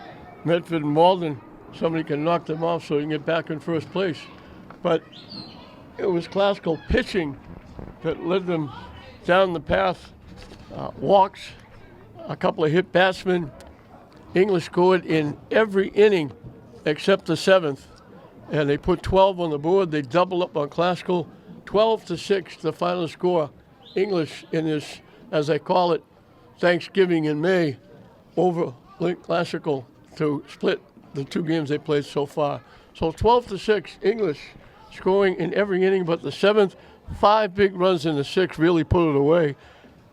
Medford and Malden, somebody can knock them off so they can get back in first place. But it was Classical pitching that led them down the path. Walks, a couple of hit batsmen. English scored in every inning except the 7th, and they put 12 on the board. They doubled up on Classical, 12-6, the final score. English in this, as I call it, Thanksgiving in May, over Link Classical to split the 2 games they played so far. So 12-6, English scoring in every inning but the 7th. 5 big runs in the 6th really put it away,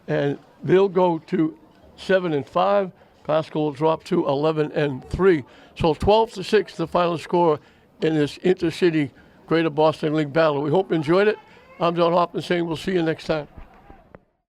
and they'll go to 7-5. Classical will drop to 11-3. So 12-6, the final score in this intercity Greater Boston League battle. We hope you enjoyed it. I'm John Hoffman saying we'll see you next time.